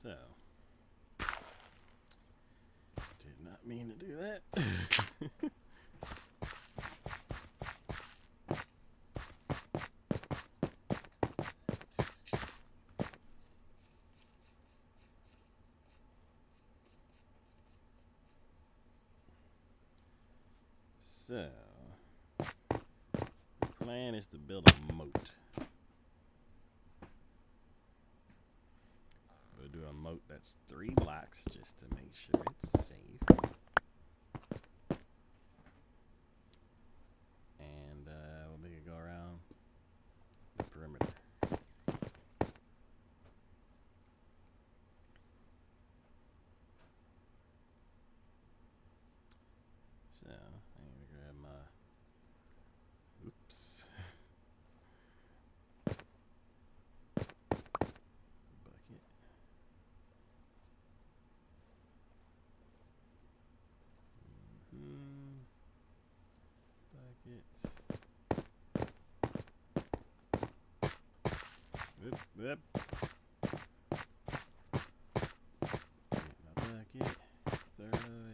So, did not mean to do that. So, the plan is to build a moat. We'll do a moat that's 3 blocks just to make sure it's safe. And we'll make it go around the perimeter. So, I'm going to grab my, oops, bucket. Bucket. Whoop. Get my bucket. Throw it around.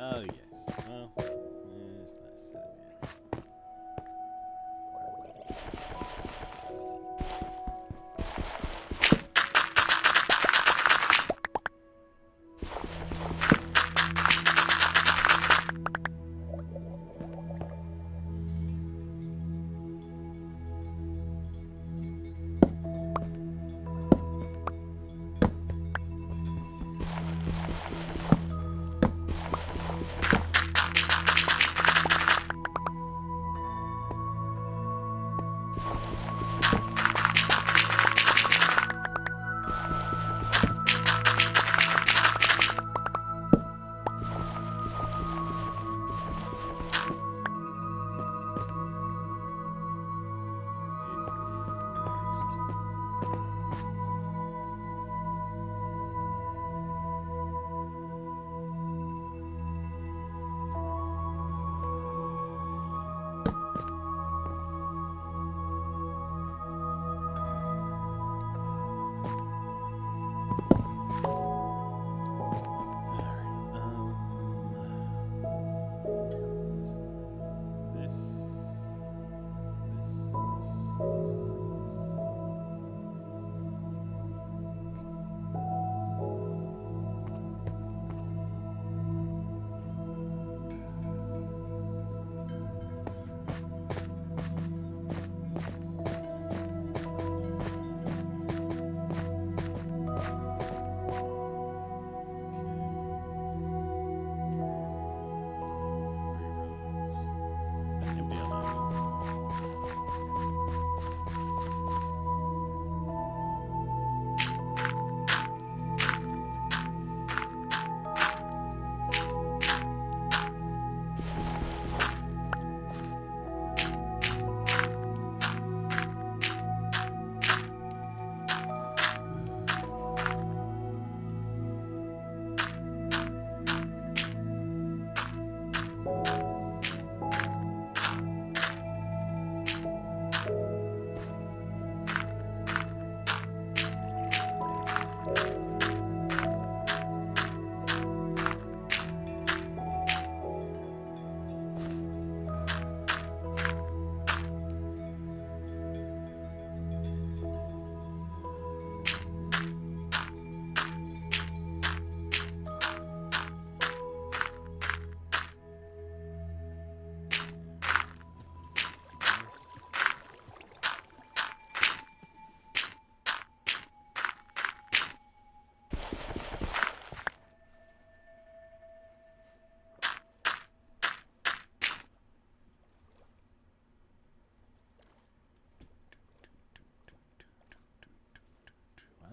Oh yes. Well, it's not so bad.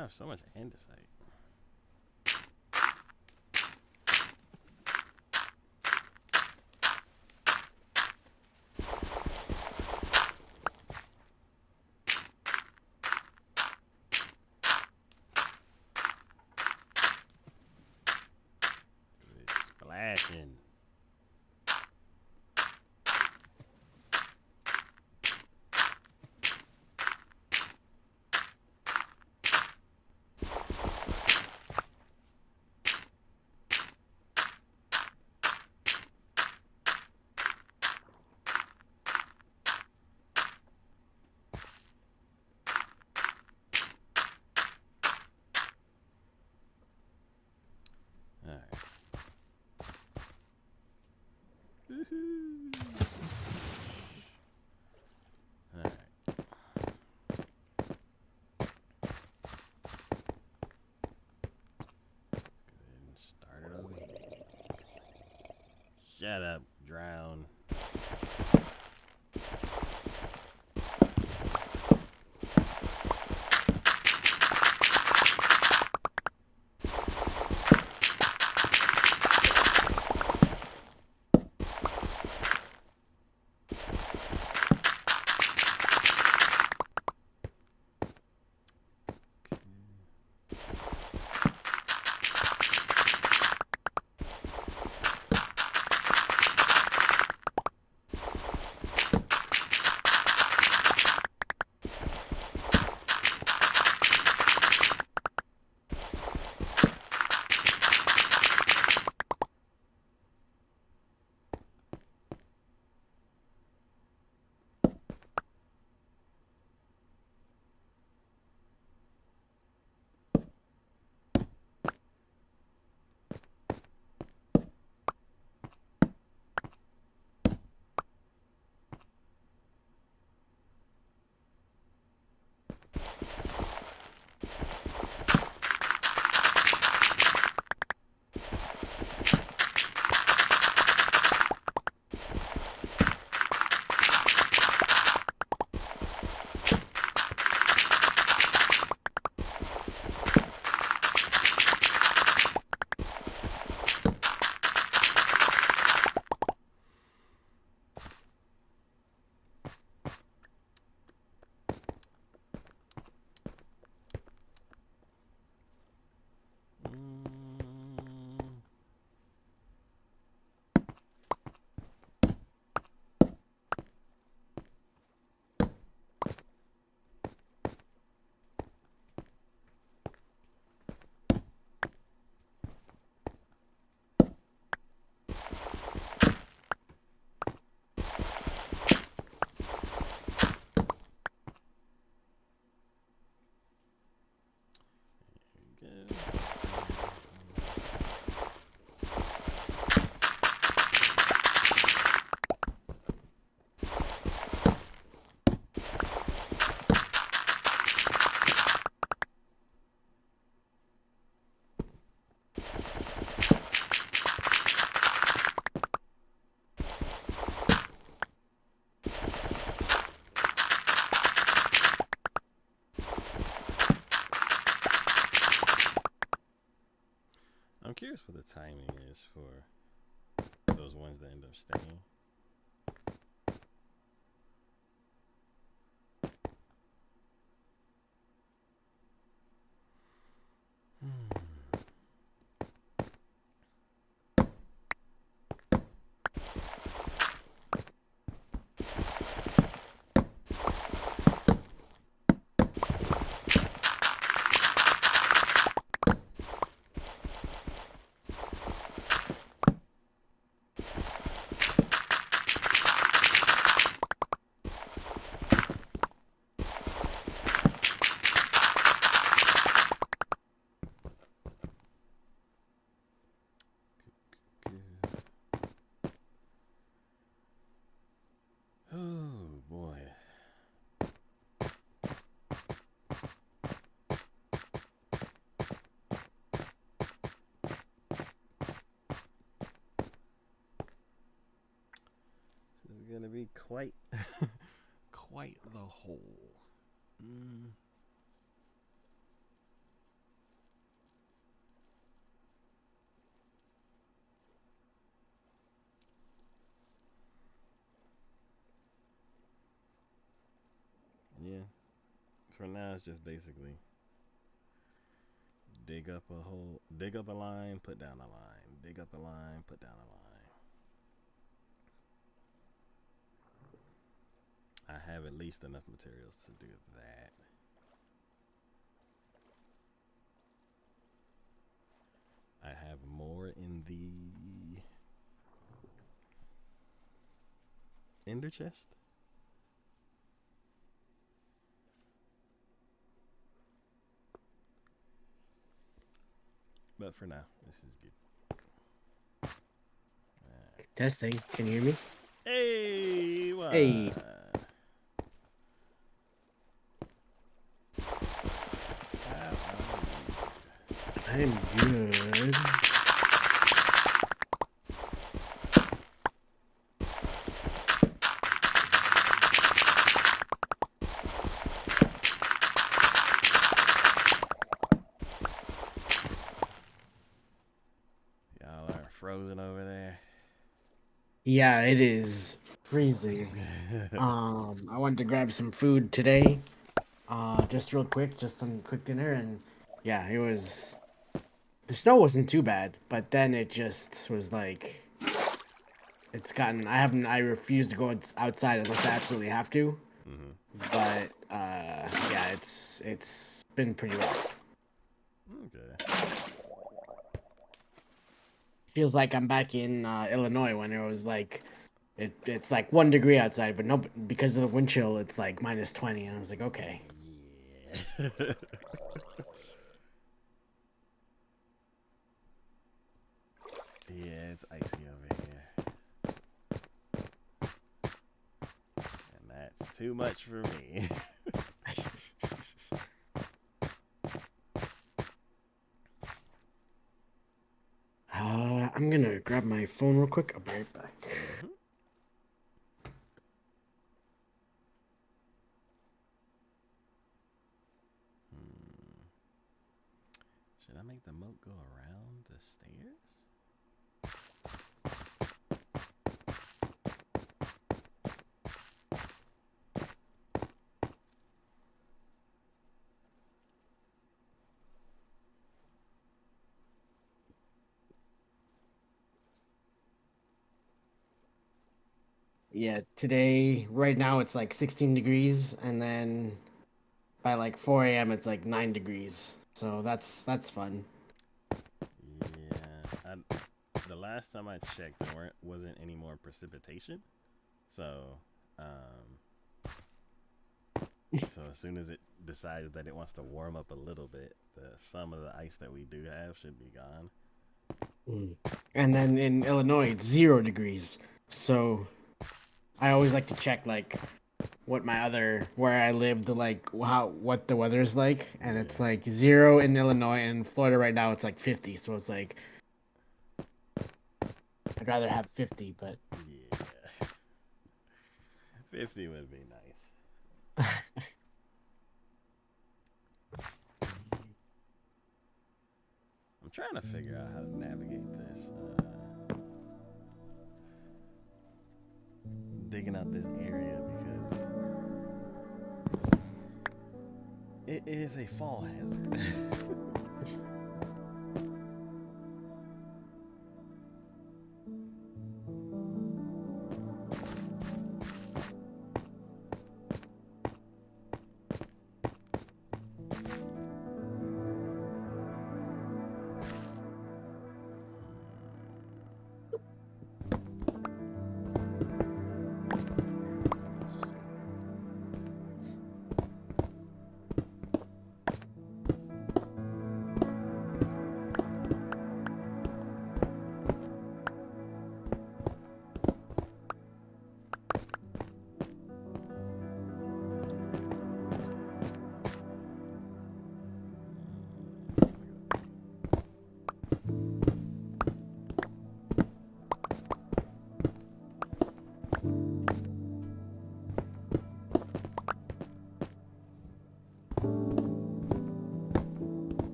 I have so much andesite. It's splashing. Alright. Woohoo! Alright. And start it over here. Shut up, drown. I'm curious what the timing is for those ones that end up staying. Oh boy. This is gonna be quite quite the hole. for now, it's just basically dig up a line, put down a line, dig up a line, put down a line. I have at least enough materials to do that. I have more in the ender chest. But for now, this is good. Testing. Can you hear me? Hey, what? Hey. I am good. Y'all are frozen over there. Yeah, it is freezing. I wanted to grab some food today. Just real quick, just some quick dinner, and yeah, it was. The snow wasn't too bad, but then it just was like. It's gotten. I refuse to go outside unless I absolutely have to. But yeah, it's been pretty rough. Okay. Feels like I'm back in Illinois when it was like it's like 1 degree outside, but no, because of the wind chill, it's like -20, and I was like, okay. Yeah. Yeah, it's icy over here. And that's too much for me. I'm gonna grab my phone real quick. I'll be right back. Should I make the moat go around the stairs? Yeah, today, right now, it's like 16 degrees, and then by like 4 a.m., it's like 9 degrees. So that's fun. Yeah. The last time I checked, there wasn't any more precipitation. So, so as soon as it decides that it wants to warm up a little bit, some of the ice that we do have should be gone. And then in Illinois, it's 0 degrees. So I always like to check like where I live, what the weather is like, and it's like 0 in Illinois, and in Florida right now it's like 50. So it's like I'd rather have 50, but yeah, 50 would be nice. I'm trying to figure out how to navigate this. Digging out this area because it is a fall hazard.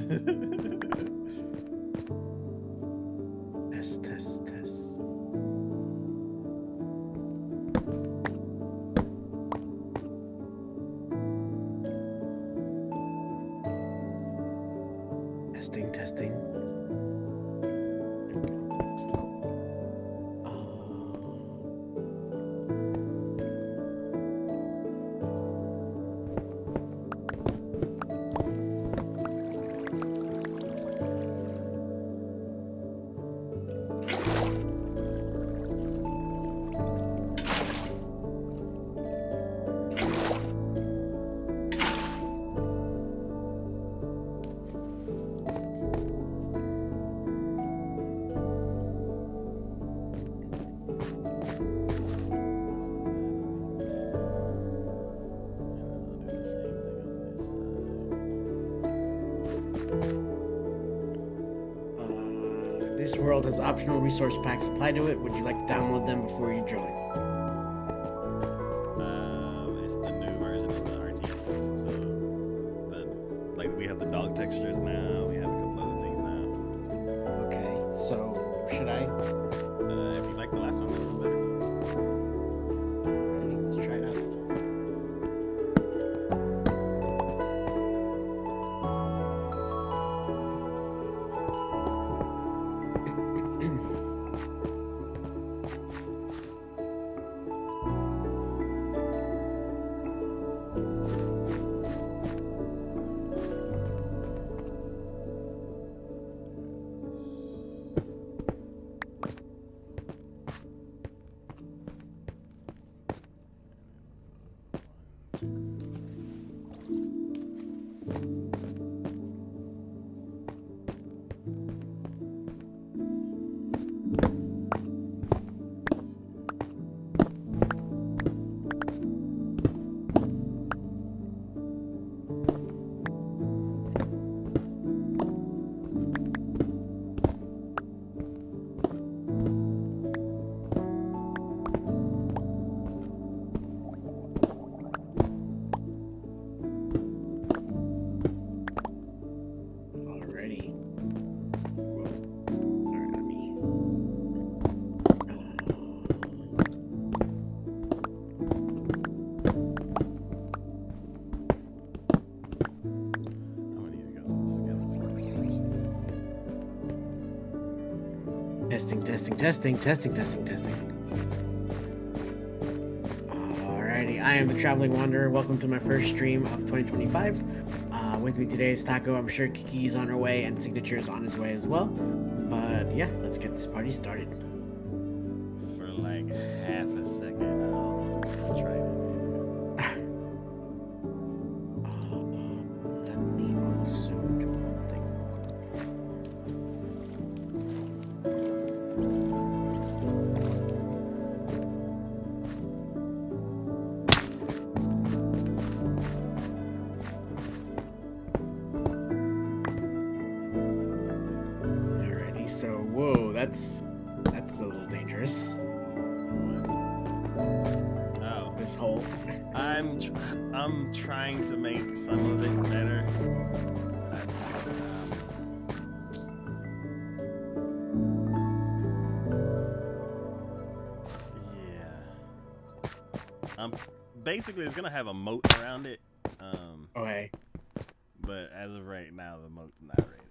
Test, test, test. Testing, testing. This world has optional resource packs applied to it. Would you like to download them before you join? It's the new version of the RTS. So, we have the dog textures now. We have a couple other things now. Okay, so should I? If you like the last one, this one's better. Alrighty, let's try it out. Alrighty. Whoa. Alright, let me. I'm gonna need to go to the skeleton. Testing, testing, testing, testing, testing, testing. Alrighty, I am the Traveling Wanderer. Welcome to my first stream of 2025. With me today is Taco. I'm sure Kiki's on her way and Signature is on his way as well. But yeah, let's get this party started. For like half a second, I almost tried it. Let me also do one thing. Alrighty, so whoa, that's a little dangerous. Oh, This hole. I'm trying to make some of it better. Basically, it's gonna have a moat around it. Okay. But as of right now, the moat's not ready.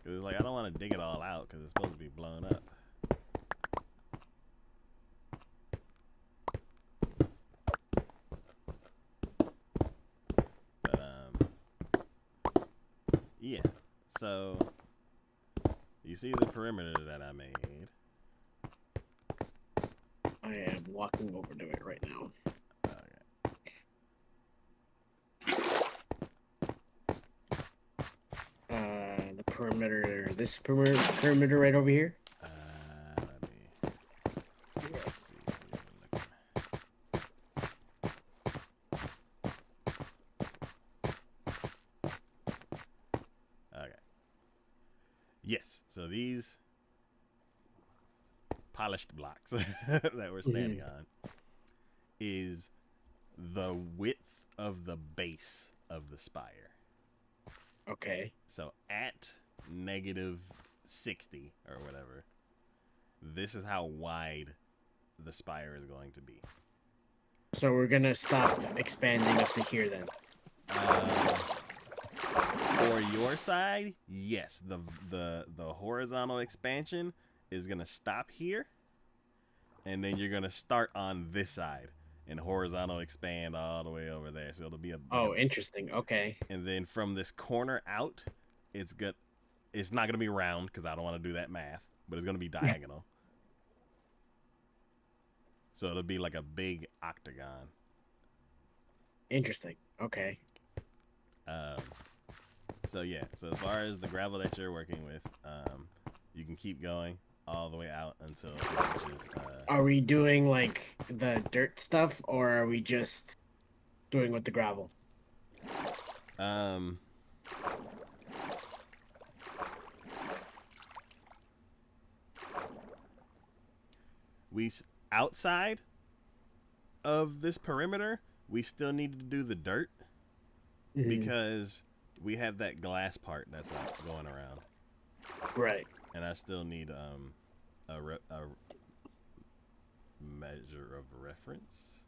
Cause I don't want to dig it all out because it's supposed to be blown up. But yeah. So you see the perimeter that I made. I am walking over to it right now. The perimeter, this perimeter right over here. Let me see what we're looking. Okay. Yes. So these polished blocks that we're standing on is the width of the base of the spire. Okay. So at negative 60 or whatever, this is how wide the spire is going to be. So we're gonna stop expanding up to here then. For your side, yes, the horizontal expansion is gonna stop here, and then you're gonna start on this side and horizontal expand all the way over there. So it'll be Oh, interesting. Okay. and then from this corner out, it's good. It's not gonna be round because I don't want to do that math, but it's gonna be diagonal. So it'll be like a big octagon. Interesting. Okay. So yeah. So as far as the gravel that you're working with, you can keep going all the way out until it reaches. Are we doing like the dirt stuff, or are we just doing with the gravel? Um. We outside of this perimeter, we still need to do the dirt because we have that glass part that's going around. Right. And I still need a measure of reference.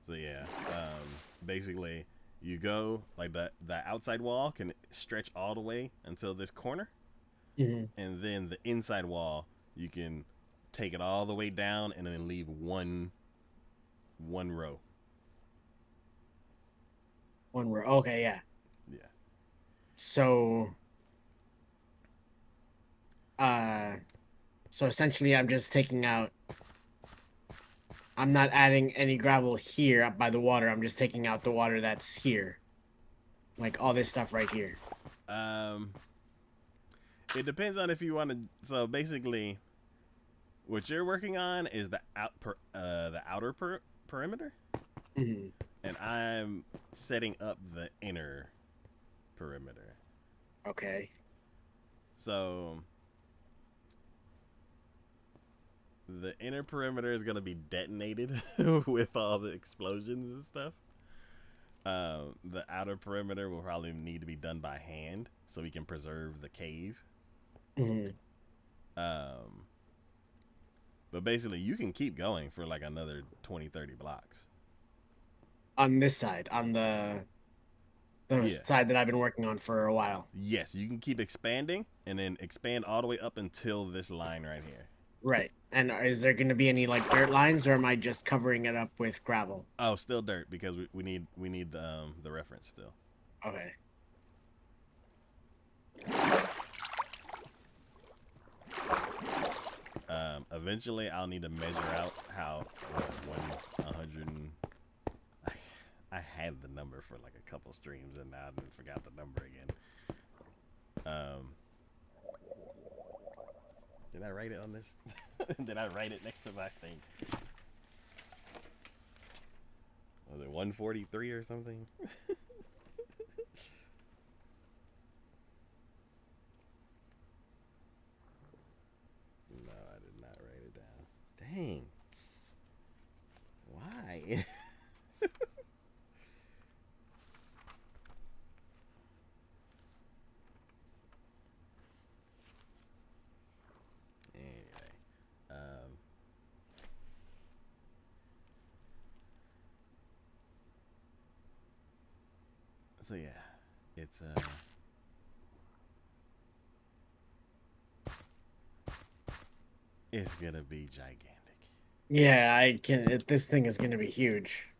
So yeah, basically you go like the outside wall can stretch all the way until this corner, and then the inside wall you can take it all the way down and then leave one row. One row. Okay, yeah. Yeah. So, so essentially, I'm just taking out. I'm not adding any gravel here up by the water. I'm just taking out the water that's here, like all this stuff right here. It depends on if you want to. So basically, what you're working on is the outer perimeter, and I'm setting up the inner perimeter. Okay. So the inner perimeter is gonna be detonated with all the explosions and stuff. The outer perimeter will probably need to be done by hand so we can preserve the cave. But basically you can keep going for like another 20-30 blocks On this side, on the side that I've been working on for a while. Yes, you can keep expanding and then expand all the way up until this line right here. Right. And is there going to be any like dirt lines, or am I just covering it up with gravel? Oh, still dirt because we need the reference still. Okay. Eventually, I'll need to measure out how 100. I had the number for like a couple streams and now I forgot the number again. Did I write it on this? Did I write it next to my thing? Was it 143 or something? No, I did not write it down. Dang. Why? So yeah, it's gonna be gigantic. Yeah, I can. This thing is going to be huge.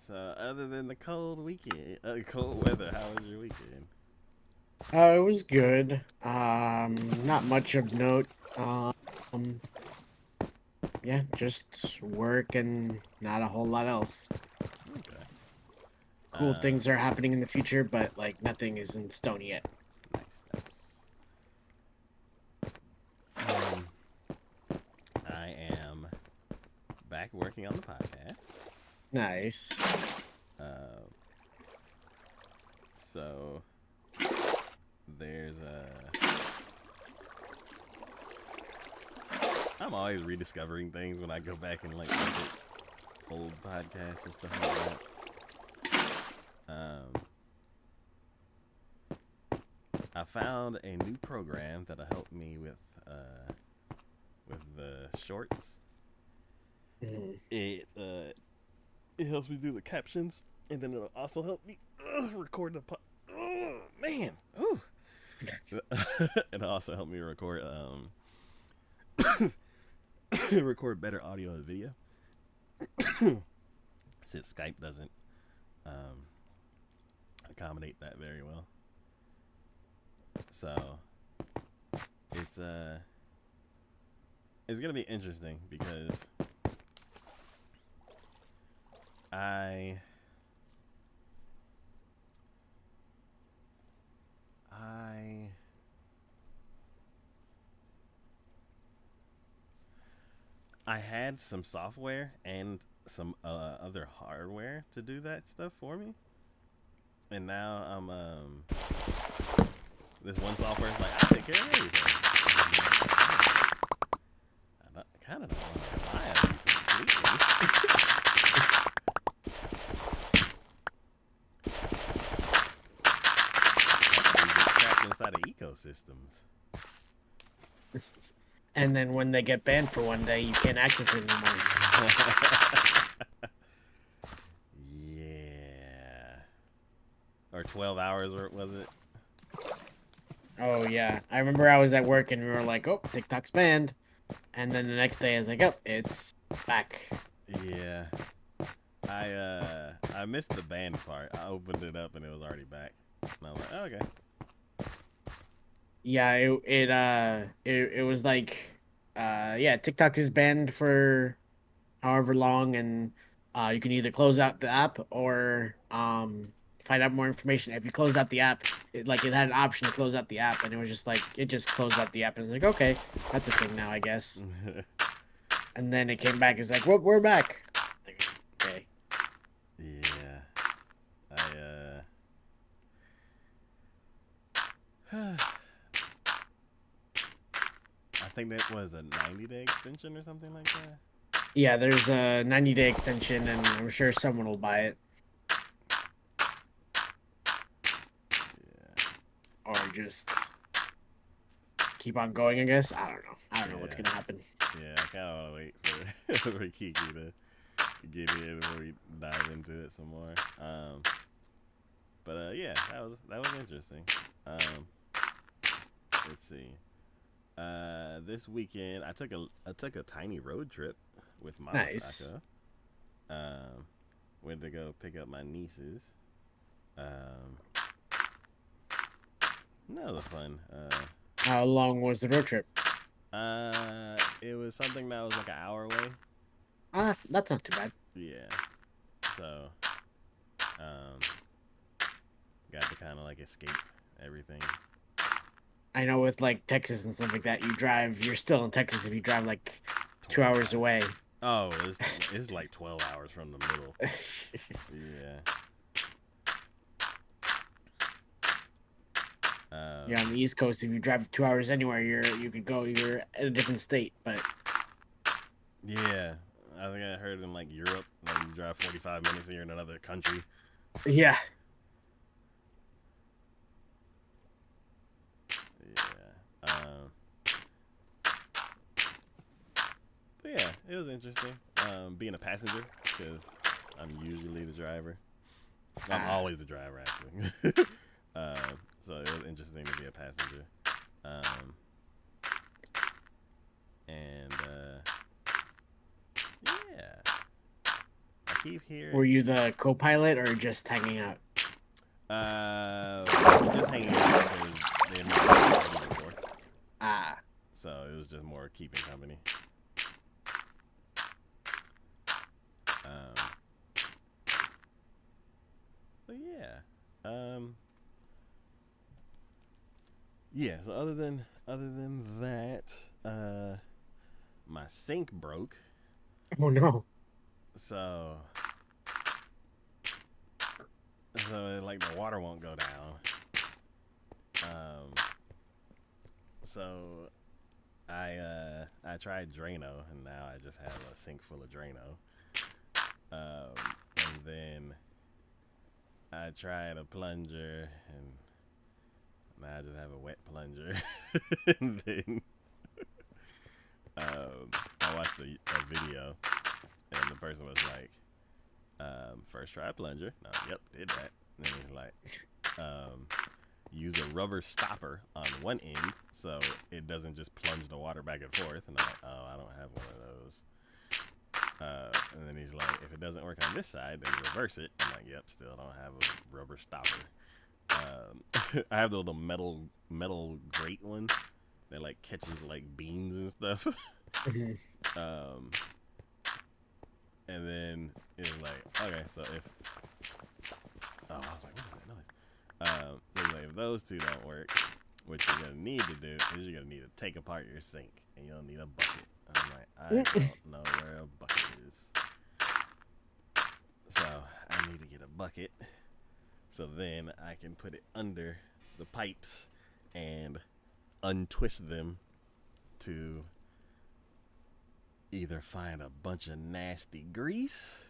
So other than the cold weather, how was your weekend? It was good. Not much of note. Yeah, just work and not a whole lot else. Okay. cool things are happening in the future, but like nothing is in stone yet. Nice, nice. I am back working on the podcast. Nice. So there's I'm always rediscovering things when I go back and like look at old podcasts and stuff like that. I found a new program that'll help me with the shorts. It helps me do the captions, and then it'll also help me record the oh man, ooh. It'll also help me record record better audio and video. Since Skype doesn't accommodate that very well. So it's gonna be interesting because I had some software and some other hardware to do that stuff for me, and now I'm this one software is like I take care of everything. I kind of don't want to rely on you completely. Trapped inside of ecosystems. And then when they get banned for one day, you can't access it anymore. Yeah. Or 12 hours, or was it? Oh yeah, I remember I was at work and we were like, "Oh, TikTok's banned," and then the next day I was like, "Oh, it's back." Yeah. I missed the ban part. I opened it up and it was already back. And I was like, oh, okay. Yeah, it was like, yeah, TikTok is banned for however long, and you can either close out the app or find out more information. If you close out the app, it had an option to close out the app, and it was just like it just closed out the app, and it's like, okay, that's a thing now, I guess. And then it came back. It's like, well, we're back. Like, okay. Yeah. I think that was a 90-day extension or something like that. Yeah, there's a 90-day extension, and I'm sure someone will buy it. Yeah. Or just keep on going, I guess. I don't know. I don't know what's gonna happen. Yeah, I kind of want to wait for Kiki to get in before we dive into it some more. But yeah, that was interesting. Let's see. This weekend I took a tiny road trip with Mama Nice. Taka. Went to go pick up my nieces. That was fun. How long was the road trip? It was something that was like an hour away. That's not too bad. Yeah. So, got to kind of like escape everything. I know with like Texas and stuff like that, you're still in Texas if you drive like 2 hours away. Oh, it's like 12 hours from the middle. Yeah. You're on the East Coast. If you drive 2 hours anywhere, you're in a different state. But yeah, I think I heard in like Europe, like you drive 45 minutes and you're in another country. Yeah. But yeah, it was interesting being a passenger because I'm usually the driver. I'm always the driver, actually. So it was interesting to be a passenger. And yeah, I keep hearing. Were you the co-pilot or just hanging out? Just hanging out because they had never been before. So it was just more keeping company. But yeah. Yeah, so other than that, my sink broke. Oh no. So like the water won't go down. Um so I tried Drano, and now I just have a sink full of Drano. And then I tried a plunger, and now I just have a wet plunger. And then I watched a video, and the person was like, first try a plunger. No, yep, did that. And then he's like, use a rubber stopper on one end so it doesn't just plunge the water back and forth. And I'm like, oh, I don't have one of those. And then he's like, if it doesn't work on this side, then reverse it. I'm like, yep, still don't have a rubber stopper. I have the little metal grate one that like catches like beans and stuff. um, and then it's like, okay, so if I was like, what is that noise? So like, if those two don't work, what you're gonna need to do is you're gonna need to take apart your sink, and you'll need a bucket. I'm like, I don't know where a bucket is, so I need to get a bucket, so then I can put it under the pipes and untwist them to either find a bunch of nasty grease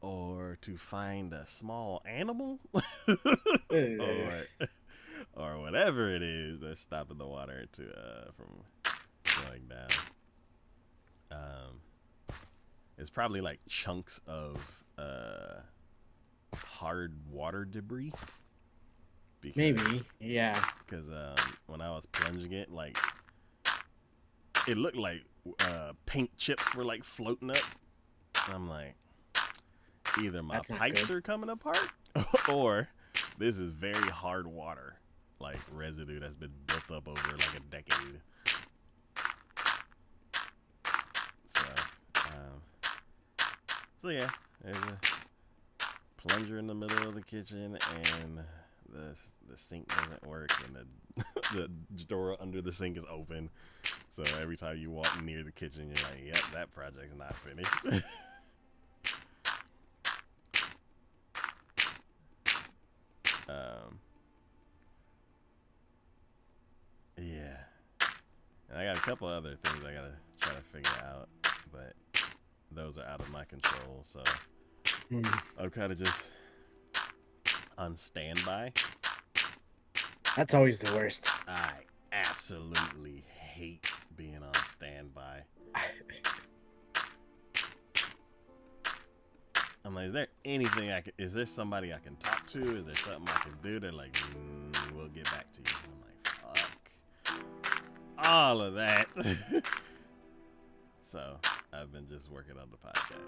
or to find a small animal or whatever it is that's stopping the water from going down. It's probably like chunks of hard water debris. Because, Maybe, yeah. Because when I was plunging it, like it looked like paint chips were like floating up. And I'm like, either my pipes are coming apart, or this is very hard water, like residue that's been built up over like a decade. So yeah, there's a plunger in the middle of the kitchen, and the sink doesn't work, and the door under the sink is open. So every time you walk near the kitchen, you're like, yep, that project's not finished. Yeah. And I got a couple other things I gotta try to figure out, but those are out of my control, so I'm kind of just on standby. That's always the worst. I absolutely hate being on standby. I'm like, is there anything is there somebody I can talk to? Is there something I can do? They're like, we'll get back to you. I'm like, fuck. All of that. So I've been just working on the podcast.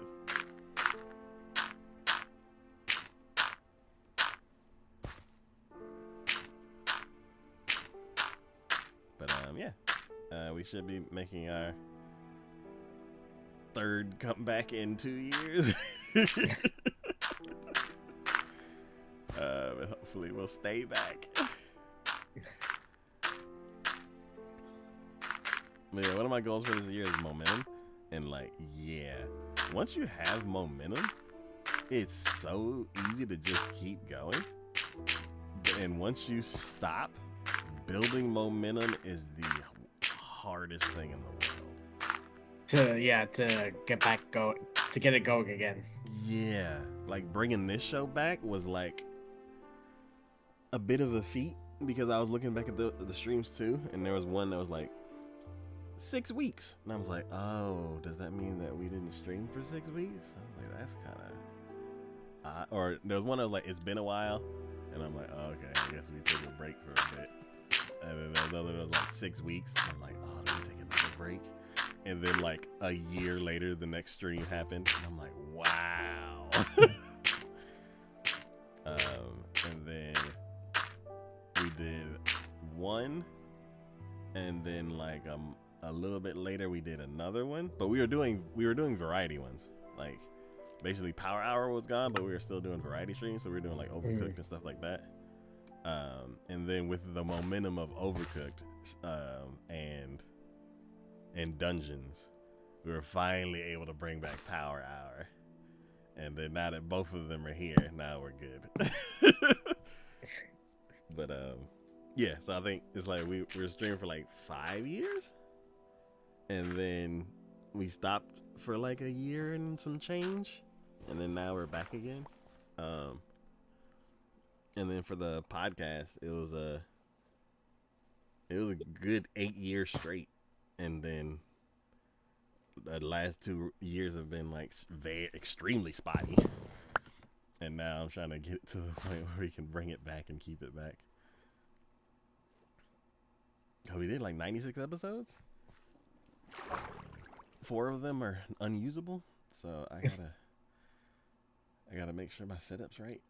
But yeah, we should be making our third comeback in 2 years. But hopefully we'll stay back. Yeah, one of my goals for this year is momentum. And like, yeah, once you have momentum, it's so easy to just keep going. And once you stop, building momentum is the hardest thing in the world. To get it going again. Yeah, like bringing this show back was like a bit of a feat, because I was looking back at the streams too, and there was one that was like 6 weeks, and I was like, oh, does that mean that we didn't stream for 6 weeks? I was like, that's kind of or there was one that was like, it's been a while, and I'm like, oh, okay, I guess we took a break for a bit. And then there was another that was like 6 weeks, and I'm like, oh, did we take another break? And then like a year later, the next stream happened, and I'm like, wow. And then we did one, and then like a little bit later we did another one, but we were doing variety ones. Like basically Power Hour was gone, but we were still doing variety streams, so we were doing like Overcooked and stuff like that. And then with the momentum of Overcooked and Dungeons, we were finally able to bring back Power Hour. And then now that both of them are here, now we're good. But yeah, so I think it's like we were streaming for like 5 years, and then we stopped for like a year and some change, and then now we're back again. And then for the podcast, it was a good 8 years straight, and then the last 2 years have been like very extremely spotty. And now I'm trying to get to the point where we can bring it back and keep it back. Oh, we did like 96 episodes. 4 of them are unusable, so I gotta make sure my setup's right.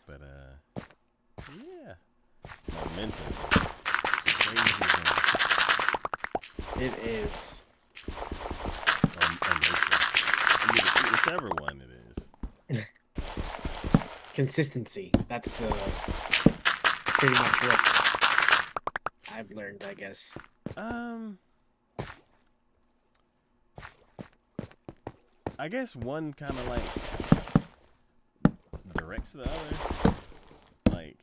But yeah, momentum. It is. Whichever one it is. Consistency. That's the pretty much what I've learned, I guess. I guess one kind of like directs the other. Like,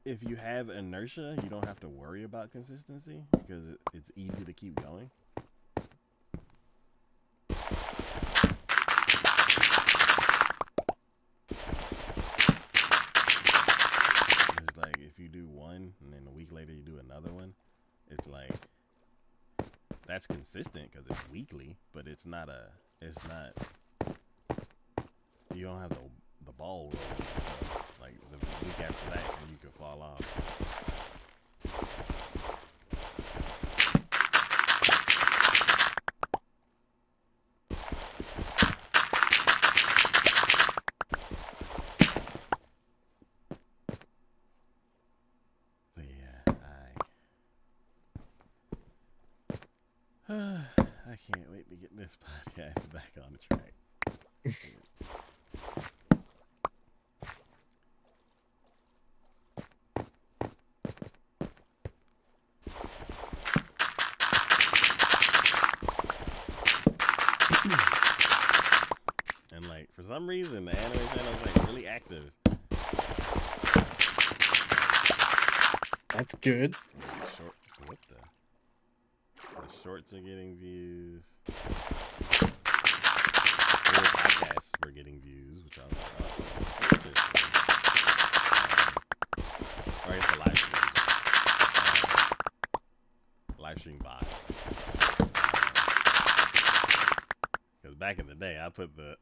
if you have inertia, you don't have to worry about consistency because it's easy to keep going. It's like if you do one and then a week later you do another one, it's like that's consistent because it's weekly, but it's not. You don't have the ball rolling. So, like the week after that, you could fall off. But yeah, I can't wait to get this podcast back on track. And like for some reason the anime channel is like really active. That's good. The shorts are getting views. 4 podcasts were getting views, which I was like, or I guess the live stream vibes. Because back in the day, I put the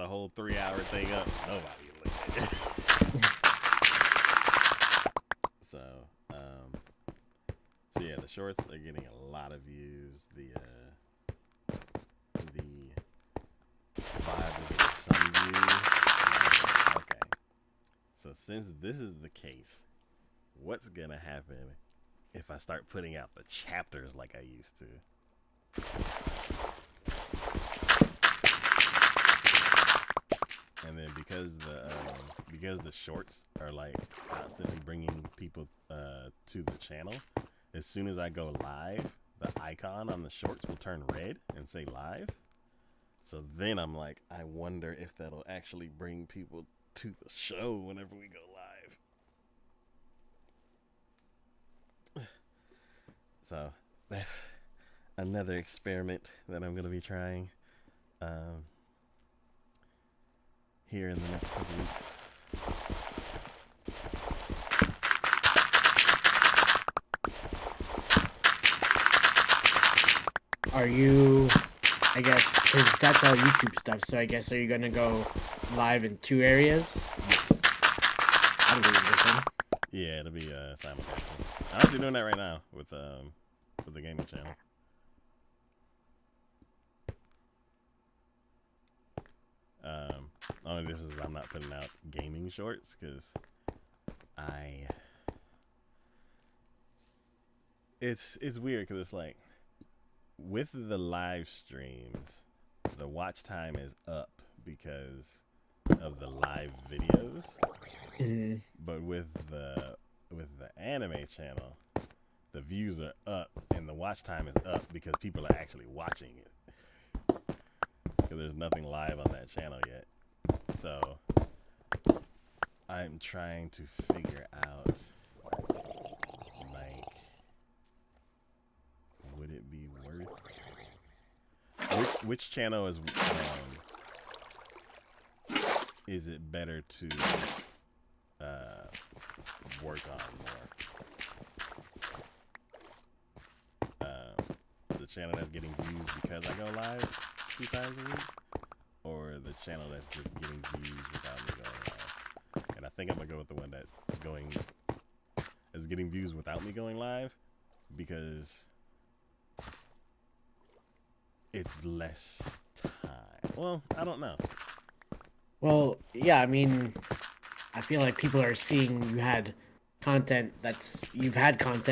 whole 3-hour thing up. Nobody looked at it. So yeah, the shorts are getting a lot of views. The vibes are getting some views. Okay. So since this is the case, what's gonna happen if I start putting out the chapters like I used to? And then because the shorts are like constantly bringing people to the channel, as soon as I go live, the icon on the shorts will turn red and say live. So then I'm like, I wonder if that'll actually bring people to the show whenever we go live. So that's another experiment that I'm going to be trying here in the next couple weeks. Are you, I guess, because that's all YouTube stuff, so I guess, are you going to go live in 2 areas? Yes. That'll be interesting. Yeah, it'll be simulcast. I'm actually doing that right now with the gaming channel. Only difference is I'm not putting out gaming shorts because I. It's weird because it's like with the live streams, the watch time is up because of the live videos, Mhm. but with the anime channel, the views are up and the watch time is up because people are actually watching it. Because there's nothing live on that channel yet, so I'm trying to figure out like would it be worth which channel is it better to work on more? The channel that's getting views because I go live 2 times a week, or the channel that's just getting views without me going live? And I think I'm gonna go with the one that's getting views without me going live because it's less time. Well, I don't know. Well, yeah, I mean, I feel like people are seeing you've had content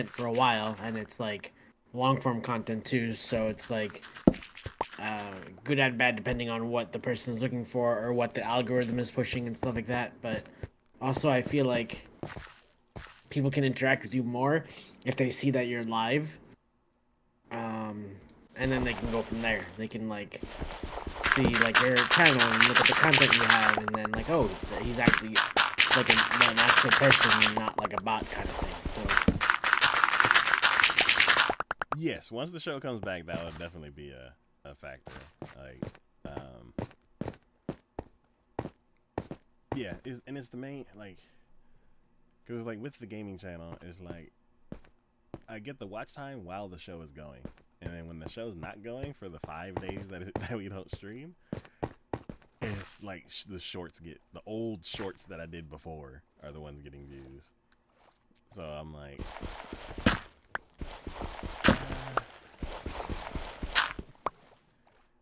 for a while, and it's like long form content too. So it's like good and bad depending on what the person is looking for or what the algorithm is pushing and stuff like that. But also, I feel like people can interact with you more if they see that you're live, um, and then they can go from there. They can like see like your channel and look at the content you have, and then like, oh, he's actually like an actual person and not like a bot kind of thing. So Yes, once the show comes back, that would definitely be a factor. Like, yeah, it's the main like, because like with the gaming channel, it's like I get the watch time while the show is going, and then when the show's not going for the 5 days that we don't stream, it's like the old shorts that I did before are the ones getting views. So I'm like,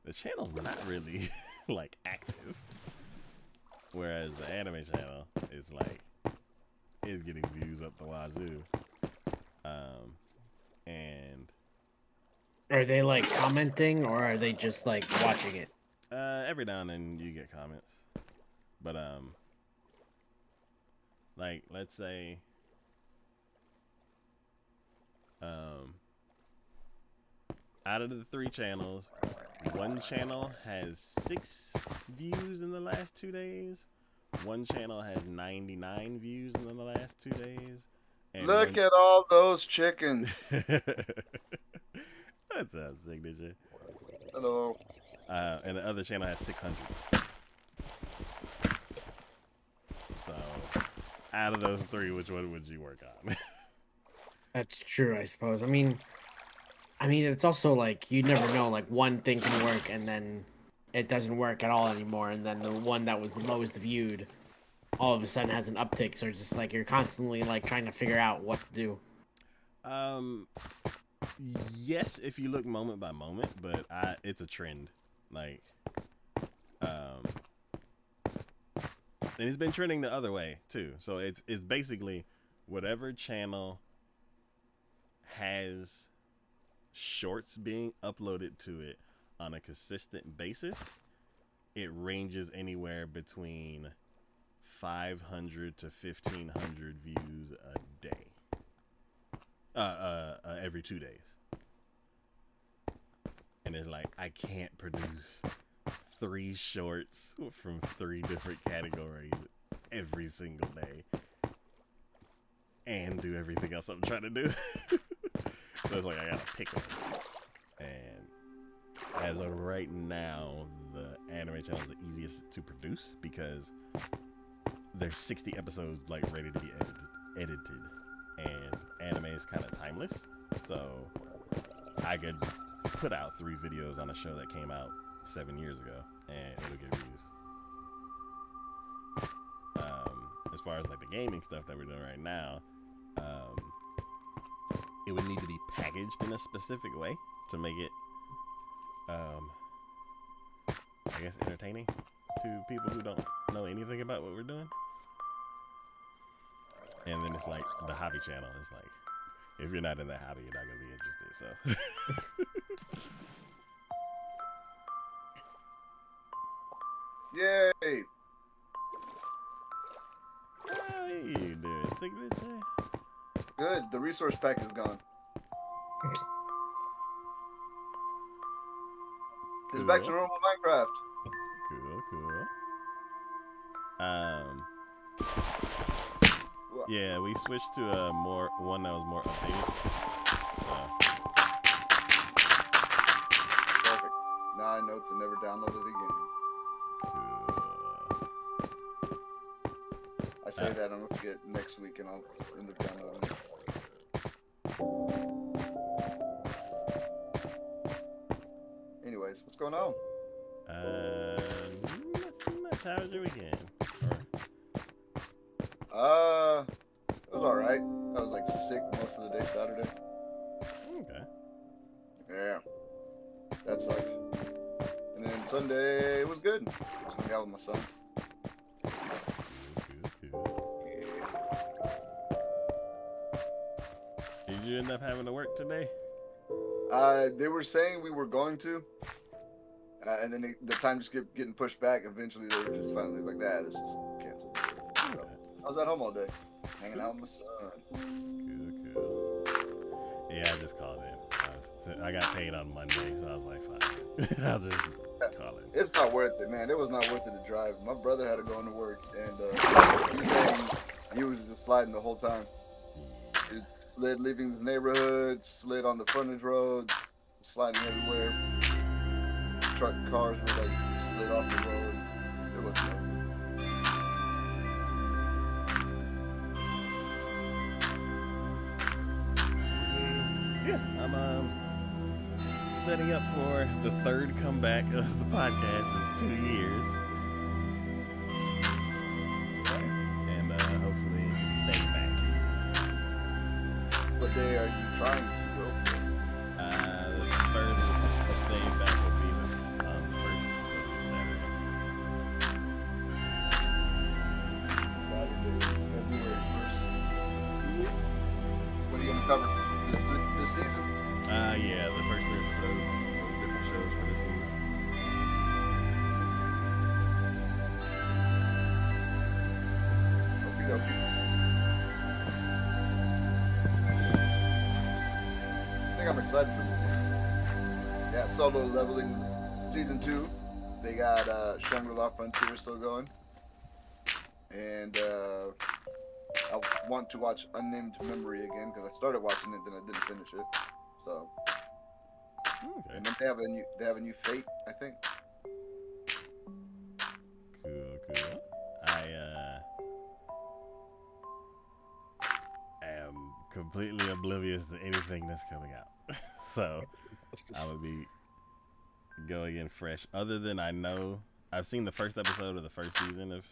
the channel's not really like active, whereas the anime channel is getting views up the wazoo. And are they like commenting or are they just like watching it? every now and then you get comments, but like let's say um out of the 3 channels, one channel has 6 views in the last 2 days. One channel has 99 views in the last 2 days. And Look at all those chickens. That's a signature. Hello. And the other channel has 600. So, out of those 3, which one would you work on? That's true, I suppose. I mean, it's also like you never know. Like one thing can work and then it doesn't work at all anymore, and then the one that was the lowest viewed all of a sudden has an uptick. So it's just like you're constantly like trying to figure out what to do. Um, yes, if you look moment by moment, but it's a trend. Like, and it's been trending the other way too. So it's basically whatever channel has shorts being uploaded to it on a consistent basis, it ranges anywhere between 500 to 1,500 views a day. Every 2 days. And it's like, I can't produce 3 shorts from 3 different categories every single day and do everything else I'm trying to do. So it's like, I gotta pick one. And as of right now, the anime channel is the easiest to produce because there's 60 episodes like ready to be edited. And anime is kind of timeless, so I could put out 3 videos on a show that came out 7 years ago, and it'll get views. As far as like the gaming stuff that we're doing right now, it would need to be packaged in a specific way to make it, I guess, entertaining to people who don't know anything about what we're doing. And then it's like the hobby channel. It's like, if you're not in that hobby, you're not gonna be interested. So. Yay! How you doing, Signature? Good. The resource pack is gone. It's back to normal Minecraft. Cool. Yeah, we switched to one that was more updated. Perfect. Now I know to never download it again. Cool. I say that I'm gonna forget next week, and I'll end up downloading it. Anyways, what's going on? Nothing much. How was your weekend? It was alright. I was like sick most of the day Saturday. Okay. Yeah. That sucked. And then Sunday it was good. Just hung out with my son. Cool. Yeah. Did you end up having to work today? They were saying we were going to. And then the time just kept getting pushed back. Eventually they were just finally like, let's just cancel. Okay. I was at home all day. Hanging out with my son. Cool. Yeah, I just called in. I got paid on Monday, so I was like, fine. I'll just call in. It's not worth it, man. It was not worth it to drive. My brother had to go into work, and he was saying he was just sliding the whole time. He slid leaving the neighborhood, slid on the frontage roads, sliding everywhere. Truck cars were like slid off the road. It wasn't worth it. Yeah, I'm setting up for the third comeback of the podcast in 2 years. And hopefully stay back. What day are you trying to go? The first day back will be the first Saturday, February 1st. What are you gonna cover this season? Yeah, the first 3 episodes of different shows for this season. Okie dokie. I think I'm excited for this season. Yeah, Solo Leveling Season 2. They got Shangri-La Frontier still going. And I want to watch Unnamed Memory again because I started watching it, then I didn't finish it. So, Okay. and then they have a new Fate, I think. Cool. I am completely oblivious to anything that's coming out, so I would be going in fresh. Other than I know I've seen the first episode of the first season of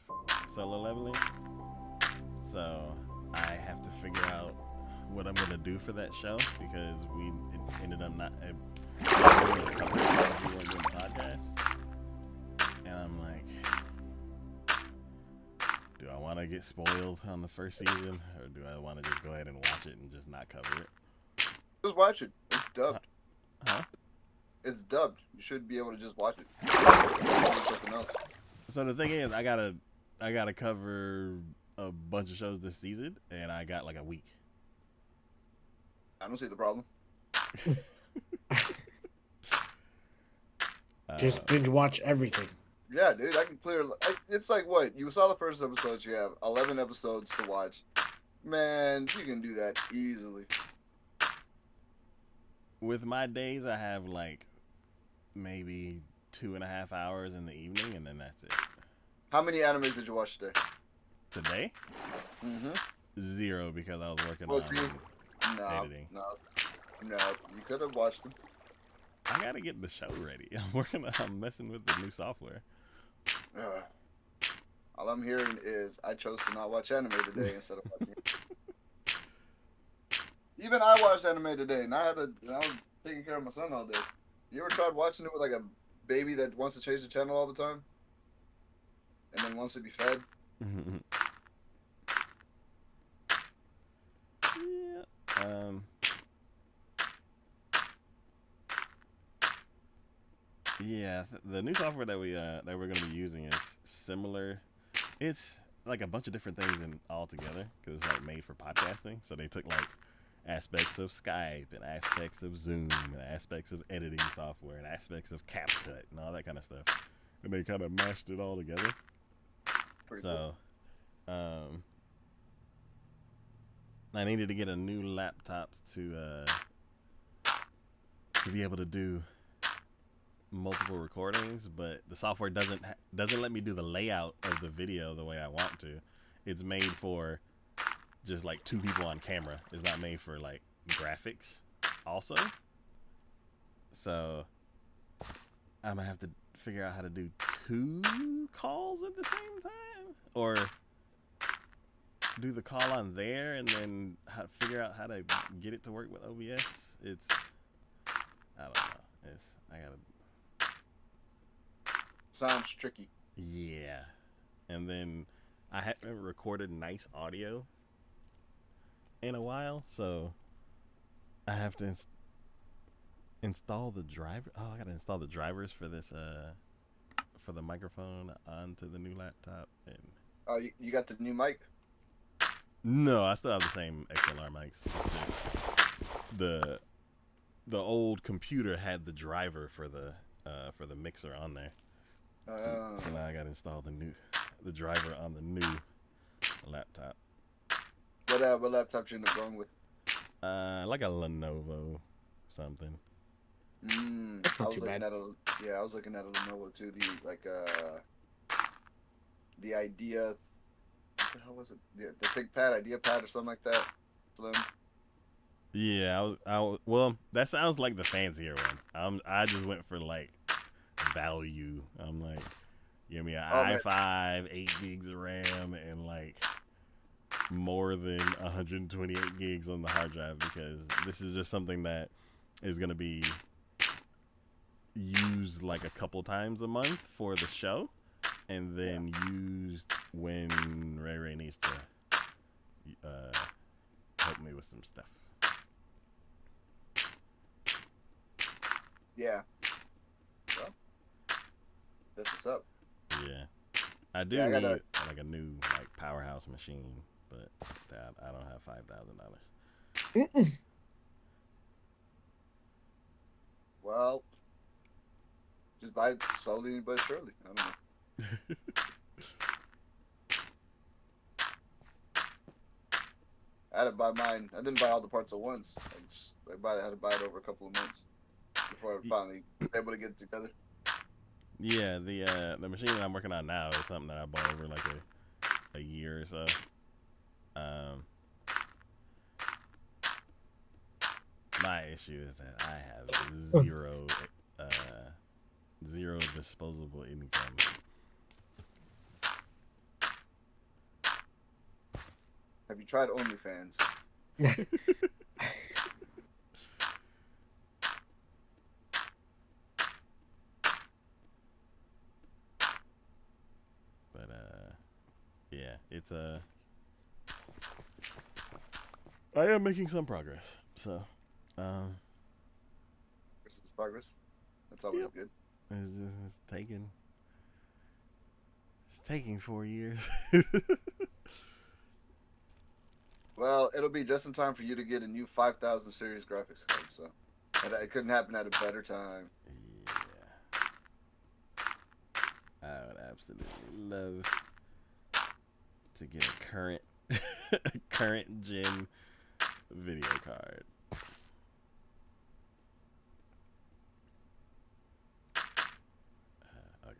Solo Leveling, so I have to figure out what I'm gonna do for that show because it ended up not doing the coverage because we weren't doing the podcast, and I'm like, do I want to get spoiled on the first season, or do I want to just go ahead and watch it and just not cover it? Just watch it. It's dubbed. Huh? It's dubbed. You should be able to just watch it. Something else. So the thing is, I gotta cover a bunch of shows this season, and I got like a week. I don't see the problem. Just binge watch everything. Yeah, dude, I can clear. It's like what you saw the first episode. You have 11 episodes to watch. Man, you can do that easily. With my days, I have like maybe 2.5 hours in the evening, and then that's it. How many animes did you watch today? Today? Mm-hmm. 0 because I was working Well, on see, editing. No. You could have watched them. I gotta get the show ready. I'm messing with the new software. All I'm hearing is I chose to not watch anime today instead of watching it. Even I watched anime today, and I was taking care of my son all day. You ever tried watching it with like a baby that wants to change the channel all the time? and then wants to be fed. Yeah. Yeah. The new software that we're gonna be using is similar. It's like a bunch of different things in all together because it's like made for podcasting. So they took like aspects of Skype and aspects of Zoom and aspects of editing software and aspects of CapCut and all that kind of stuff, and they kind of mashed it all together. Pretty So, I needed to get a new laptop to be able to do multiple recordings, but the software doesn't let me do the layout of the video the way I want to. It's made for just like two people on camera. It's not made for like graphics also. So I'm gonna have to figure out how to do 2 calls at the same time, or do the call on there and then figure out how to get it to work with OBS. It's, I don't know. I gotta. Sounds tricky. Yeah, and then I haven't recorded nice audio in a while, so I have to install the driver. Oh, I gotta install the drivers for this for the microphone onto the new laptop. And Oh, you got the new mic? no, I still have the same XLR mics. It's just the old computer had the driver for the mixer on there. So now I gotta install the driver on the new laptop. What laptop you end up going with? Like a Lenovo something. That's I not was too looking bad. I was looking at a Lenovo too. The Idea. What the hell was it? The ThinkPad, IdeaPad, or something like that. Slim. Yeah, well, that sounds like the fancier one. I just went for like value. I'm like, give me an i5, 8 gigs of RAM, and like more than 128 gigs on the hard drive, because this is just something that is gonna be used like a couple times a month for the show, and then used when Ray needs to help me with some stuff. Yeah. Well, that's what's up. Yeah, I do need like a new like powerhouse machine, but I don't have $5,000. Well, just buy it slowly but surely. I don't know. I had to buy mine. I didn't buy all the parts at once. I had to buy it over a couple of months before I finally was able to get it together. Yeah, the machine that I'm working on now is something that I bought over like a year or so. My issue is that I have zero disposable income. Have you tried OnlyFans? But yeah, it's I am making some progress. So, Versus progress. That's always good. It's taking 4 years. Well, it'll be just in time for you to get a new 5000 series graphics card. So it couldn't happen at a better time. Yeah, I would absolutely love to get a current gen video card. Okay.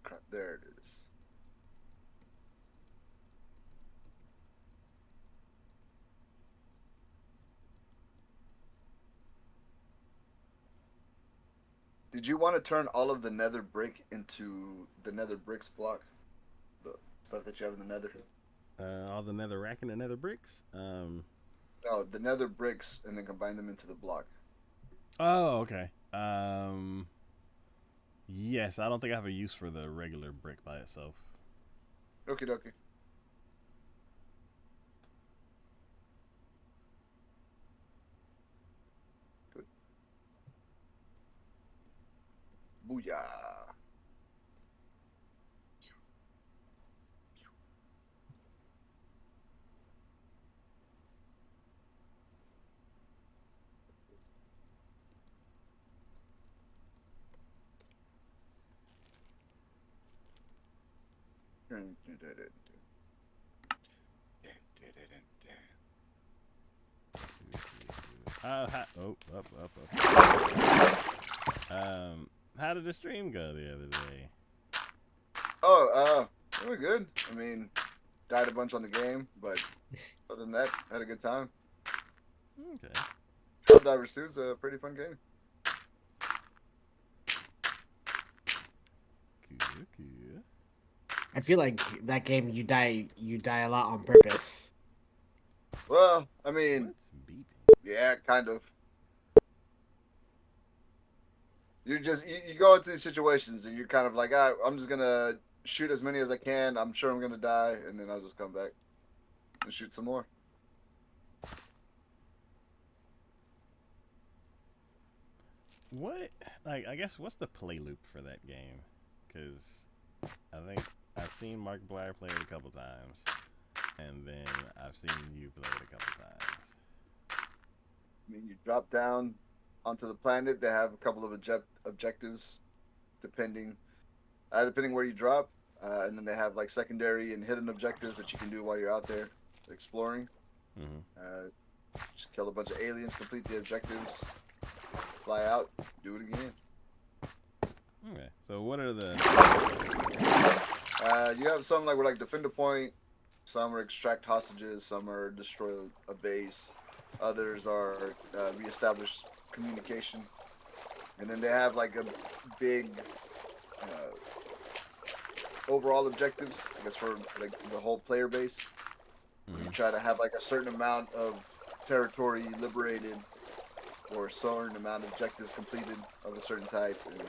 Crap, there it is. Did you want to turn all of the nether brick into the nether bricks block? The stuff that you have in the nether? All the nether rack and the nether bricks. No, the nether bricks and then combine them into the block. Oh, okay. Yes, I don't think I have a use for the regular brick by itself. Okie dokie. Good. Booyah. How did the stream go the other day? Oh, it was good. I mean, died a bunch on the game, but other than that, had a good time. Okay. Helldivers 2 is a pretty fun game. Cool. I feel like that game you die a lot on purpose. Well, I mean, What's beeping? yeah, kind of. You go into these situations and you're kind of like, I'm just gonna shoot as many as I can. I'm sure I'm gonna die, and then I'll just come back and shoot some more. What? Like, I guess what's the play loop for that game? Because I think I've seen Mark Blair play it a couple times, and then I've seen you play it a couple times. I mean, you drop down onto the planet. They have a couple of objectives, depending where you drop, and then they have like secondary and hidden objectives that you can do while you're out there exploring. Mm-hmm. Just kill a bunch of aliens, complete the objectives, fly out, do it again. Okay. So what are the? You have some like where like defend a point, some are extract hostages, some are destroy a base, others are reestablish communication, and then they have like a big overall objectives, I guess, for like the whole player base. Where you try to have like a certain amount of territory liberated or a certain amount of objectives completed of a certain type, and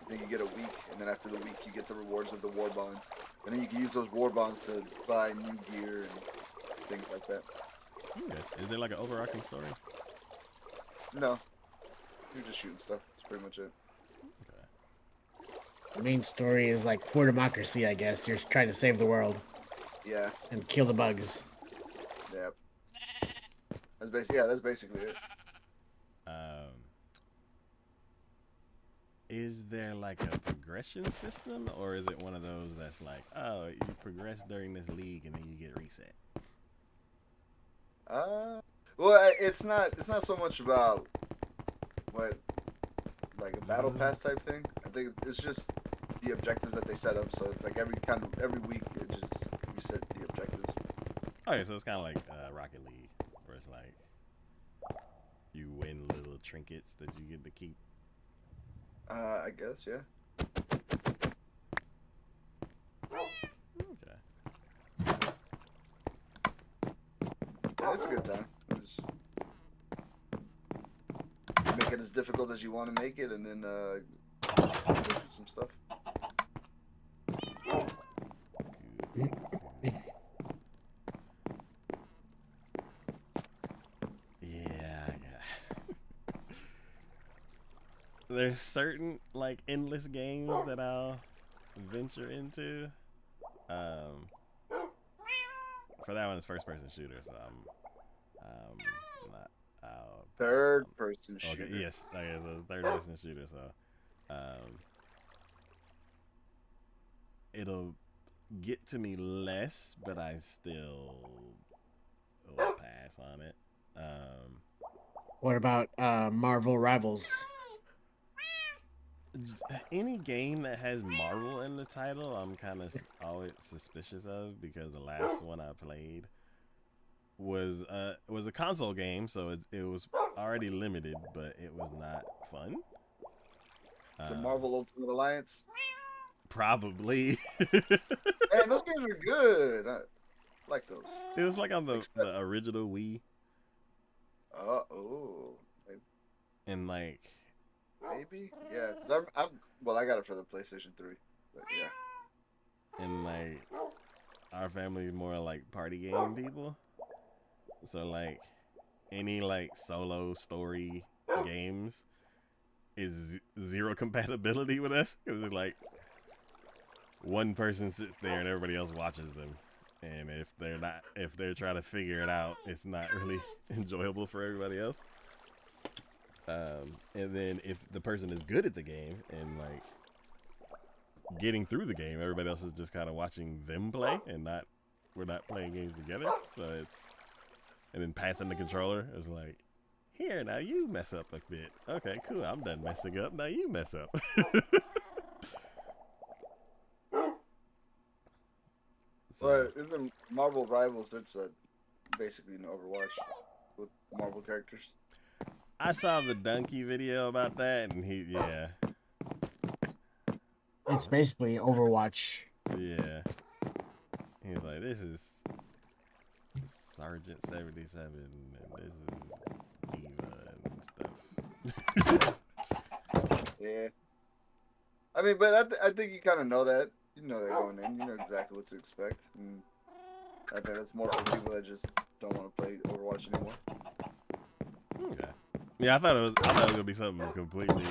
then you get a week, and then after the week you get the rewards of the war bonds, and then you can use those war bonds to buy new gear and things like that. Okay. Is there like an overarching story? No, you're just shooting stuff. That's pretty much it. Okay. The main story is like for democracy, I guess. You're trying to save the world Yeah. and kill the bugs. Yeah. That's basically it. Is there like a progression system, or is it one of those that's like, oh, you progress during this league and then you get reset? Well, it's not so much about what like a battle pass type thing. I think it's just the objectives that they set up. So it's like every week it just reset the objectives. Okay, so it's kind of like Rocket League, where it's like you win little trinkets that you get to keep. I guess, yeah. Okay. Yeah, it's a good time. Just make it as difficult as you want to make it, and then go shoot some stuff. Yeah. There's certain like endless games that I'll venture into. for that one, it's first person shooter, so I'm not. Third person Okay, shooter. yes, okay, it's a third person shooter, so it'll get to me less, but I still will pass on it. What about Marvel Rivals? Any game that has Marvel in the title, I'm kind of always suspicious of, because the last one I played was a console game, so it was already limited, but it was not fun. So Marvel Ultimate Alliance. Probably. Man, those games are good. I like those. It was like on the original Wii. Oh. And like. Maybe, yeah. Cause I got it for the PlayStation 3, but yeah. And like, our family is more like party game people, so like, any like solo story games is zero compatibility with us, because it's like one person sits there and everybody else watches them, and if they're trying to figure it out, it's not really enjoyable for everybody else. And then if the person is good at the game and like getting through the game, everybody else is just kind of watching them play, and we're not playing games together. So and then passing the controller is like, here, now you mess up a bit. Okay, cool, I'm done messing up, now you mess up. But in Marvel Rivals, it's basically an Overwatch with Marvel characters. I saw the Donkey video about that, and yeah. It's basically Overwatch. Yeah. He's like, this is Sergeant 77, and this is Diva and stuff. Yeah. I mean, but I think you kind of know that. You know that going in. You know exactly what to expect. And I think that's more for people that just don't want to play Overwatch anymore. Okay. Yeah, I thought it was gonna be something completely.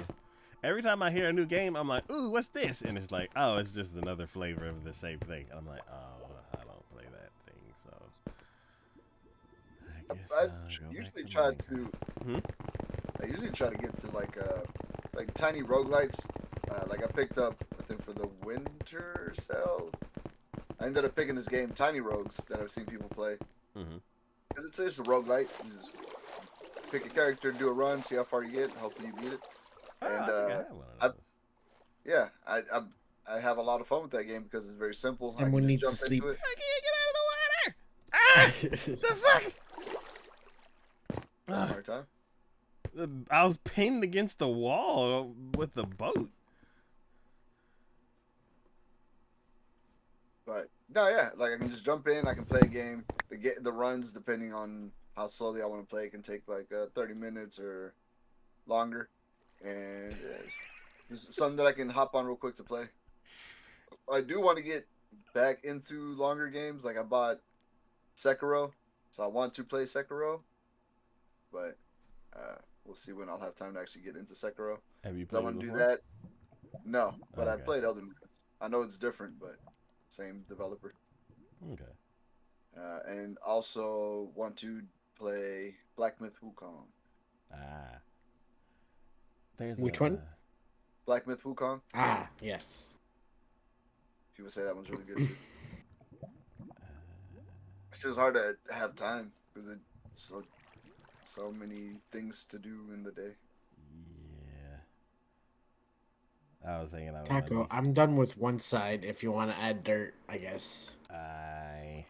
Every time I hear a new game, I'm like, ooh, what's this? And it's like, oh, it's just another flavor of the same thing. And I'm like, oh, I don't play that thing, so I usually try to. I usually try to get to like tiny roguelites. Like I picked up, I think for the winter sale, I ended up picking this game, Tiny Rogues, that I've seen people play. Because it's just a roguelite. You just pick a character, do a run, see how far you get, hopefully you beat it. And I have a lot of fun with that game because it's very simple. Someone needs to sleep. I can't get out of the water! Ah! The fuck? Hard time. I was pinned against the wall with the boat. But no, yeah, like I can just jump in, I can play a game. The runs, depending on how slowly I want to play, can take like 30 minutes or longer, and it's something that I can hop on real quick to play. I do want to get back into longer games. Like I bought Sekiro, so I want to play Sekiro, but we'll see when I'll have time to actually get into Sekiro. Have you played? I want to do that. No, but okay. I played Elden Ring. I know it's different, but same developer. Okay. And also want to play Black Myth Wukong. There's which one? Black Myth Wukong. Yes. People say that one's really good too. It's just hard to have time because it's so many things to do in the day. Yeah. I was thinking I would. Taco, I'm done with one side. If you want to add dirt, I guess. I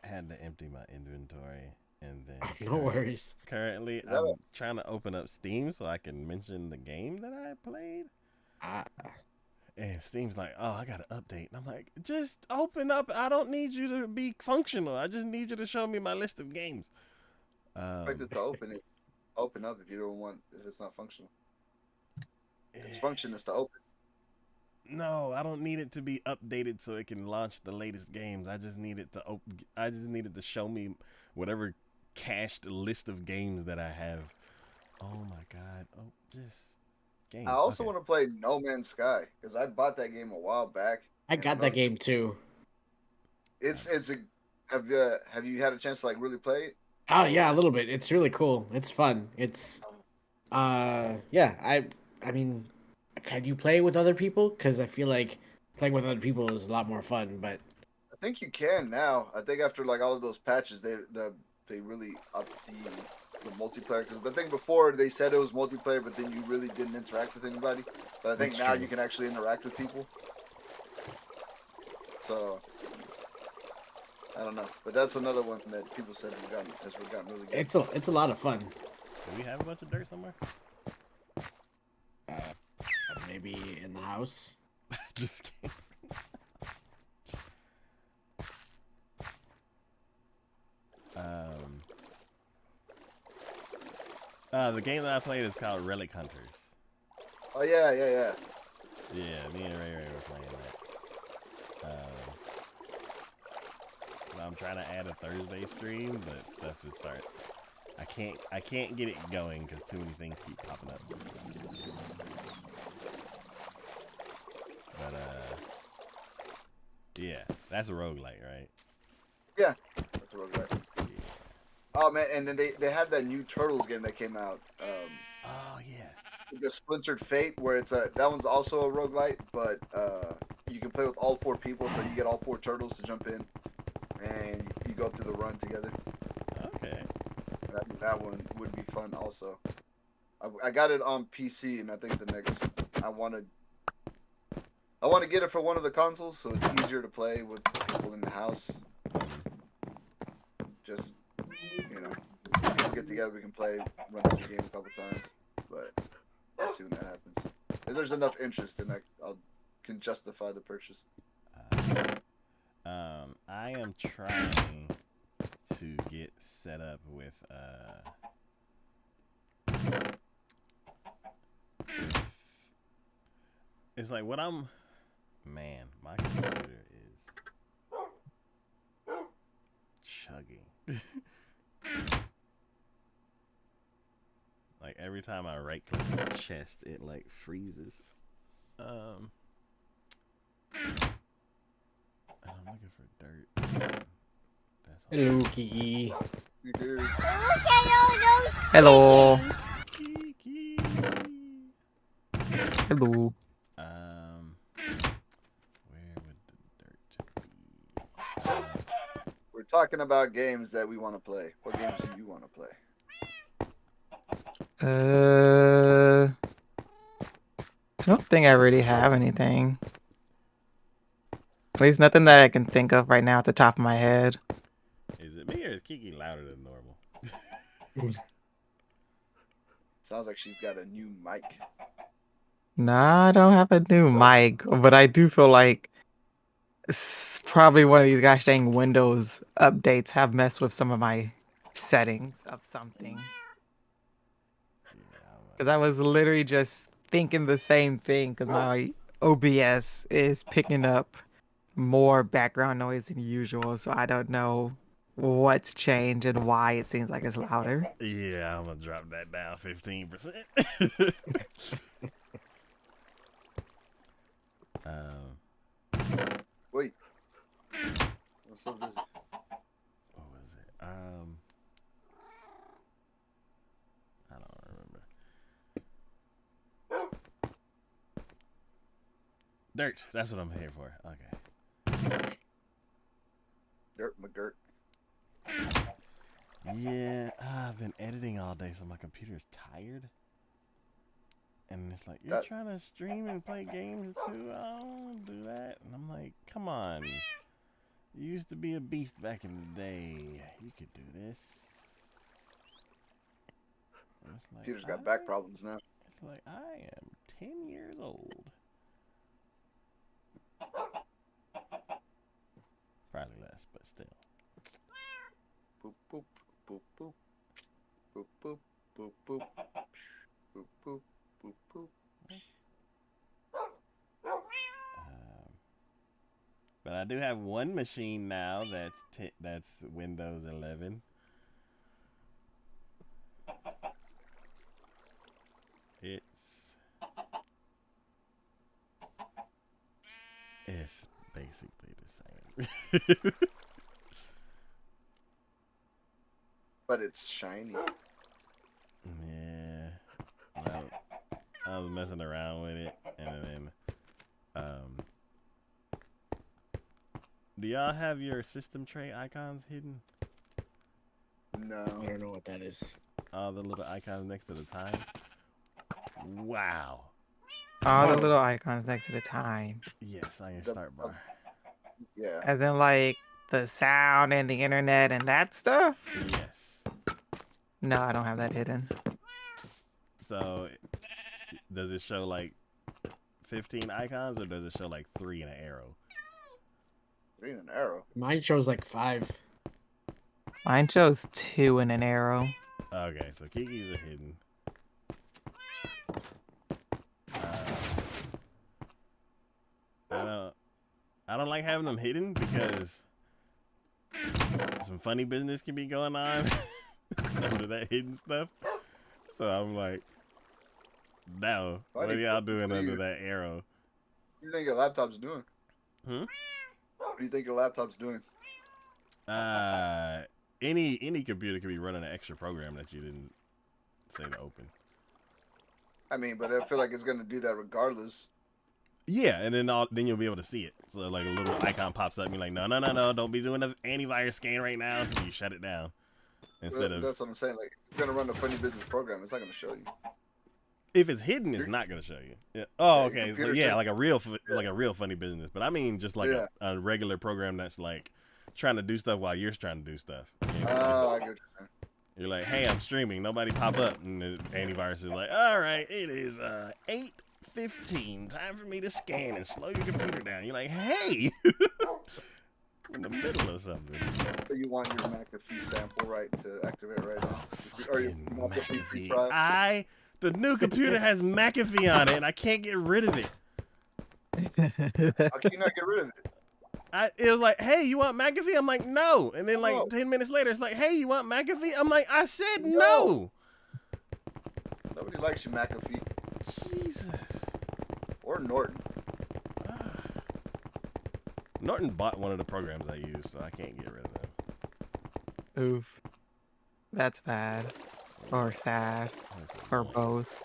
had to empty my inventory, and then no worries. Currently, I'm trying to open up Steam so I can mention the game that I played. And Steam's like, oh, I got to update. And I'm like, just open up. I don't need you to be functional. I just need you to show me my list of games. Expect it to open up if you don't want, if it's not functional. Its function is to open. No, I don't need it to be updated so it can launch the latest games. I just need it to I just need it to show me whatever cached list of games that I have. Oh my god. Oh, just games. I also want to play No Man's Sky because I bought that game a while back. I got that game too. It's have you had a chance to like really play it? Oh yeah, a little bit. It's really cool. It's fun. It's yeah. I mean, can you play with other people? Because I feel like playing with other people is a lot more fun. But I think you can now. I think after like all of those patches, they really upped the multiplayer. Because the thing before they said it was multiplayer, but then you really didn't interact with anybody. But I think that's now true. you can actually interact with people. So I don't know, but that's another one that people said has gotten really good. It's a lot of fun. Do we have a bunch of dirt somewhere? Uh, maybe in the house. Just kidding. The game that I played is called Relic Hunters. Oh yeah, yeah, yeah. Yeah, me and Ray Ray were playing that. I'm trying to add a Thursday stream, but stuff just start. I can't get it going because too many things keep popping up. But yeah, that's a roguelike, right? Yeah, that's a roguelike. Yeah. Oh man, and then they have that new Turtles game that came out. Oh yeah. The Splintered Fate, where it's that one's also a roguelite, but you can play with all 4 people, so you get all 4 turtles to jump in, and you go through the run together. Okay. And I think that one would be fun also. I got it on PC, and I think the next I want to get it for one of the consoles, so it's easier to play with people in the house. Just people get together, we can play, run through the game a couple times, but we'll see when that happens. If there's enough interest, then I can justify the purchase. I am trying to get set up with it's like what I'm. Man, my computer is chugging. Like every time I right click the chest, it like freezes. And I'm looking for dirt. Hello, Kiki. Hello. Kiki. Hello. Where would the dirt be? We're talking about games that we want to play. What games do you want to play? I don't think I really have anything. At least nothing that I can think of right now at the top of my head. Is it me or is Kiki louder than normal? Sounds like she's got a new mic. Nah, I don't have a new mic, but I do feel like probably one of these gosh dang Windows updates have messed with some of my settings of something. Because I was literally just thinking the same thing because my OBS is picking up more background noise than usual, so I don't know what's changed and why it seems like it's louder. Yeah, I'm gonna drop that down 15%. Wait. What's up, busy? What was it? I don't remember. Dirt. That's what I'm here for. Okay. Dirt McGirt. Yeah, I've been editing all day, so my computer's tired. And it's like, you're trying to stream and play games too? I don't do that. And I'm like, come on. You used to be a beast back in the day. You could do this. Like, Computer's got back problems now. It's like, I am 10 years old. Probably less, but still. Boop, boop, boop, boop. Boop, boop, boop, boop. Boop, boop, boop, boop. But I do have one machine now that's Windows 11. It's basically the same. but it's shiny. Yeah. Well, I was messing around with it, and then, do y'all have your system tray icons hidden? No. I don't know what that is. All the little icons next to the time. Wow. All the little icons next to the time. Yes, on your The- start bar. Yeah. As in, like, the sound and the internet and that stuff? Yes. No, I don't have that hidden. So, does it show like 15 icons, or does it show like 3 and an arrow? 3 and an arrow. Mine shows like 5. Mine shows 2 and an arrow. Okay, so Kiki's are hidden. I don't like having them hidden because some funny business can be going on under that hidden stuff. So I'm like, no, what are y'all doing under that arrow? What do you think your laptop's doing? Hmm? What do you think your laptop's doing? Any computer could be running an extra program that you didn't say to open. I mean, but I feel like it's gonna do that regardless. Yeah, and then you'll be able to see it. So like a little icon pops up and you're like, no, don't be doing an antivirus scan right now. And you shut it down. Instead of, that's what I'm saying. Like, it's gonna run a funny business program. It's not gonna show you. if it's hidden, it's not gonna show you. Yeah. Oh, Yeah, okay. So computer yeah, should- like a real funny business. But I mean, just like Yeah. a regular program that's like trying to do stuff while you're trying to do stuff. Oh, I get what you're saying. You're like, hey, I'm streaming. Nobody pop up, and the antivirus is like, all right, it is 8:15. Time for me to scan and slow your computer down. You're like, hey, in the middle of something. So you want your McAfee sample right to activate right now? Or your Fucking McAfee free McAfee. trial? The new computer has McAfee on it, and I can't get rid of it. How can you not get rid of it? It was like, hey, you want McAfee? I'm like, no. And then like No. 10 minutes later, it's like, hey, you want McAfee? I'm like, I said no. Nobody likes your McAfee Jesus. or Norton. Norton bought one of the programs I use, so I can't get rid of them. Oof. That's bad. Or sad. Or both.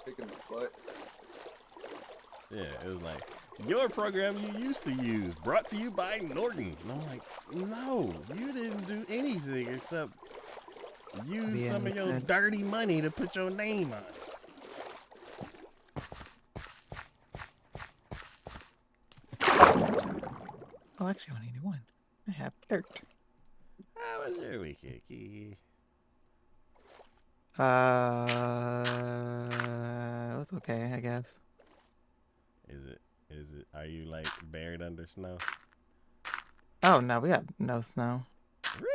Kicking the butt. Yeah, it was like, your program you used to use, brought to you by Norton. And I'm like, no, you didn't do anything except use Yeah, some of you your did. dirty money to put your name on it. Oh, actually, I only need one. I have character. How was your weekend, Kiki? It was okay, I guess. Are you like buried under snow? Oh no, we have no snow.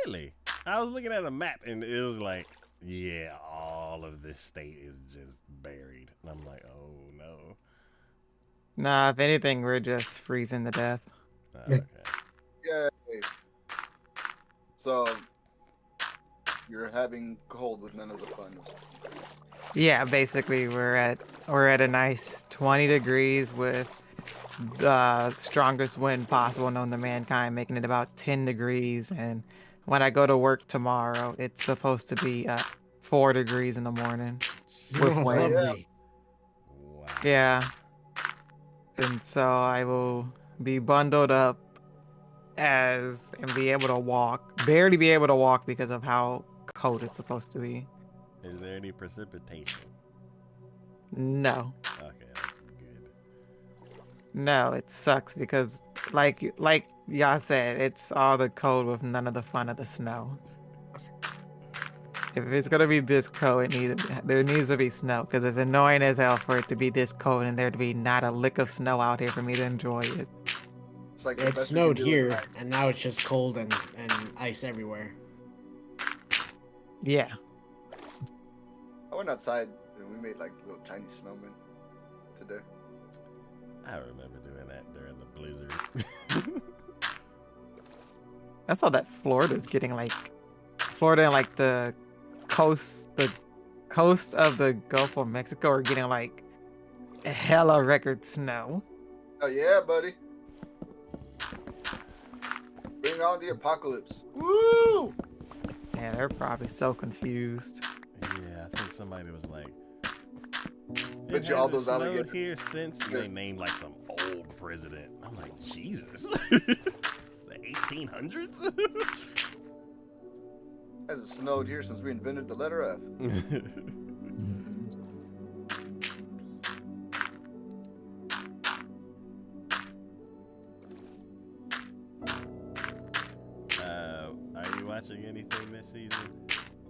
Really? I was looking at a map and it was like, yeah, all of this state is just buried. And I'm like, oh no. Nah, if anything, we're just freezing to death. Okay. Yay. So you're having cold with none of the fun. Yeah, basically, we're at a nice 20 degrees with the strongest wind possible known to mankind, making it about 10 degrees. And when I go to work tomorrow, it's supposed to be 4 degrees in the morning. With Oh, wind. lovely. Wow. Yeah. And so I will be bundled up and be able to walk. Barely be able to walk because of how cold it's supposed to be. Is there any precipitation? No. Okay, that's good. No, it sucks because like y'all said, it's all the cold with none of the fun of the snow. If it's gonna be this cold, there needs to be snow because it's annoying as hell for it to be this cold and there to be not a lick of snow out here for me to enjoy it. It's like the It best we snowed can do is here, ice. and now it's just cold and ice everywhere. Yeah. I went outside and we made like little tiny snowmen today. I remember doing that during the blizzard. I saw that Florida and like the coast of the Gulf of Mexico are getting like hella record snow. Oh yeah, buddy. Bring on the apocalypse. Woo! Yeah, they're probably so confused. Yeah, I think somebody was like, Bet it you all hasn't those snowed alligators. here since and they Yes. named like some old president. I'm like, Jesus, the 1800s. Hasn't snowed here since we invented the letter F. Are you watching anything this season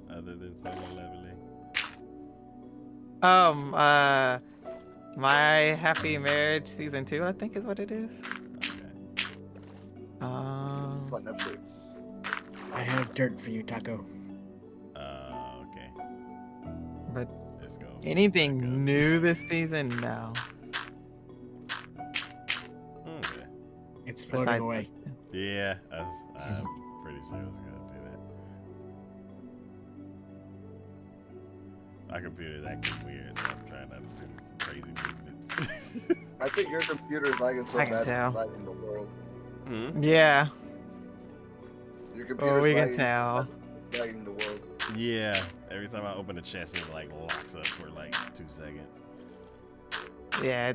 other than Solo Leveling? My Happy Marriage season 2, I think is what it is. Okay. It's on Netflix. I have dirt for you, Taco. Okay. But Let's go. anything new this season? No. Okay. It's floating Besides away. this. Yeah, I'm pretty sure I was gonna do that. My computer's acting weird, so I'm trying not to do crazy movements. I think your computer is lagging so I can bad tell. it's lagging the world. Hmm? Yeah. Your Oh, computer's we can lagging, tell. it's lagging the world. Yeah, every time I open the chest, it like locks up for like 2 seconds. Yeah,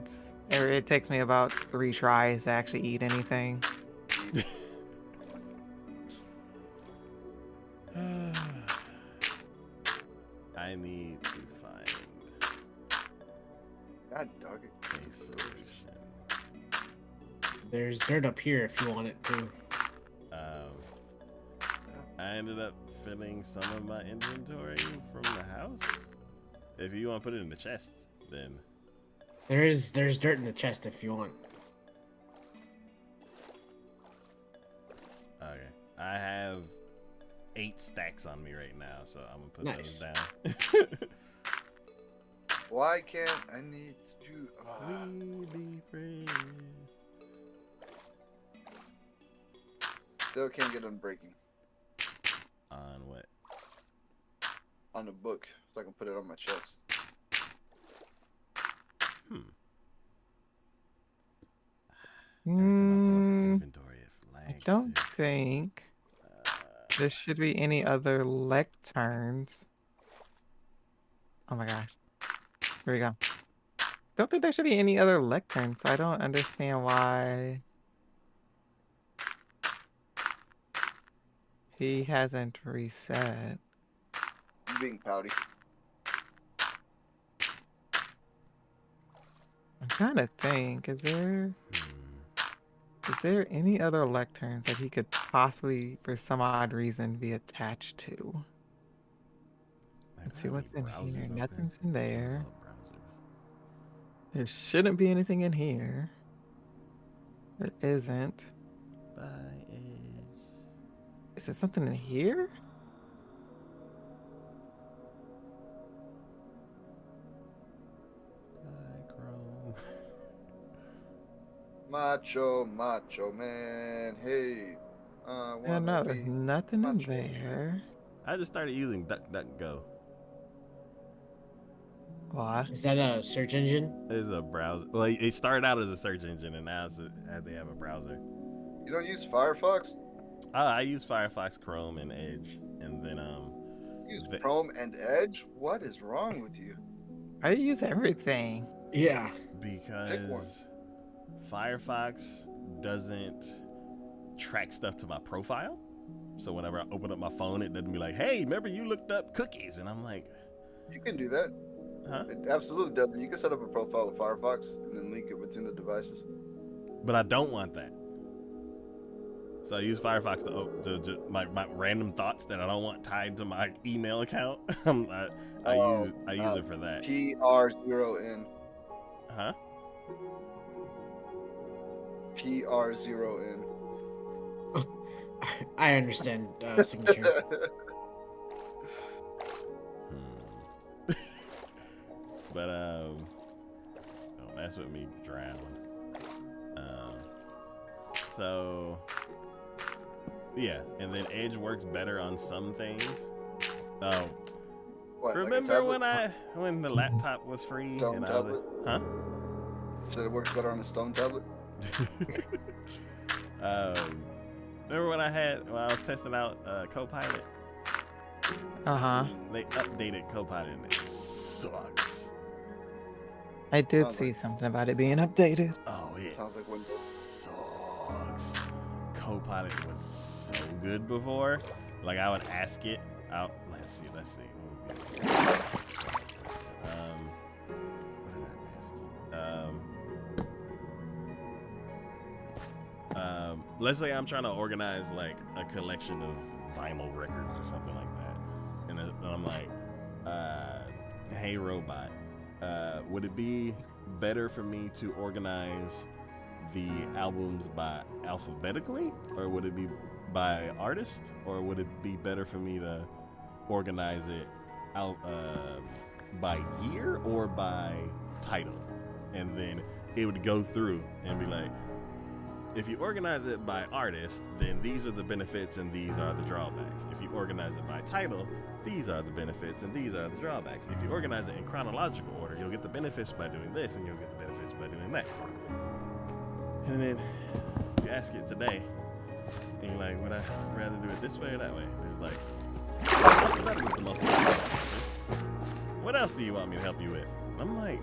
it takes me about 3 tries to actually eat anything. I need to find God dog it. a solution. There's dirt up here if you want it too. I ended up filling some of my inventory from the house. If you want to put it in the chest, then There's dirt in the chest if you want. okay. I have 8 stacks on me right now, so I'm gonna put Nice. those down. Why can't I need to? We be friends. Still can't get unbreaking On what? on the book, so I can put it on my chest. Hmm. Mm, Inventory if I lagged don't too. think there should be any other lecterns. Oh my gosh. Here we go. Don't think there should be any other lecterns, so I don't understand why he hasn't reset. You being pouty. I'm trying to think, is there any other lecterns that he could possibly, for some odd reason, be attached to? Let's see what's in here. Nothing's in there. There shouldn't be anything in here. There isn't. By edge. Is there something in here? By chrome. Macho man. Hey. Yeah, no, there's nothing in macho. there. I just started using DuckDuckGo. Why? Is that a search engine? It's a browser. Well, it started out as a search engine, and now they have a browser. You don't use Firefox? I use Firefox, Chrome, and Edge, and then You use Chrome and Edge? What is wrong with you? I use everything. Yeah. because Firefox doesn't track stuff to my profile, so whenever I open up my phone, it doesn't be like, "Hey, remember you looked up cookies?" And I'm like, You can do that. "Huh?" It absolutely doesn't. You can set up a profile with Firefox and then link it between the devices. But I don't want that. So I use Firefox to my random thoughts that I don't want tied to my email account. I use it for that. PR0N. Huh? PR0N. I understand signature. But don't mess with me, drown. So yeah, and then Edge works better on some things. Oh, What, remember like when the laptop was free Stone and I was tablet? like, So it works better on a stone tablet? huh? Remember when I was testing out Copilot? Uh-huh. They updated Copilot and it sucks. I did Sounds see like- something about it being updated. Oh, it Sounds like Windows. sucks. Copilot was so good before. Like I would ask it out. Let's see. What did I ask you? Let's say I'm trying to organize like a collection of vinyl records or something like that, and I'm like, "Hey robot, would it be better for me to organize the albums by alphabetically, or would it be by artist, or would it be better for me to organize it out by year or by title?" And then it would go through and be like, if you organize it by artist, then these are the benefits and these are the drawbacks. If you organize it by title, these are the benefits and these are the drawbacks. If you organize it in chronological order, you'll get the benefits by doing this and you'll get the benefits by doing that. And then if you ask it today, and you're like, would I rather do it this way or that way? It's like, alphabetical is the most important answer. What else do you want me to help you with? I'm like,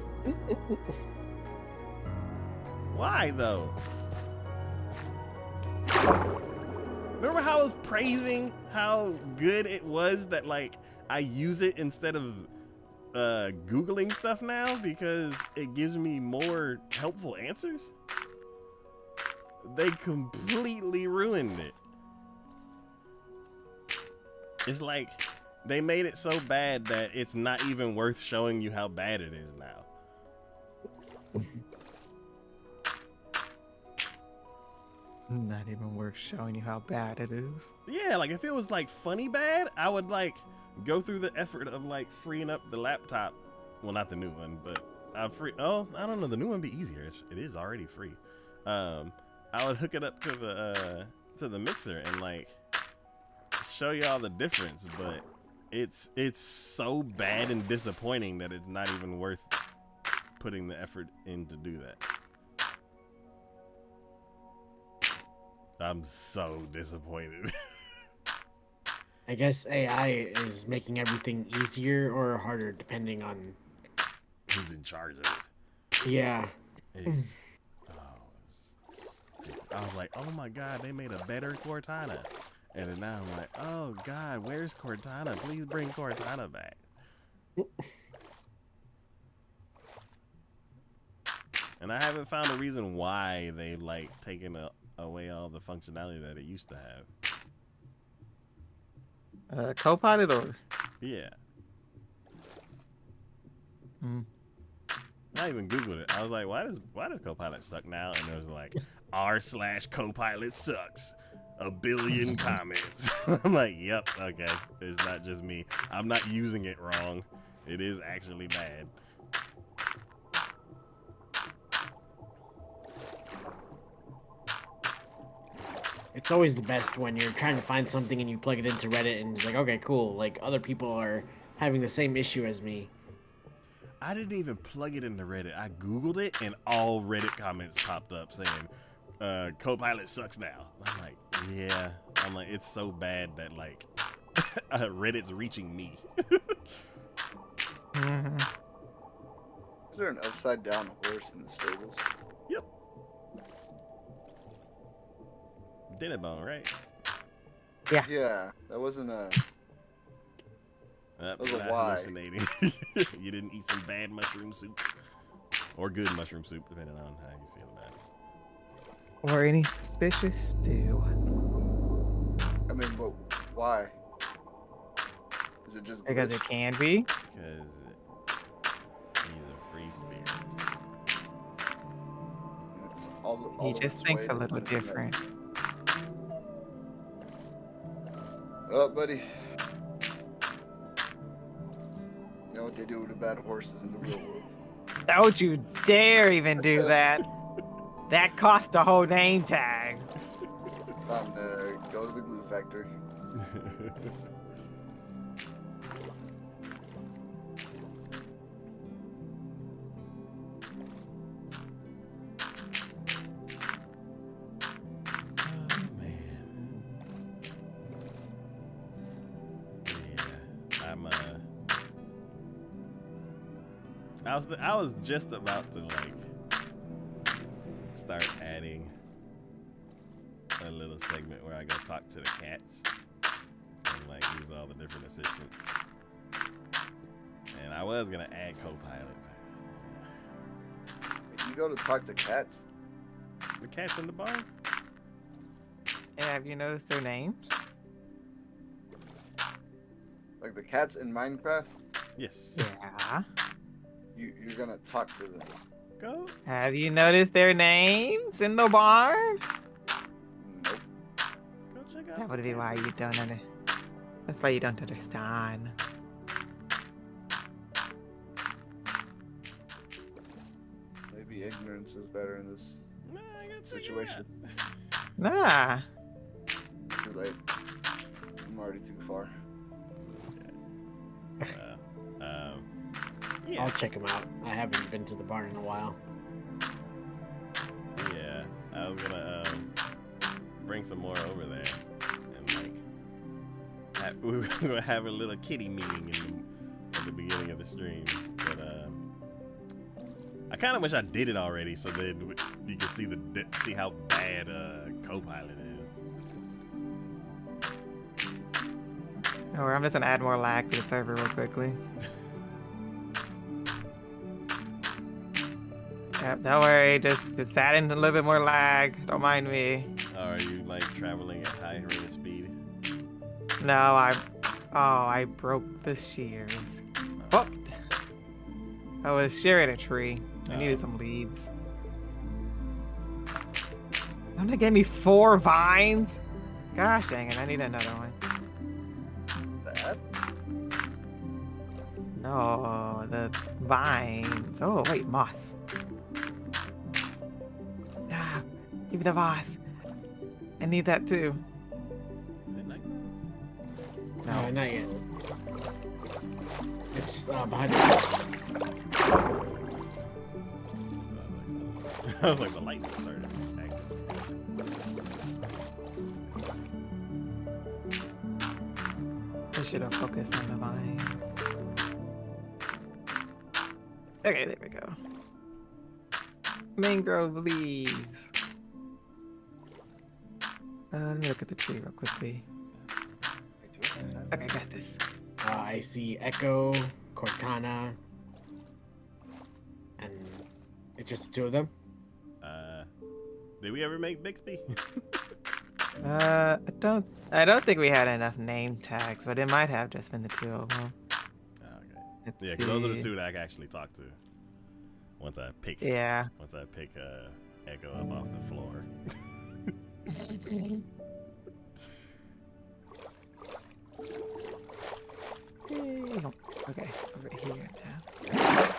why though? Remember how I was praising how good it was that like I use it instead of Googling stuff now because it gives me more helpful answers? They completely ruined it. It's like they made it so bad that it's not even worth showing you how bad it is now. Not even worth showing you how bad it is. Yeah, like if it was like funny bad, I would like go through the effort of like freeing up the laptop. Well, not the new one, but I don't know. The new one would be easier. It is already free. I would hook it up to the mixer and like show you all the difference, but it's so bad and disappointing that it's not even worth putting the effort in to do that. I'm so disappointed. I guess AI is making everything easier or harder depending on. Who's in charge of it? Yeah. It's- I was like, oh my god, they made a better Cortana. And then now I'm like, oh god, where's Cortana? Please bring Cortana back. And I haven't found a reason why they've like taken away all the functionality that it used to have. Copilot or? Yeah. Mm. I even Googled it. I was like, why does Copilot suck now? And it was like, r/Copilot sucks. 1 billion comments. I'm like, yep, okay. It's not just me. I'm not using it wrong. It is actually bad. It's always the best when you're trying to find something and you plug it into Reddit and it's like, okay, cool. Like other people are having the same issue as me. I didn't even plug it into Reddit. I Googled it and all Reddit comments popped up saying, Copilot sucks now. I'm like, yeah. I'm like, it's so bad that like Reddit's reaching me. Mm-hmm. Is there an upside down horse in the stables? Yep. Dinnerbone, right? Yeah, that wasn't a. That was was a why. hallucinating. You didn't eat some bad mushroom soup. Or good mushroom soup, depending on how you feel about it. Or any suspicious stew. I mean, but why? Is it just Because glitch? it can be. Because he's a free spirit. It's all He of just its thinks a weight is little put in that. different. Oh, buddy. You know what they do with the bad horses in the real world? Don't you dare even do that. That cost a whole name tag. Time to go to the glue factory. Oh, man. I was just about to like start adding a little segment where I go talk to the cats and like use all the different assistants. And I was gonna add co-pilot, but You go to talk to cats? the cats in the barn. Yeah, have you noticed their names? Like the cats in Minecraft? Yes. Yeah. You're gonna talk to them. Go. Have you noticed their names in the barn? Nope. Go check out. That would the be cats why in you the don't under. That's why you don't understand. Maybe ignorance is better in this Nah, I gotta check it situation. Nah. Too late. I'm already too far. out. Yeah. I'll check them out. I haven't been to the barn in a while. Yeah. I was gonna bring some more over there and like we were gonna have a little kitty meeting at the beginning of the stream, but I kind of wish I did it already, so then you can see how bad co-pilot is. Or I'm just gonna add more lag to the server real quickly. Yep, don't worry, just add in a little bit more lag. Don't mind me. Are you like traveling at high rate of speed? No, I broke the shears. Oh, I was shearing a tree. I needed some leaves. Don't they give me 4 vines? Gosh dang it, I need another one. That? No, the vines. Oh, wait, moss. Ah, give me the moss. I need that too. Midnight? No, not yet. It's behind the I was like, the light started acting. I should have focused on the vines. Okay, there we go. Mangrove leaves. Let me look at the tree real quickly. Okay, got this. I see Echo, Cortana, and it's just the 2 of them. Did we ever make Bixby? I don't think we had enough name tags, but it might have just been the 2 of them. Okay. Let's Yeah, because those are the see. 2 that I can actually talk to. Once I pick Yeah. Echo up off the floor. Okay, over here now. Yeah.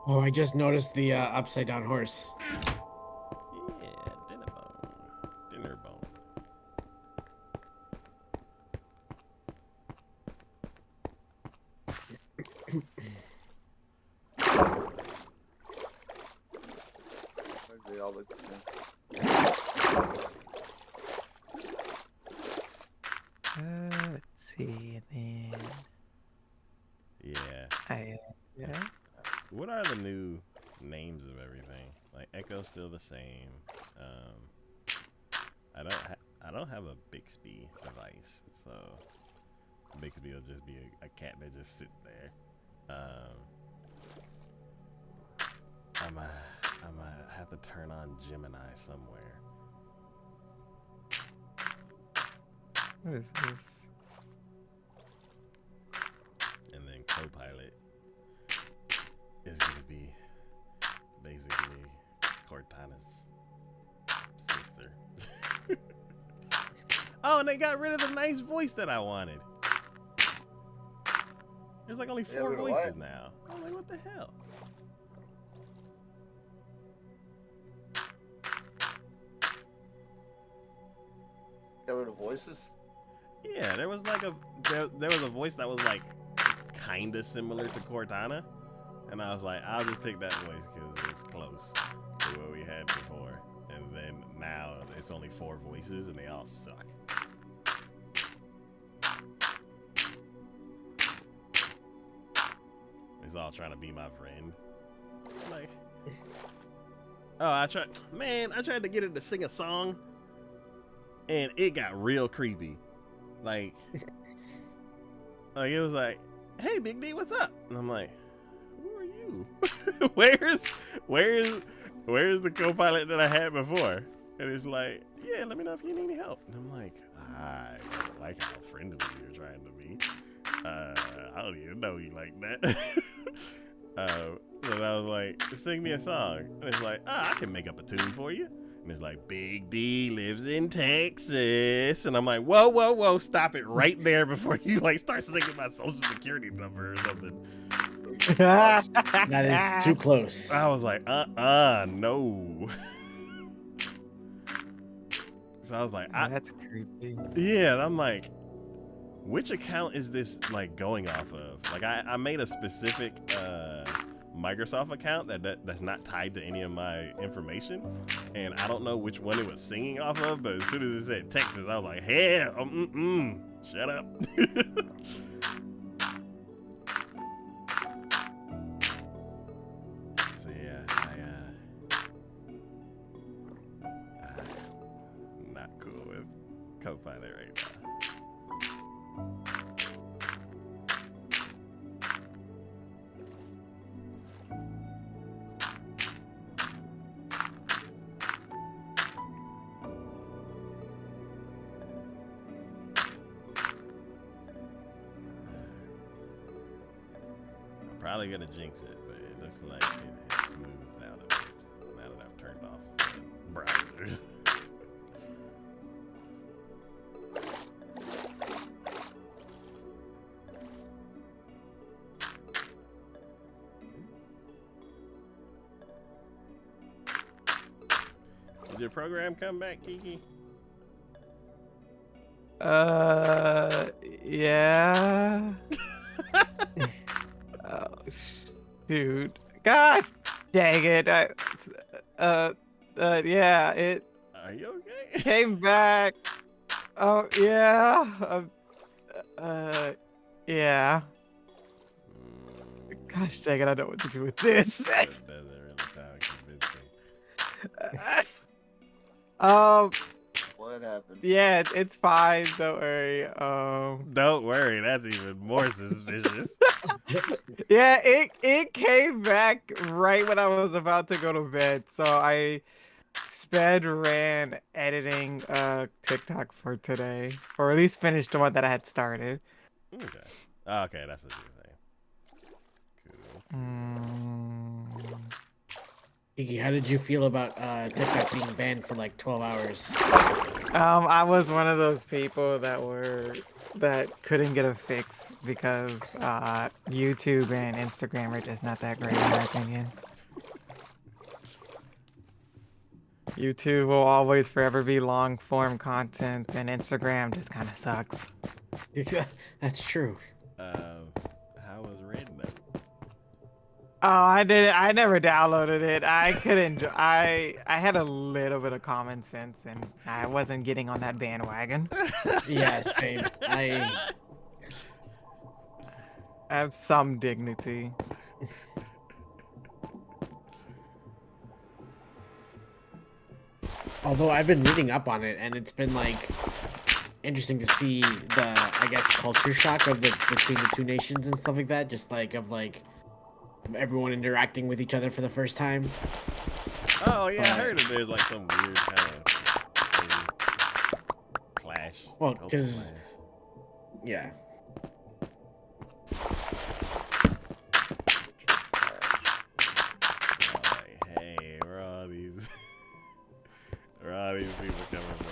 Oh, I just noticed the upside down horse. Yeah, dinner bone. Dinner bone. They all look the same. Let's see, and then Yeah. yeah. What are the new names of everything? Like Echo's still the same. I don't have a Bixby device, so Bixby will just be a cat that just sits there. I'm have to turn on Gemini somewhere. What is this? And then Copilot is gonna be basically Cortana's sister. Oh, and they got rid of the nice voice that I wanted. There's like only 4 voices now. I'm like, what the hell? Got rid of voices? Yeah, there was like there was a voice that was like kind of similar to Cortana, and I was like, I'll just pick that voice because it's close to what we had before. And then now it's only 4 voices and they all suck. It's all trying to be my friend. Like, oh, I tried to get it to sing a song, and it got real creepy. Like it was like, "Hey, Big D, what's up?" And I'm like, "Who are you? where's the co-pilot that I had before?" And it's like, "Yeah, let me know if you need any help." And I'm like, I don't like how friendly you're trying to be. I don't even know you like that. So I was like, "Sing me a song." And it's like, I can make up a tune for you. And it's like, "Big D lives in Texas." And I'm like, whoa, stop it right there before you like start singing my social security number or something. That is too close. I was like, no. So I was like, That's creepy. yeah, and I'm like, which account is this like going off of? Like I made a specific Microsoft account that's not tied to any of my information, and I don't know which one it was singing off of, but as soon as it said Texas, I was like, hell, shut up. So yeah, I'm not cool with co-pilot right now. Probably gonna jinx it, but it looks like it's smoothed out a bit now that I've turned off the browsers. Did your program come back, Kiki? Yeah. Oh, shoot. Gosh, dang it. Yeah, it Are you okay? came back. Oh, yeah. Yeah. Gosh, dang it. I don't know what to do with this. That doesn't really sound convincing. What happened? Yeah, it's fine. Don't worry. Don't worry, that's even more suspicious. Yeah, it came back right when I was about to go to bed. So I ran editing TikTok for today, or at least finished the one that I had started. Okay. Okay, that's what you were saying. Cool. Iggy, how did you feel about TikTok being banned for like 12 hours? I was one of those people that couldn't get a fix because YouTube and Instagram are just not that great in my opinion. YouTube will always forever be long form content, and Instagram just kind of sucks. That's true. How was Red Note? Oh, I never downloaded it. I couldn't. I had a little bit of common sense, and I wasn't getting on that bandwagon. Yeah, same. I have some dignity. Although I've been reading up on it, and it's been like interesting to see the, I guess, culture shock of between the two nations and stuff like that. Just like of everyone interacting with each other for the first time. Oh yeah, I heard that there's like some weird kind of clash. Well, because yeah. Like, hey, where are all these people coming from?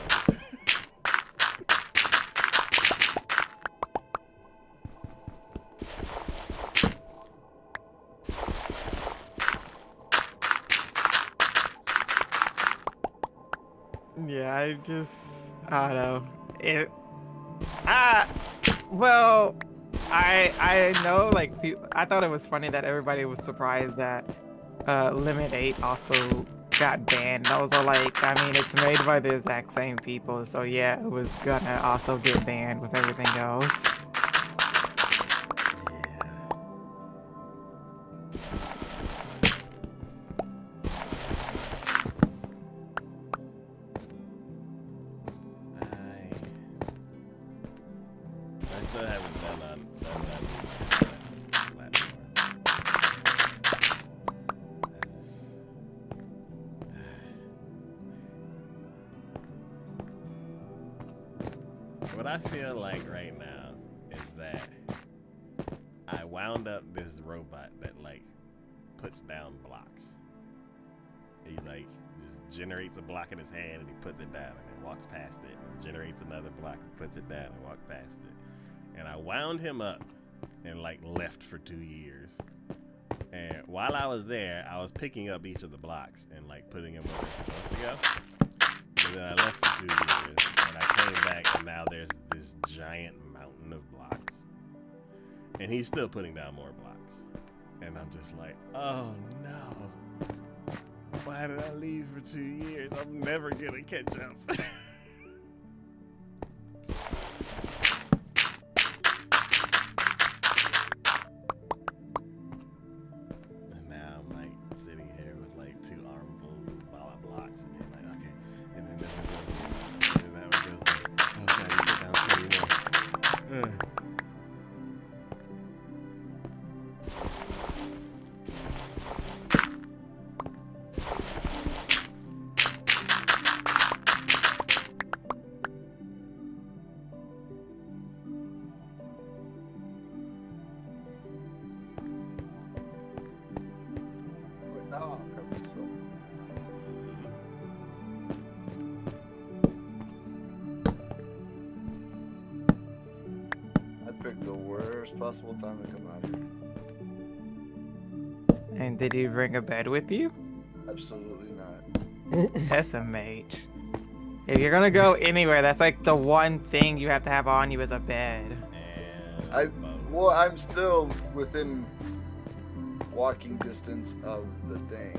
Yeah, I don't know. It, well, I know like I thought it was funny that everybody was surprised that Limit 8 also got banned. I was all like, I mean, it's made by the exact same people, so yeah, it was gonna also get banned with everything else. I still haven't done that platform. What I feel like right now is that I wound up this robot that like puts down blocks. He like just generates a block in his hand and he puts it down and then walks past it and generates another block and puts it down and walks past it. And I wound him up and like left for 2 years. And while I was there, I was picking up each of the blocks and like putting them where they're supposed to go. And then I left for 2 years and I came back and now there's this giant mountain of blocks. And he's still putting down more blocks. And I'm just like, oh no. Why did I leave for 2 years? I'm never gonna catch up. And now I'm like sitting here with like 2 armfuls of blocks and being like, okay. And then this one goes here. And then that one goes there. Okay, you put down 20 more. I picked the worst possible time to come out here. And did you bring a bed with you? Absolutely not. That's a mate. If you're gonna go anywhere, that's like the one thing you have to have on you is a bed. Well, I'm still within walking distance of the thing.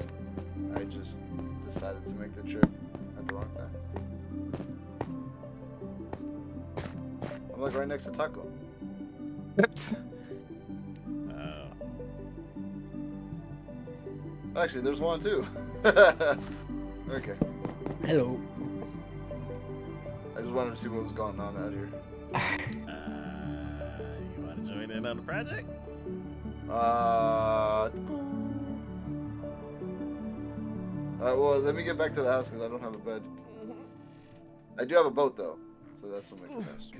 I just decided to make the trip at the wrong time. I'm like right next to Taco. Oops. Actually, there's one too. Okay. Hello. I just wanted to see what was going on out here. You want to join in on the project? Well, let me get back to the house because I don't have a bed. I do have a boat though, so that's what makes it faster.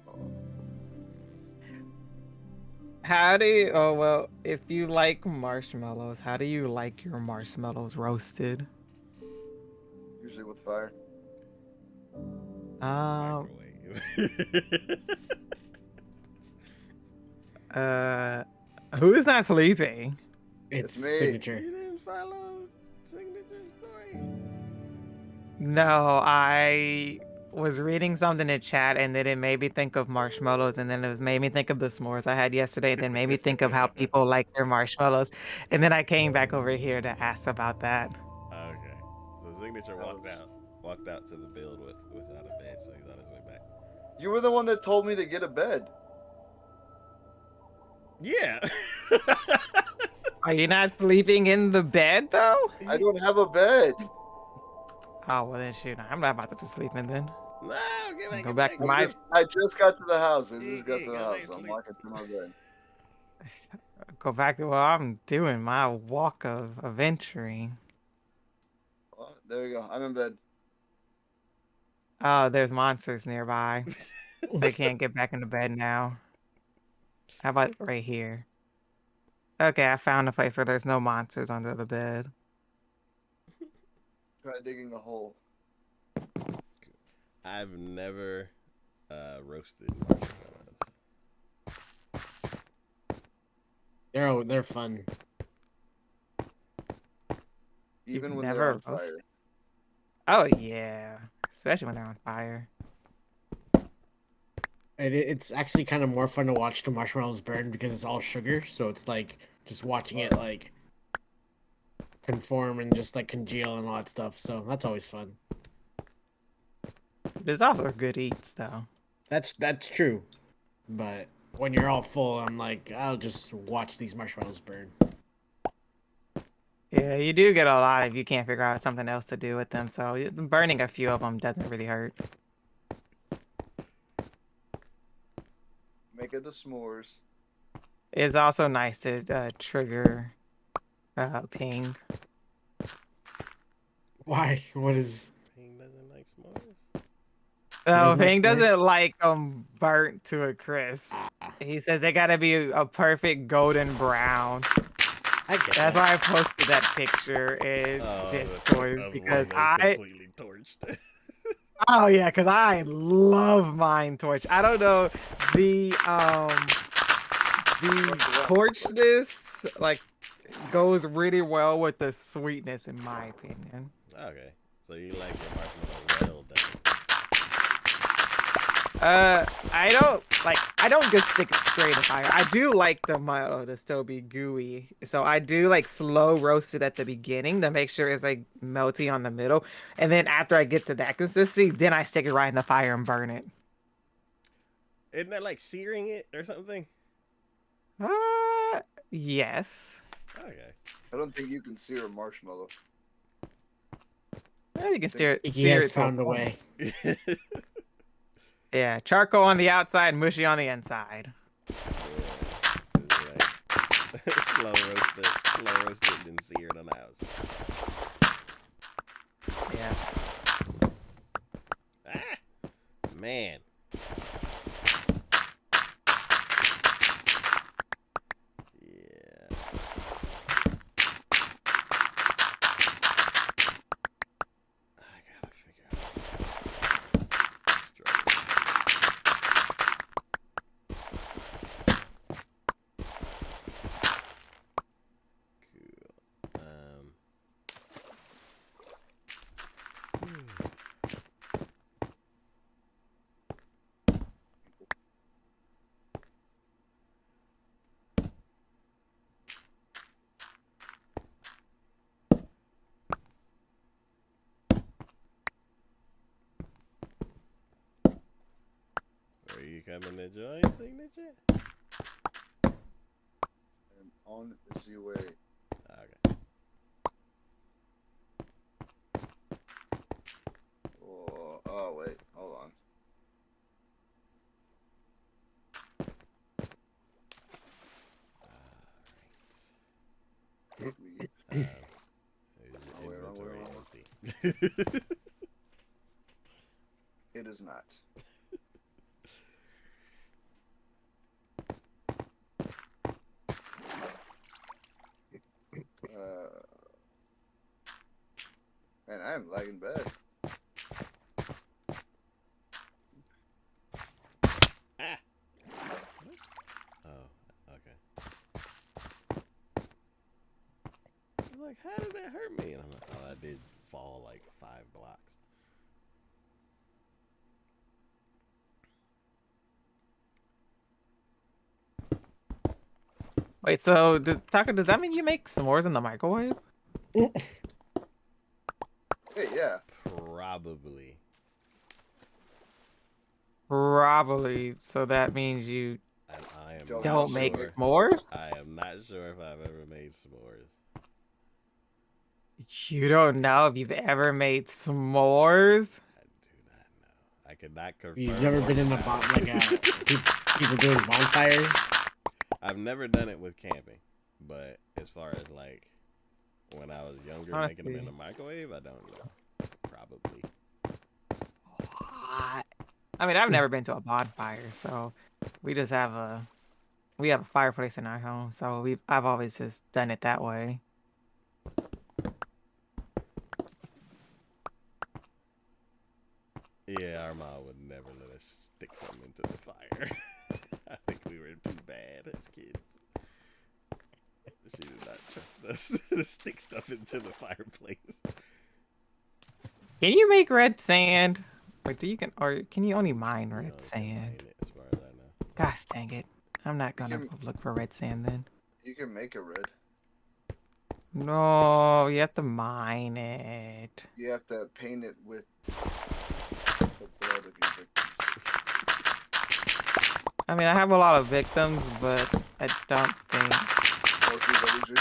Cool. How do you, oh well, if you like marshmallows, how do you like your marshmallows roasted? Usually with fire. Microwave. Who is not sleeping? It's me. signature. You didn't follow Signature story. No, I was reading something in chat and then it made me think of marshmallows and then it was made me think of the s'mores I had yesterday and then made me think of how people like their marshmallows and then I came back over here to ask about that. Okay. So Signature walked out to the build without a bed, so he's on his way back. You were the one that told me to get a bed. Yeah. Are you not sleeping in the bed though? I don't have a bed. Oh well then shoot, I'm not about to be sleeping then. No, Go back to my I just got to the house. I Yeah, just got to yeah, the go house. back, I'm sleep. walking to my bed. go back to well, I'm doing my walk of adventuring. Oh, there you go. I'm in bed. Oh, there's monsters nearby. They can't get back into bed now. How about right here? Okay, I found a place where there's no monsters under the bed. Try digging a hole. I've never roasted marshmallows. They're fun. You've even when they're on never roast? fire. Oh yeah, especially when they're on fire. It's actually kind of more fun to watch the marshmallows burn because it's all sugar, so it's like just watching it like conform and just like congeal and all that stuff. So that's always fun. There's also good eats though. That's true, but when you're all full, I'm like, I'll just watch these marshmallows burn. Yeah, you do get a lot if you can't figure out something else to do with them. So burning a few of them doesn't really hurt. Make it the s'mores. It's also nice to trigger ping. Why? What is? Ping doesn't like s'mores. Oh, doesn't like Ping s'mores? doesn't like burnt to a crisp. Ah, He says they gotta be a perfect golden brown. I get That's that. why I posted that picture in Discord Of because one that's completely torched. oh yeah, because I love mine torch. I don't know the torchness like goes really well with the sweetness in my opinion. Okay, so you like your marshmallow well done. I don't just stick it straight in fire. I do like the marshmallow to still be gooey. So I do like slow roast it at the beginning to make sure it's like melty on the middle. And then after I get to that consistency, then I stick it right in the fire and burn it. Isn't that like searing it or something? Yes. Okay. I don't think you can sear a marshmallow. Yeah, you can sear He has it to a found a point. way. Yeah, charcoal on the outside, mushy on the inside. Slow roasted, then seared on the outside. Yeah. Ah, man. Yeah. I gotta figure out. Cool. Are you coming to join, Signature? I'm on the way. Okay. Oh wait, hold on. Sweet. Is Oh, your wait, inventory wrong. empty? It is not. Man, I am lagging bad. Ah. Oh, okay. I'm like, how did that hurt me? And I'm like, oh, I did fall like 5 blocks. Wait, so Taco, does that mean you make s'mores in the microwave? Hey, yeah. Probably. Probably. So that means you And I am Don't not don't make sure. s'mores? I am not sure if I've ever made s'mores. You don't know if you've ever made s'mores? I do not know. I could not confirm. You've never or been in a deny. people doing bonfires? I've never done it with camping, but as far as like when I was younger, making them in Honestly. the microwave, I don't know. Probably. What? I mean, I've never been to a bonfire, so we just have a fireplace in our home, so I've always just done it that way. Yeah, our mom would never let us stick something into the fire. I think we were too bad as kids. She did not trust us to stick stuff into the fireplace. Can you make red sand? Wait, or can you only mine You red only can sand? mine it, as far as I know. Gosh dang it. I'm not gonna can- go look for red sand then. You can make a red. No, you have to mine it. You have to paint it with the blood of your victims. I mean, I have a lot of victims, but I don't think Mostly villagers.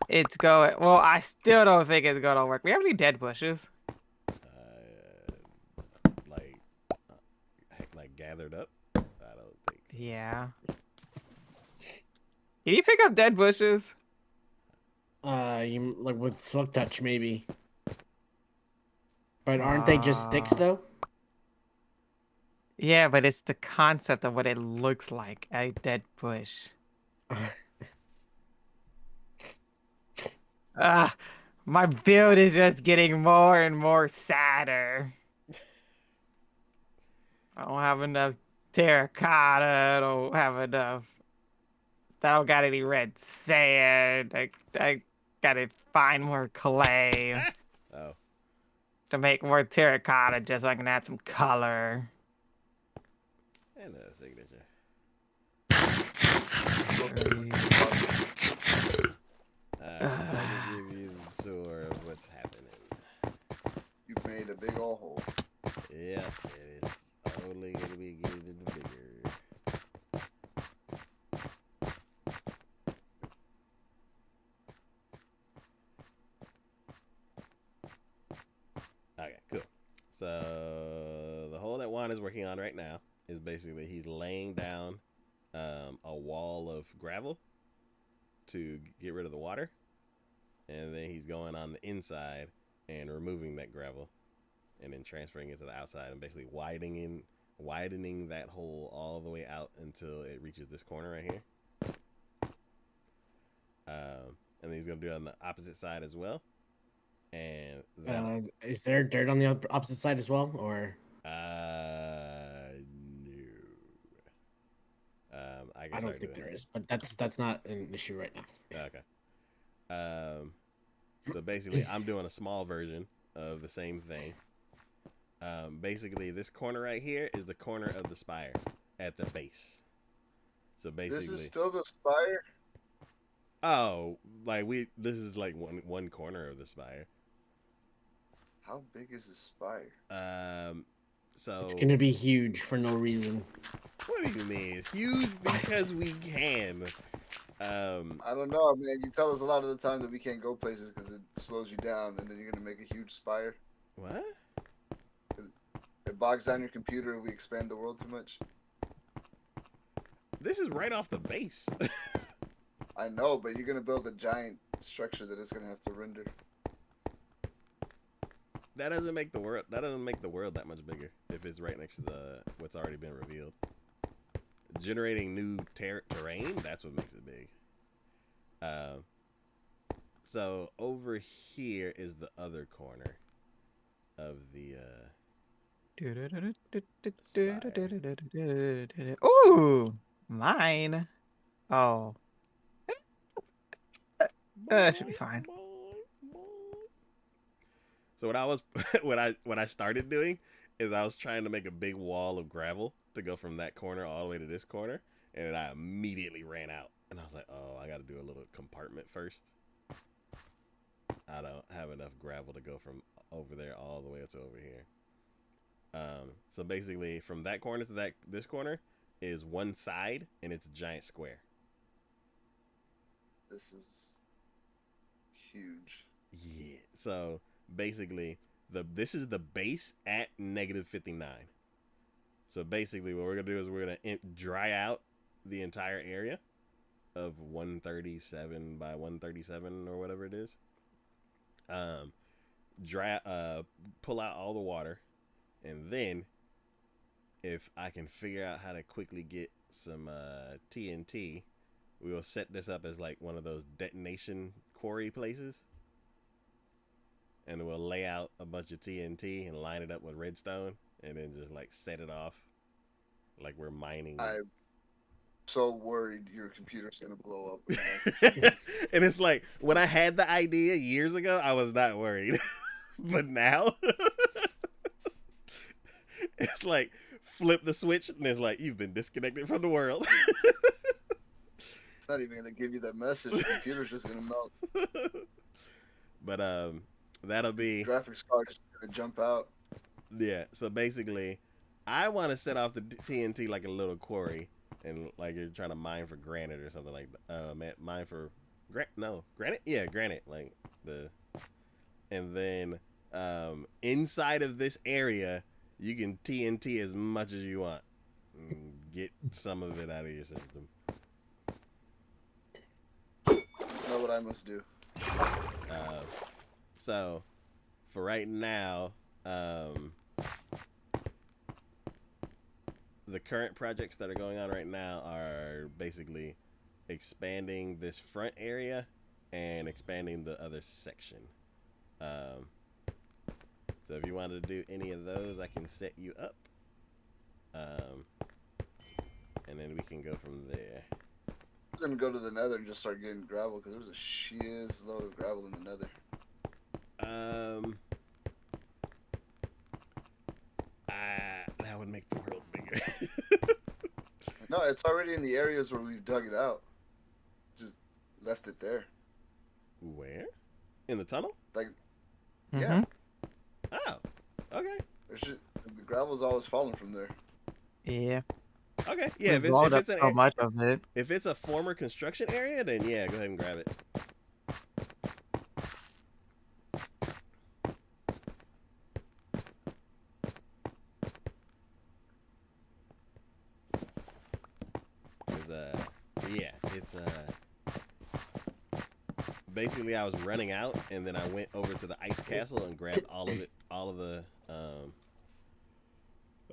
it's going. Well, I still don't think it's gonna work. We have any dead bushes? Like, like gathered up. I don't think. Yeah. Can you pick up dead bushes? You like with silk touch maybe. But aren't they just sticks though? Yeah, but it's the concept of what it looks like, a dead bush. Ah, my build is just getting more and more sadder. I don't have enough terracotta. I don't have enough. I don't got any red sand. I gotta find more clay Oh. to make more terracotta just so I can add some color. And a signature. I can give you the tour of what's happening. You've made a big old hole. Yeah, it is only gonna be getting bigger. Okay, cool. So the hole that Juan is working on right now is basically he's laying down a wall of gravel to get rid of the water, and then he's going on the inside and removing that gravel, and then transferring it to the outside and basically widening that hole all the way out until it reaches this corner right here. And then he's gonna do it on the opposite side as well. And then, Is there dirt on the opposite side as well, or? no. I don't think there is, but that's not an issue right now. Okay. So basically, I'm doing a small version of the same thing. Basically, this corner right here is the corner of the spire at the base. So basically, This is still the spire. oh, like this is like one corner of the spire. How big is the spire? So It's gonna be huge for no reason. What do you mean? It's huge because we can. I don't know, man. You tell us a lot of the time that we can't go places because it slows you down, and then you're gonna make a huge spire. What? It bogs down your computer if we expand the world too much. This is right off the base. I know, but you're gonna build a giant structure that it's gonna have to render. That doesn't make the world. That doesn't make the world that much bigger if it's right next to what's already been revealed. Generating new terrain, that's what makes it big. So over here is the other corner of the Ooh, mine. Oh, that should be fine. So what I was what I started doing is I was trying to make a big wall of gravel to go from that corner all the way to this corner, and then I immediately ran out. And I was like, oh, I got to do a little compartment first. I don't have enough gravel to go from over there all the way to over here. So basically, from that corner to this corner is one side, and it's a giant square. This is huge. Yeah. So basically, this is the base at -59. So basically, what we're gonna do is we're gonna dry out the entire area of 137 by 137 or whatever it is. Pull out all the water, and then if I can figure out how to quickly get some TNT, we will set this up as like one of those detonation quarry places, and we'll lay out a bunch of TNT and line it up with redstone, and then just like set it off like we're mining. I'm so worried your computer's gonna blow up. Man. And it's like when I had the idea years ago, I was not worried, but now it's like flip the switch and it's like you've been disconnected from the world. It's not even gonna give you that message. Your computer's just gonna melt. But that'll be Graphics card is gonna jump out. yeah. So basically, I want to set off the TNT like a little quarry, and like you're trying to mine for granite or something like mine for granite. Yeah, granite. Like and then inside of this area, you can TNT as much as you want. And get some of it out of your system. Know what I must do. So, for right now, the current projects that are going on right now are basically expanding this front area and expanding the other section. So if you wanted to do any of those, I can set you up. And then we can go from there. I was gonna go to the nether and just start getting gravel because there was a shiz load of gravel in the nether. That would make the world bigger. No, it's already in the areas where we've dug it out. Just left it there. Where? In the tunnel? Like, Mhm. yeah. Oh, okay. The gravel's always falling from there. Yeah. Okay, yeah. We blowed up so much of it. If it's a former construction area, then yeah, go ahead and grab it. Yeah, it's basically I was running out, and then I went over to the ice castle and grabbed all of it, I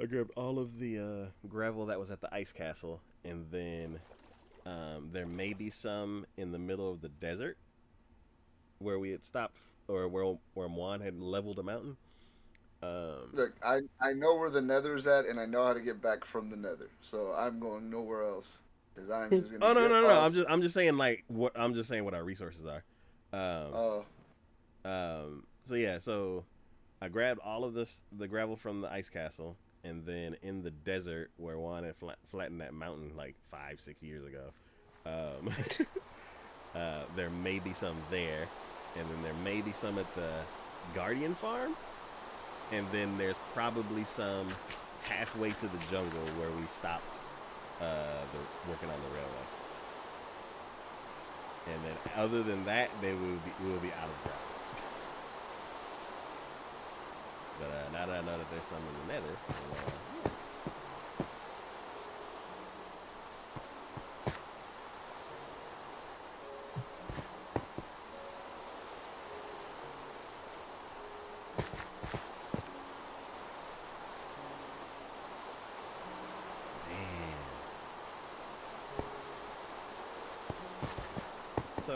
grabbed all of the gravel that was at the ice castle, and then there may be some in the middle of the desert where we had stopped, or where Juan had leveled a mountain. Look, I know where the nether's at, and I know how to get back from the nether, so I'm going nowhere else. Cause I'm just gonna. Oh no. lost. I'm just saying what our resources are. So yeah, so I grabbed all of the gravel from the ice castle, and then in the desert where Juan had flattened that mountain like 5-6 years ago, there may be some there, and then there may be some at the Guardian farm, and then there's probably some halfway to the jungle where we stopped working on the railway. And then other than that, then we'll be out of gravel. But now that I know that there's some in the nether, yeah. So,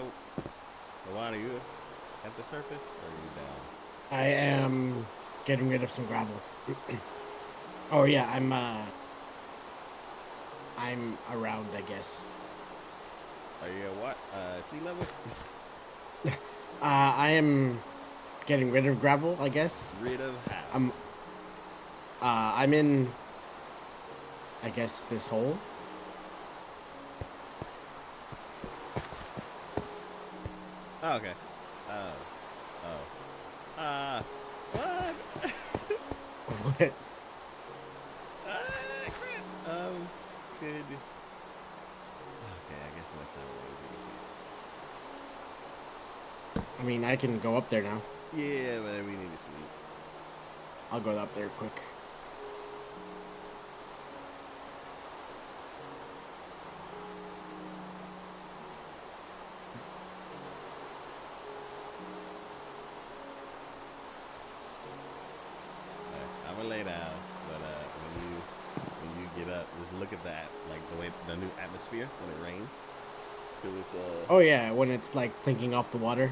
Juan, are you at the surface or are you down? I am getting rid of some gravel. Oh yeah, I'm around, I guess. Are you at what? Sea level? I am getting rid of gravel, I guess. Rid of how? I'm in, I guess, this hole. Oh, okay. What? What? Crap. Could. Okay, I guess next time we'll see. I mean, I can go up there now. Yeah, but we need to sleep. I'll go up there quick. I'm gonna lay down, but when you get up, just look at that, like the new atmosphere when it rains, because it's Oh yeah, when it's like clinking off the water.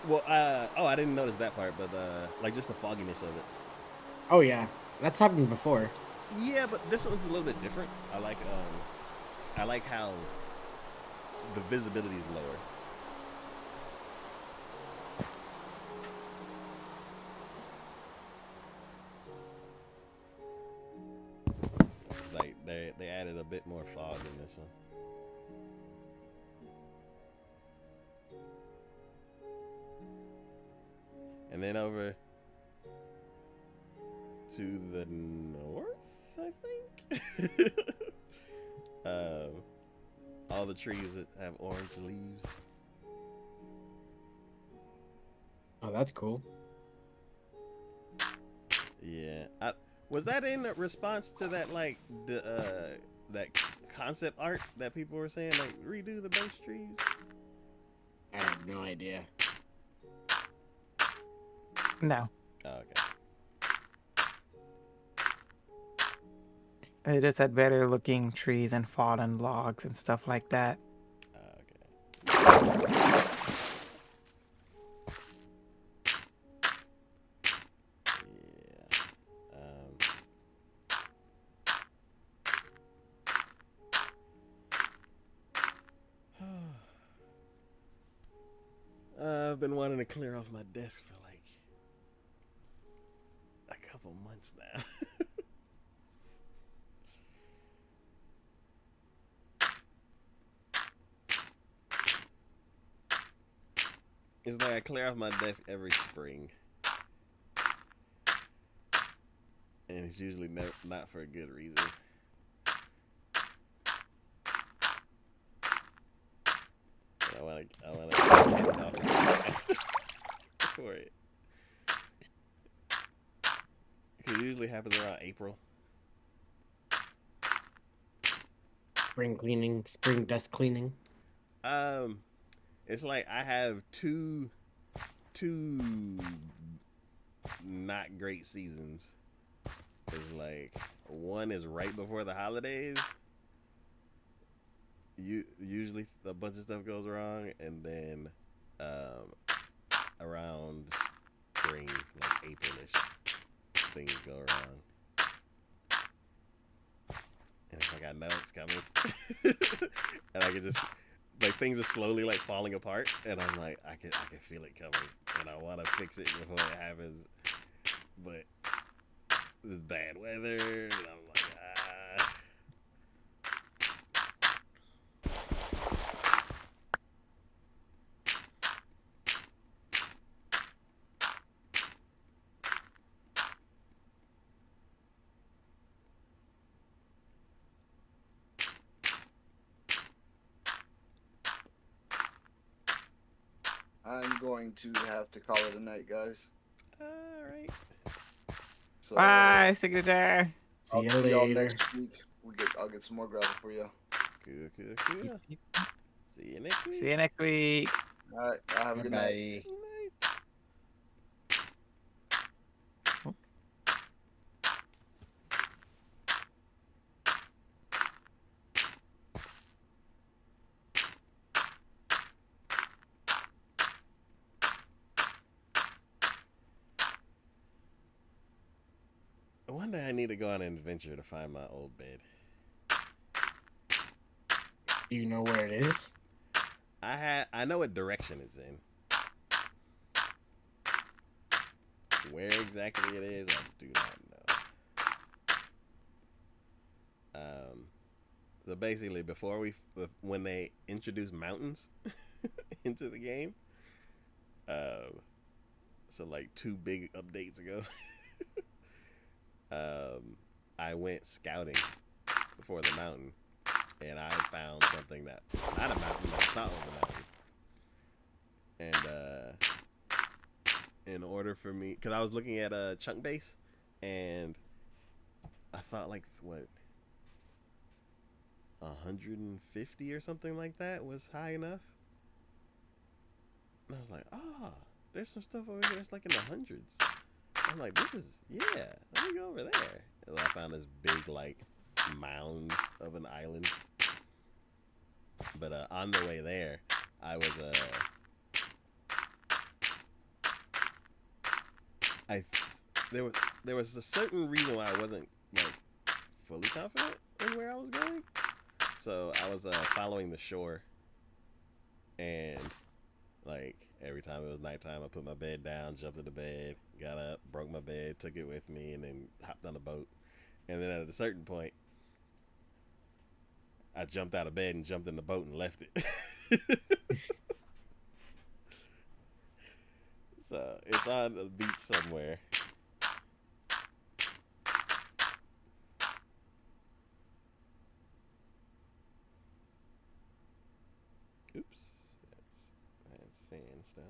Well, I didn't notice that part, but like just the fogginess of it. Oh yeah, that's happened before. Yeah, but this one's a little bit different. I like I like how the visibility is lower. Like they added a bit more fog in this one. And then over to the north, I think. All the trees that have orange leaves. Oh, that's cool. Yeah. Was that in response to that like that concept art that people were saying like redo the bench trees? I have no idea. No. Oh, okay. It just had better looking trees and fallen logs and stuff like that. Okay. I've been wanting to clear off my desk for like a couple months now. It's like I clear off my desk every spring. And it's usually not for a good reason. I want to get it off for it. Because it usually happens around April. Spring cleaning, spring desk cleaning. It's like I have two not great seasons. It's like one is right before the holidays. Usually a bunch of stuff goes wrong, and then around spring, like April-ish, things go wrong. And it's like I know it's coming, and I can just like things are slowly like falling apart, and I'm like I can feel it coming, and I want to fix it before it happens, but this bad weather, and I'm like I'm going to have to call it a night, guys. all right. So Bye, signature. See you see y'all later. next week. I'll get some more gravel for you. Cool. See you next week. See you next week. All right. Have a good night. Bye. One day I need to go on an adventure to find my old bed. Do you know where it is? I know what direction it's in. Where exactly it is, I do not know. So basically, when they introduced mountains into the game, so like 2 big updates ago, I went scouting for the mountain, and I found something that not a mountain that I thought was a mountain. And in order for me, because I was looking at a chunk base, and I thought like what 150 or something like that was high enough. And I was like, there's some stuff over here that's like in the hundreds. I'm like, let me go over there. And I found this big like mound of an island. But on the way there, I was there was a certain reason why I wasn't like fully confident in where I was going. So I was following the shore, and like every time it was nighttime, I put my bed down, jumped in the bed, got up, broke my bed, took it with me, and then hopped on the boat. And then at a certain point, I jumped out of bed and jumped in the boat and left it. So it's on the beach somewhere. Oops, that's sandstone.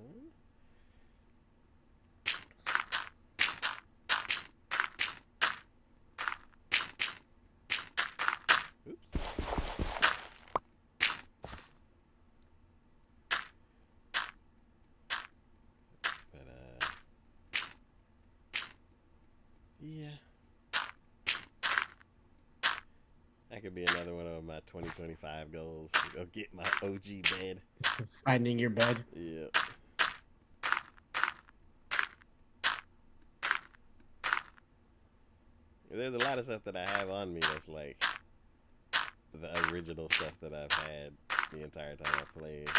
Oops. But yeah. That could be another one of my 2025 goals. Go get my OG bed. Finding your bed. Yeah. There's a lot of stuff that I have on me that's like the original stuff that I've had the entire time I played.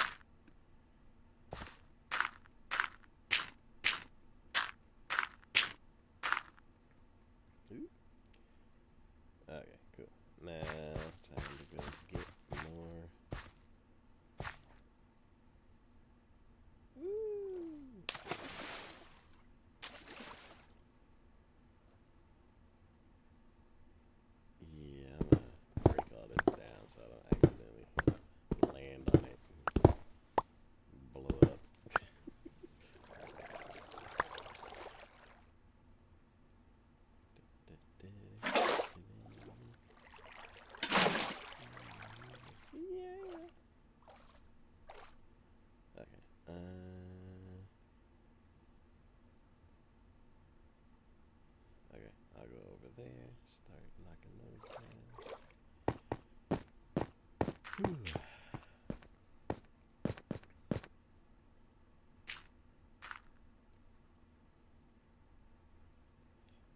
Ooh. Okay, cool. Now, time to go get more. Woo! Yeah, I'm gonna break all this down so I don't accidentally land on it and blow it up. Yeah. Okay. Okay, I'll go over there, start knocking those down. Whew.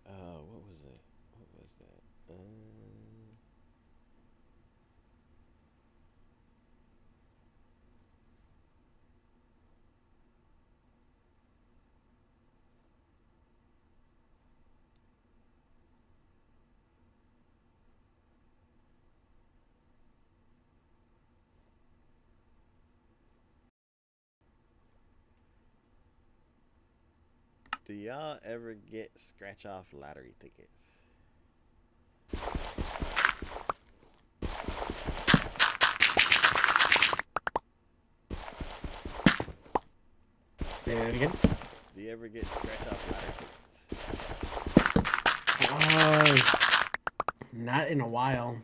What was it? What was that? Do y'all ever get scratch off lottery tickets? Say that again. Do you ever get scratch off lottery tickets? Not in a while.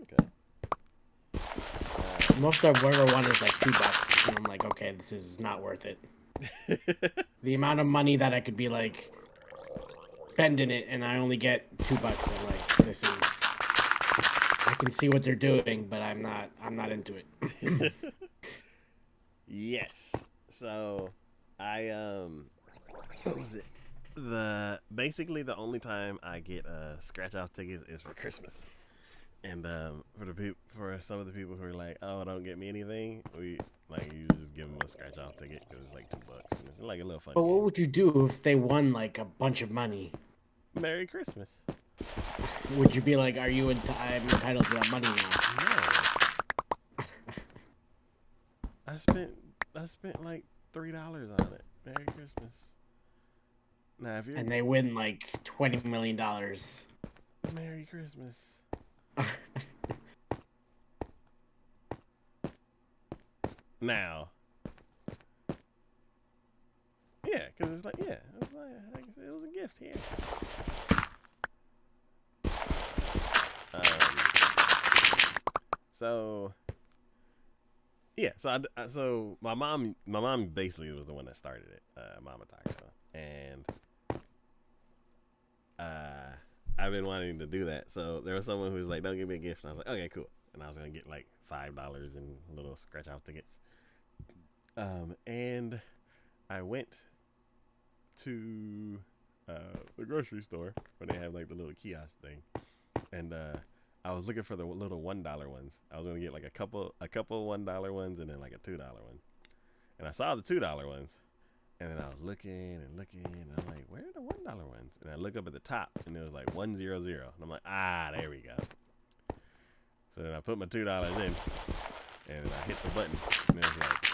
Okay. Most I've ever won is like $2, and I'm like, okay, this is not worth it. The amount of money that I could be like spending it, and I only get $2. I'm like, this is. I can see what they're doing, but I'm not into it. Yes. So I what was it? Basically the only time I get scratch off tickets is for Christmas. And for some of the people who are like, oh, don't get me anything, we like you just give them a scratch off ticket because it's like $2. And it's like a little fun But what game. would you do if they won like a bunch of money? Merry Christmas. Would you be like, are you I'm entitled to that money now? No. I spent like $3 on it. Merry Christmas. Now if you're And they win like $20 million. Merry Christmas. Now, yeah, because it's like, yeah, it was a gift here. So yeah, so my mom basically was the one that started it, Mama Taco, and I've been wanting to do that. So there was someone who was like, "Don't give me a gift," and I was like, "Okay, cool." And I was gonna get like $5 in little scratch off tickets. And I went to the grocery store where they have like the little kiosk thing, and I was looking for the little $1 ones. I was gonna get like a couple $1 ones and then like a $2 one. And I saw the $2 ones, and then I was looking and looking, and I'm like, where are the $1 ones? And I look up at the top, and it was like 100, and I'm like, there we go. So then I put my $2 in, and I hit the button, and it was like,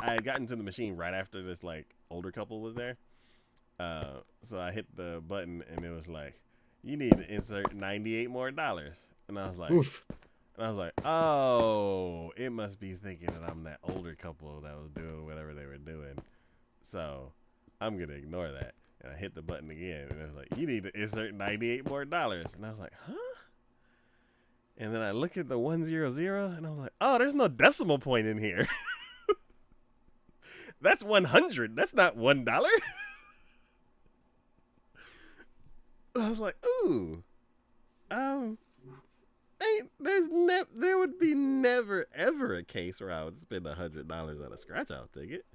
I had gotten to the machine right after this like older couple was there. So I hit the button, and it was like, you need to insert $98 more. And I was like, Oof. oh, it must be thinking that I'm that older couple that was doing whatever they were doing. So I'm going to ignore that. And I hit the button again, and it was like, you need to insert $98 more. And I was like, huh? And then I look at the 100, and I was like, oh, there's no decimal point in here. That's 100. That's not $1. I was like, ooh, there would be never ever a case where I would spend $100 on a scratch off ticket.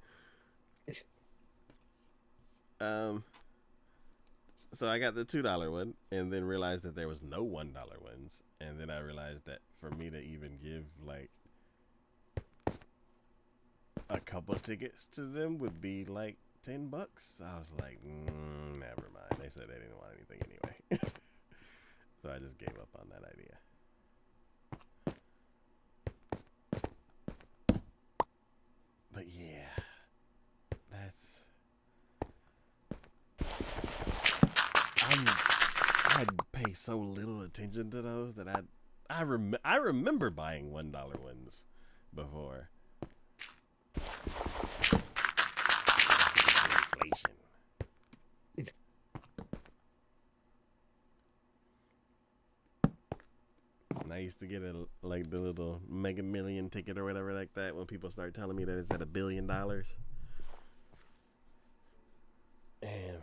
So I got the $2 one, and then realized that there was no $1 ones, and then I realized that for me to even give like a couple tickets to them would be like $10. I was like, never mind. They said they didn't want anything anyway. So I just gave up on that idea. But yeah, I'd pay so little attention to those that I remember buying $1 ones before. Inflation. And I used to get like the little Mega Million ticket or whatever like that when people start telling me that it's at $1 billion. And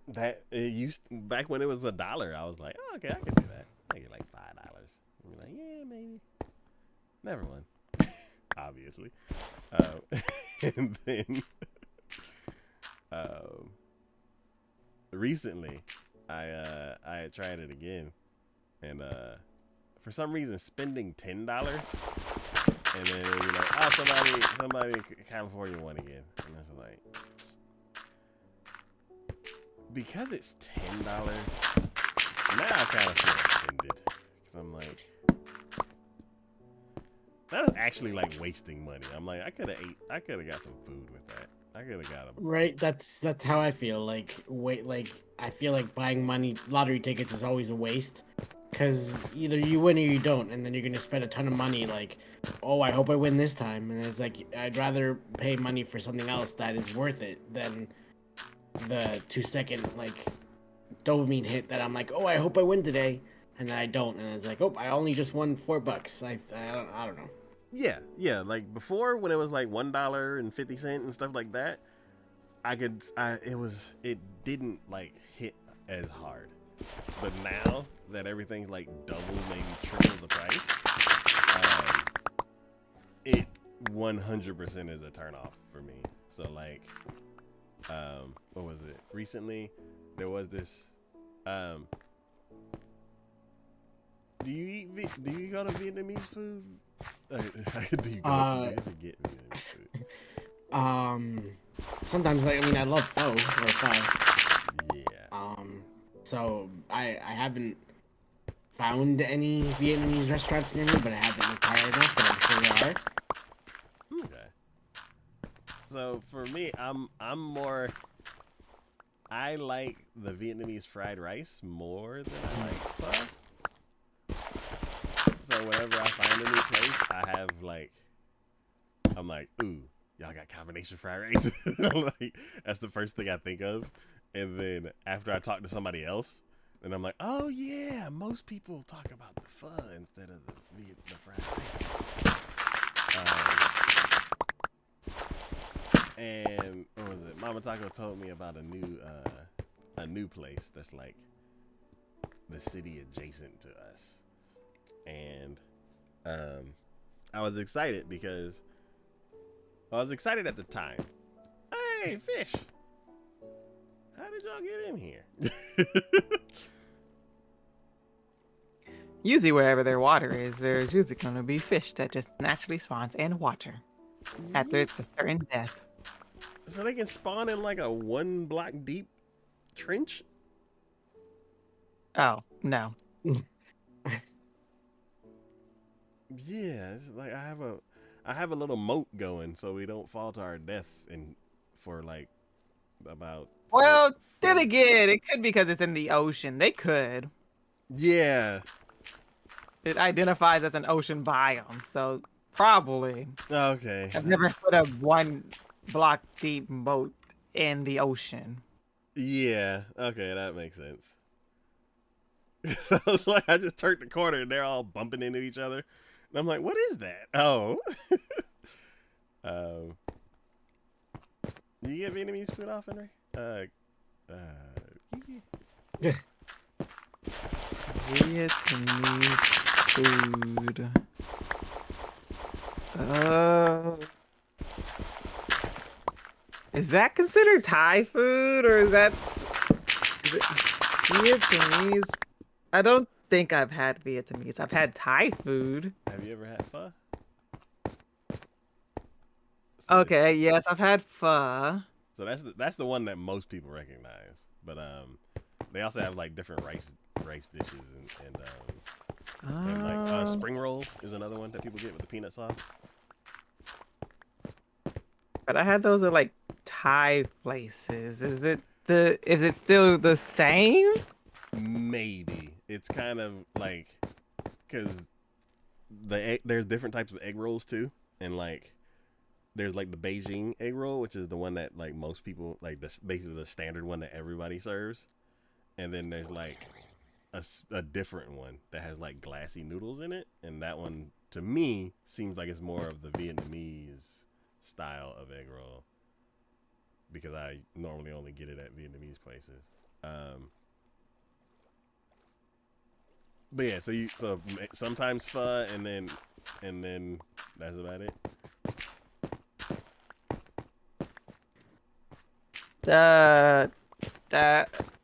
that it used back when it was $1, I was like, oh, okay, I can do that. I get like $5. And be like, yeah, maybe. Never won, obviously. And then recently, I had tried it again, and for some reason, spending $10, and then it would be like, oh, somebody in California won again, and I was like, because it's $10, now I kind of feel offended, because I'm like, that is actually like wasting money. I'm like, I could have got some food with that. I could have got a Right, that's how I feel. Like, I feel like buying lottery tickets is always a waste, because either you win or you don't, and then you're gonna spend a ton of money. Like, oh, I hope I win this time, and it's like I'd rather pay money for something else that is worth it than the 2-second like dopamine hit that I'm like, oh, I hope I win today, and then I don't, and it's like, oh, I only just won $4. I don't know. Yeah. Like before, when it was like $1.50 and stuff like that, it didn't like hit as hard. But now that everything's like double, maybe triple the price, it 100% is a turnoff for me. So like, what was it? Recently, there was this. Do you go to Vietnamese food? Do you go to get Vietnamese food? Sometimes I love pho or pho. Yeah. So I haven't found any Vietnamese restaurants near me, but I haven't looked hard enough, but I'm sure there are. Okay. So for me, I like the Vietnamese fried rice more than I like pho. So whenever I find a new place, I'm like, ooh, y'all got combination fried rice. Like, that's the first thing I think of. And then after I talk to somebody else, then I'm like, oh yeah, most people talk about the pho instead of the fried rice. And what was it? Mama Taco told me about a new place that's like the city adjacent to us. And I was excited because I was excited at the time. Hey, fish! How did y'all get in here? Usually wherever their water is, there's usually going to be fish that just naturally spawns in water after it's a certain depth. So they can spawn in like a 1 block deep trench? Oh, no. Yeah, it's like I have a little moat going so we don't fall to our death in for like about Well, then four- again, it could be because it's in the ocean. They could. Yeah. It identifies as an ocean biome, so probably. Okay. I've never put a 1 block deep moat in the ocean. Yeah. Okay, that makes sense. I was like, I just turned the corner and they're all bumping into each other, and I'm like, what is that? Oh. Do you get Vietnamese food often, Ray? Vietnamese food. Is that considered Thai food, or is it Vietnamese? I don't think I've had Vietnamese. I've had Thai food. Have you ever had pho? Okay, yes, I've had pho. So that's the one that most people recognize. But they also have like different rice dishes and like spring rolls is another one that people get with the peanut sauce. But I had those at like Thai places. Is it still the same? Maybe it's kind of like because there's different types of egg rolls too, and like there's like the Beijing egg roll, which is the one that like most people like basically the standard one that everybody serves, and then there's like a different one that has like glassy noodles in it, and that one to me seems like it's more of the Vietnamese style of egg roll because I normally only get it at Vietnamese places. But yeah, so sometimes pho and then that's about it.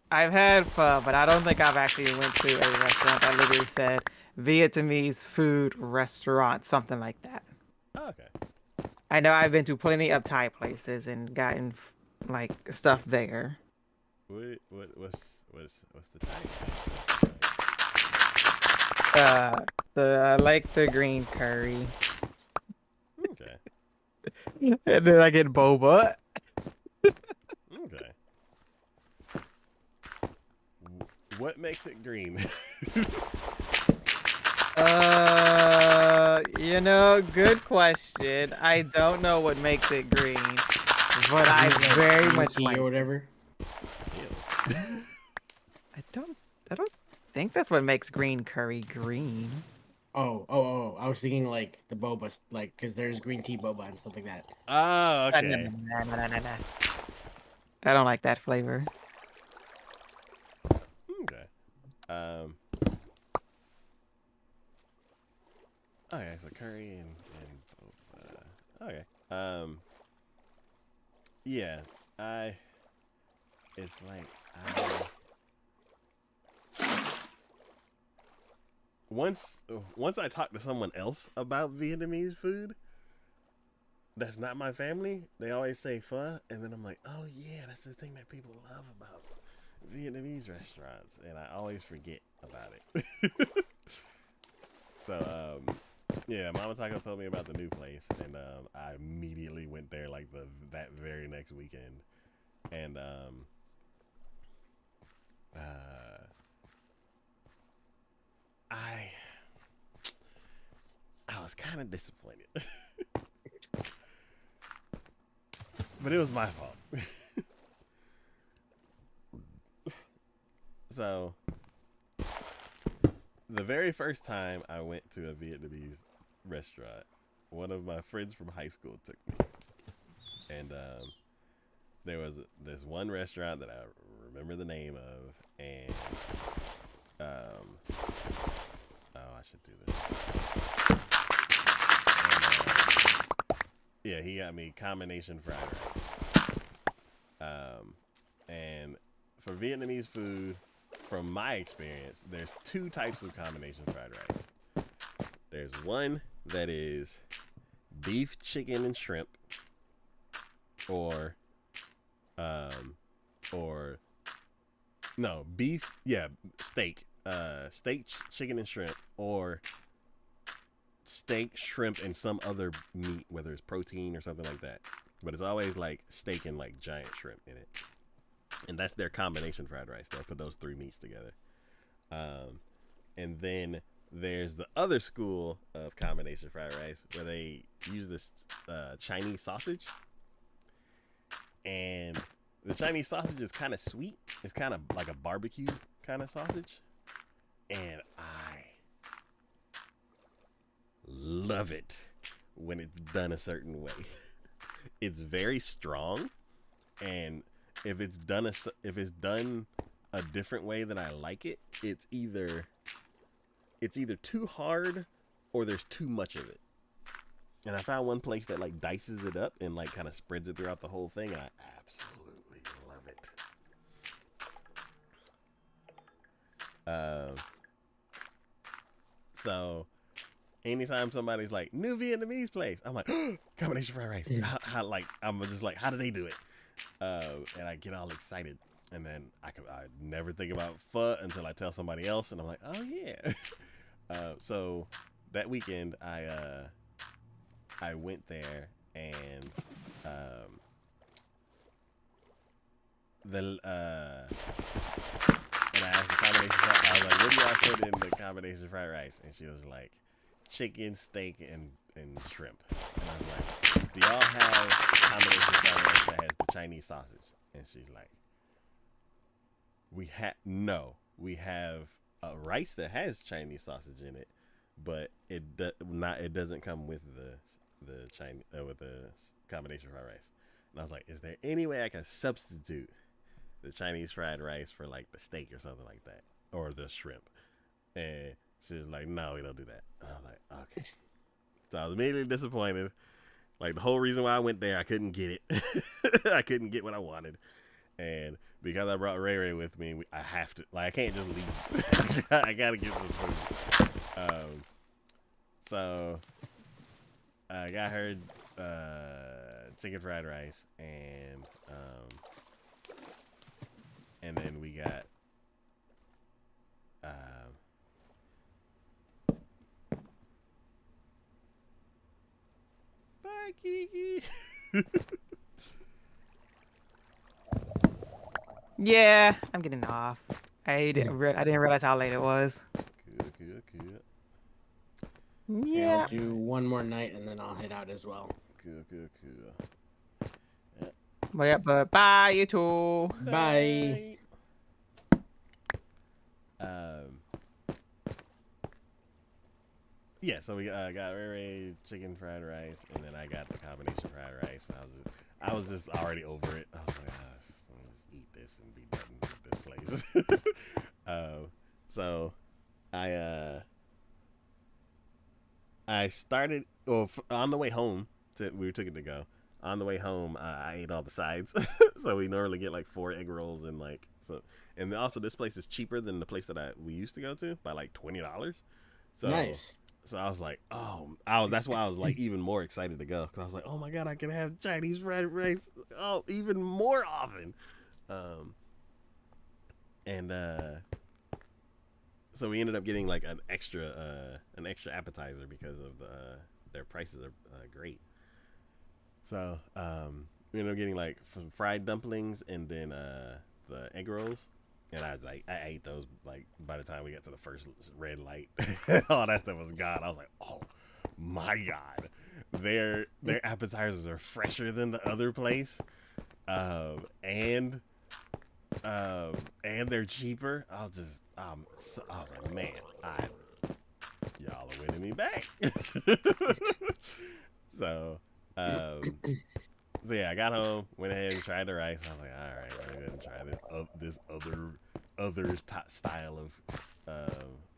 I've had pho, but I don't think I've actually went to a restaurant that literally said Vietnamese food restaurant, something like that. Oh, okay. I know I've been to plenty of Thai places and gotten like stuff there. What's the type? I like the green curry. Okay. And then I get boba. Okay. What makes it green? Good question. I don't know what makes it green, but I very much like or whatever. I don't think that's what makes green curry green. Oh! I was thinking like the boba, like because there's green tea boba and stuff like that. Oh, okay. No. I don't like that flavor. Okay. Okay, so curry and okay. Yeah, it's like once I talk to someone else about Vietnamese food that's not my family, they always say pho, and then I'm like, oh yeah, that's the thing that people love about Vietnamese restaurants, and I always forget about it. So yeah, Mama Taco told me about the new place, and I immediately went there like that very next weekend, and I was kind of disappointed, but it was my fault. So the very first time I went to a Vietnamese restaurant, one of my friends from high school took me, and there was this one restaurant that I remember the name of, and I should do this. And, he got me combination fried rice, and for Vietnamese food, from my experience, there's two types of combination fried rice. There's one that is beef, chicken, and shrimp, or no, beef, steak, chicken, and shrimp, or steak, shrimp, and some other meat, whether it's protein or something like that. But it's always like steak and like giant shrimp in it. And that's their combination fried rice. They'll put those three meats together. And then there's the other school of combination fried rice where they use this Chinese sausage. And the Chinese sausage is kind of sweet. It's kind of like a barbecue kind of sausage. And I love it when it's done a certain way. It's very strong, and if it's done a different way than I like it, it's either too hard or there's too much of it. And I found one place that like dices it up and like kind of spreads it throughout the whole thing, and I absolutely love it. So anytime somebody's like, new Vietnamese place, I'm like, oh, combination fried rice. I'm just like, how do they do it? And I get all excited, and then I never think about pho until I tell somebody else, and I'm like, oh yeah. So that weekend I went there, and and I asked the combination fried. I was like, what do y'all put in the combination fried rice? And she was like, chicken, steak, and shrimp. And I was like, do y'all have combination fried rice that has the Chinese sausage? And she's like, we have a rice that has Chinese sausage in it, but it doesn't come with the Chinese with the combination fried rice. And I was like, is there any way I can substitute the Chinese fried rice for like the steak or something like that, or the shrimp? And she was like, no, we don't do that. And I was like, okay. So I was immediately disappointed. Like, the whole reason why I went there, I couldn't get it. I couldn't get what I wanted. And because I brought Ray Ray with me, I have to, like, I can't just leave. I gotta get some food. So I got her chicken fried rice, and then we got bye, Kiki. Yeah, I'm getting off. I didn't realize how late it was. Good. Yeah, I'll do one more night and then I'll head out as well. Good. But bye, you two. Bye. Yeah, so we got Ray Ray chicken fried rice, and then I got the combination fried rice. And I was just already over it. I was like, let's eat this and be done with this place. So I started on the way home. We took it to go. On the way home, I ate all the sides. So we normally get like 4 egg rolls and like so. And also, this place is cheaper than the place that we used to go to by like $20. So nice. So I was like, that's why I was like even more excited to go, because I was like, oh my god, I can have Chinese fried rice even more often. So we ended up getting like an extra appetizer because of their prices are great. So we ended up getting like some fried dumplings and then the egg rolls. And I ate those like by the time we got to the first red light, all that stuff was gone. I was like, oh my god, their appetizers are fresher than the other place, and they're cheaper. I was like, man, y'all are winning me back. So yeah, I got home, went ahead and tried the rice. I was like, all right, I'm gonna try this other style of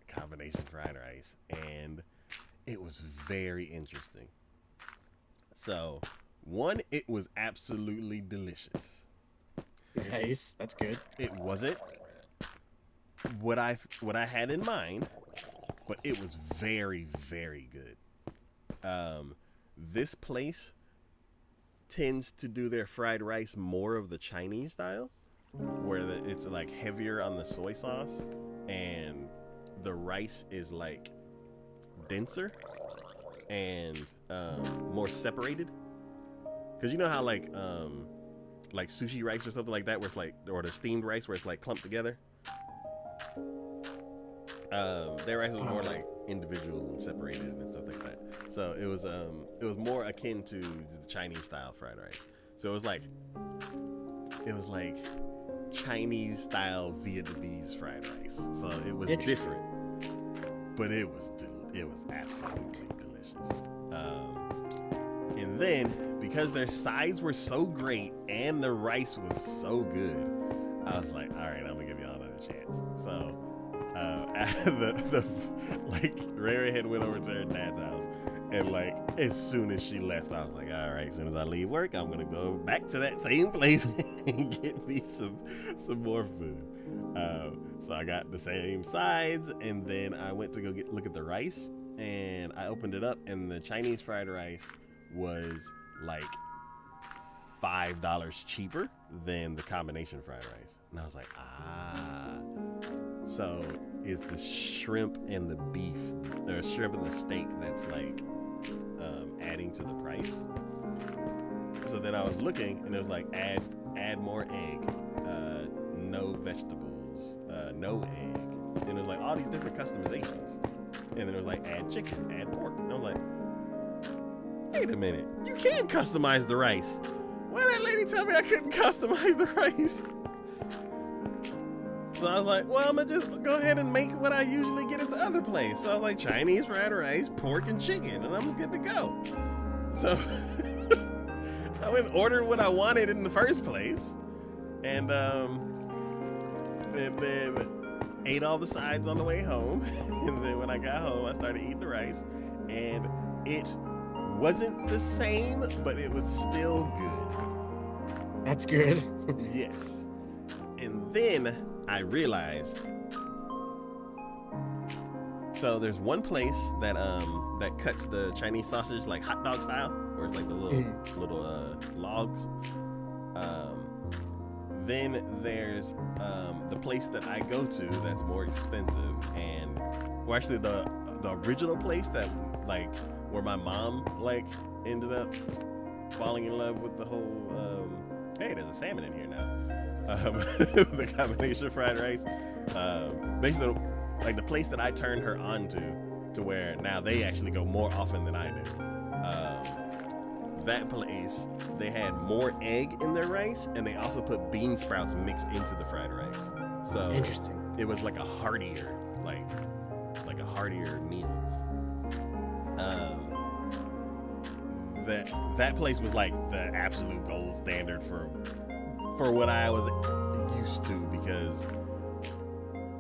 combination fried rice, and it was very interesting. So, one, it was absolutely delicious. Nice. That's good. It wasn't what I had in mind, but it was very, very good. This place tends to do their fried rice more of the Chinese style, where it's like heavier on the soy sauce, and the rice is like denser and more separated. Because you know how like sushi rice or something like that, where it's like, or the steamed rice where it's like clumped together. Their rice was more like individual and separated and stuff like that. So it was more akin to the Chinese style fried rice. So it was like Chinese style Vietnamese fried rice. So it was different, but it was absolutely delicious. And then because their sides were so great and the rice was so good, I was like, all right, I'm gonna give y'all another chance. So Rary had went over to her dad's house, and like as soon as she left, I was like, all right, as soon as I leave work, I'm gonna go back to that same place and get me some more food. So I got the same sides, and then I went to go look at the rice, and I opened it up, and the Chinese fried rice was like $5 cheaper than the combination fried rice, and I was like, so it's the shrimp and the beef, the shrimp and the steak that's like adding to the price. So then I was looking, and it was like add more egg, no vegetables, no egg, and it was like all these different customizations. And then it was like add chicken, add pork, and I was like, wait a minute, you can customize the rice. Why did that lady tell me I couldn't customize the rice? So I was like, well, I'm gonna just go ahead and make what I usually get at the other place. So I was like, Chinese fried rice, pork, and chicken, and I'm good to go. So I went and ordered what I wanted in the first place, and then ate all the sides on the way home. And then when I got home, I started eating the rice, and it wasn't the same, but it was still good. That's good. Yes. And then I realized, so there's one place that cuts the Chinese sausage like hot dog style, where it's like the little logs. Then there's the place that I go to that's more expensive, and well, actually the original place that like where my mom like ended up falling in love with the whole hey, there's a salmon in here now. The combination fried rice. Basically, like the place that I turned her on to where now they actually go more often than I do. That place, they had more egg in their rice, and they also put bean sprouts mixed into the fried rice. So interesting. It was like a heartier, like a heartier meal. That place was like the absolute gold standard for what I was used to, because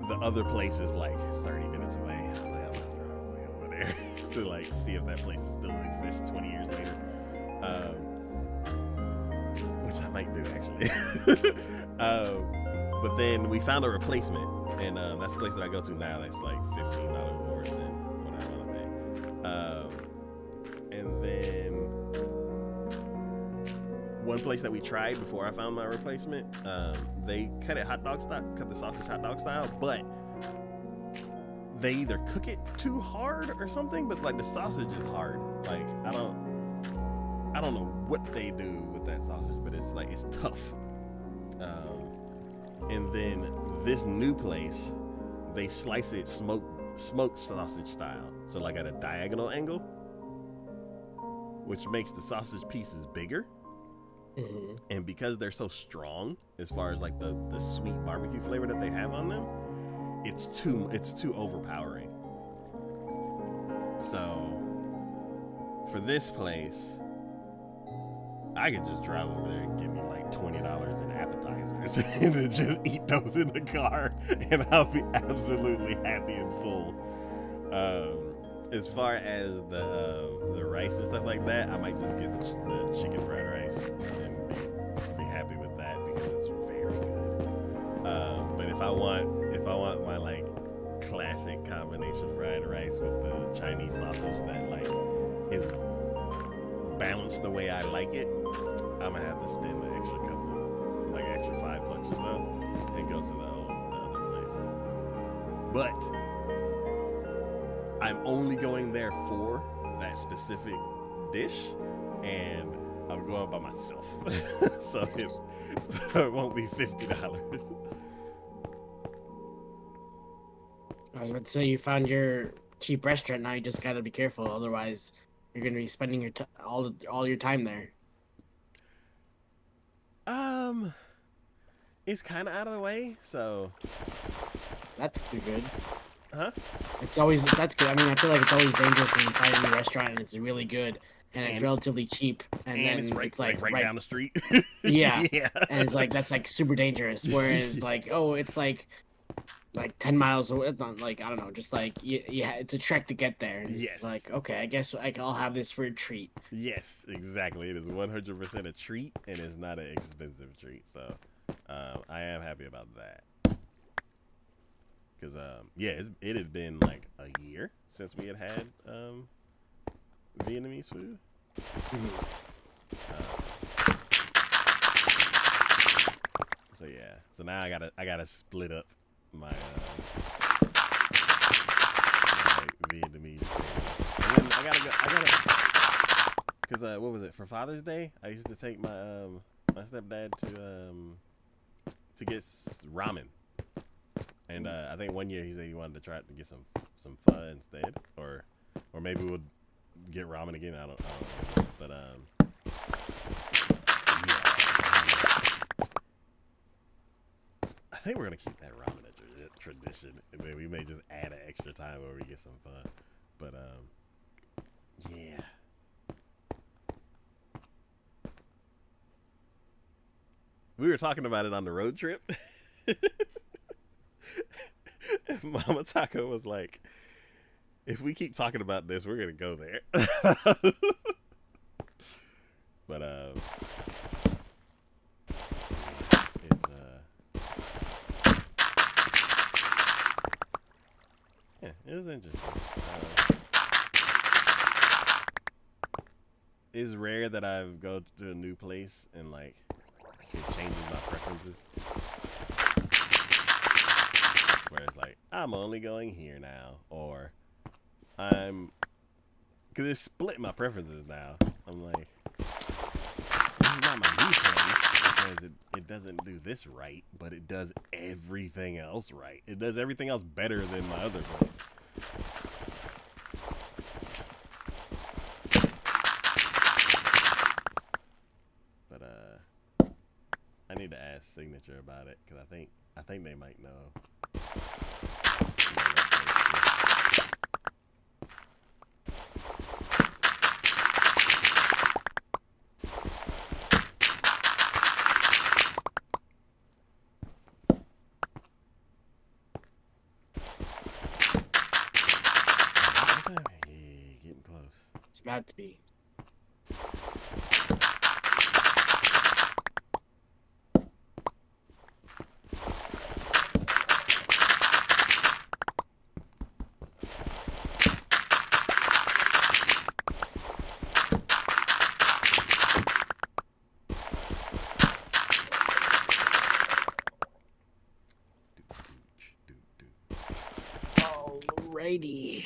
the other place is like 30 minutes away. I'm like, I'm gonna drive all the way over there to like see if that place still exists 20 years later, which I might do actually. But then we found a replacement, and that's the place that I go to now. That's like $15 more than what I want to pay. And then one place that we tried before I found my replacement, they cut the sausage hot dog style, but they either cook it too hard or something, but like the sausage is hard. Like I don't know what they do with that sausage, but it's tough. And then this new place, they slice it smoked sausage style, so like at a diagonal angle, which makes the sausage pieces bigger. Mm-hmm. And because they're so strong as far as like the sweet barbecue flavor that they have on them, it's too overpowering. So for this place, I could just drive over there and give me like $20 in appetizers and just eat those in the car, and I'll be absolutely happy and full. As far as the rice and stuff like that, I might just get the chicken fried rice and be happy with that, because it's very, combination fried rice with the Chinese sausage that like is balanced the way I like it, I'm gonna have to spend the extra couple, like extra $5 or so, and go to the other place. But I'm only going there for that specific dish, and I'm going by myself, so it won't be $50. I was about to say you found your cheap restaurant. Now you just gotta be careful, otherwise you're gonna be spending your all your time there. It's kind of out of the way, so That's too good. huh? That's good. I mean, I feel like it's always dangerous when you find a new restaurant and it's really good and it's And- relatively cheap, and then it's right, it's like right down the street. Yeah. Yeah. and it's like that's like super dangerous. Whereas like it's like 10 miles away. It's not like I don't know, just like yeah, it's a trek to get there. And it's Yes. like okay, I guess I'll have this for a treat. Yes, exactly. It is 100% a treat, and it's not an expensive treat. So, I am happy about that. Because, yeah, it had been like a year since we had Vietnamese food. So yeah, so now I gotta split up my, my Vietnamese food. And then I gotta, because what was it, for Father's Day? I used to take my my stepdad to get ramen. And I think one year he said he wanted to try to get some pho instead, or maybe we'll get ramen again. I don't know. But yeah, I think we're gonna keep that ramen a tradition, and then we may just add an extra time where we get some pho. But yeah. We were talking about it on the road trip. And Mama Taco was like, if we keep talking about this, we're gonna go there. But it's yeah, it was interesting. It's rare that I go to a new place and like it changes my preferences. Where it's like, I'm only going here now, or because it's split my preferences now. I'm like, this is not my new place because it doesn't do this right, but it does everything else right. It does everything else better than my other place. But I need to ask Signature about it because I think they might know. Getting close. It's about to be. Alrighty.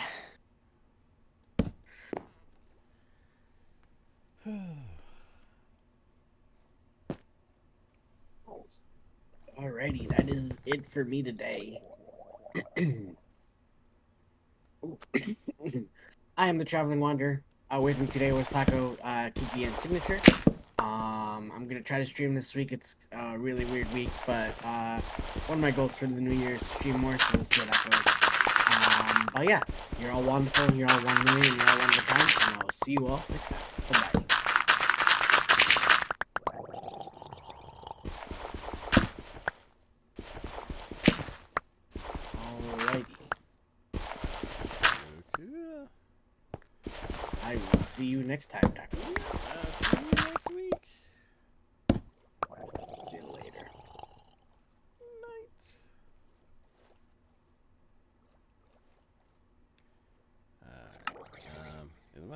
Alrighty, that is it for me today. I am the Traveling Wanderer. With me today was Taco, Kiki, and Signature. I'm gonna try to stream this week. It's a really weird week, but one of my goals for the new year is to stream more, so we'll see how that goes. But yeah, you're all wonderful, you're all 1 million, you're all one of a kind, and I'll see you all next time. Bye-bye. Alrighty. Okay. I will see you next time, Taco. See you next week. See you later. Night.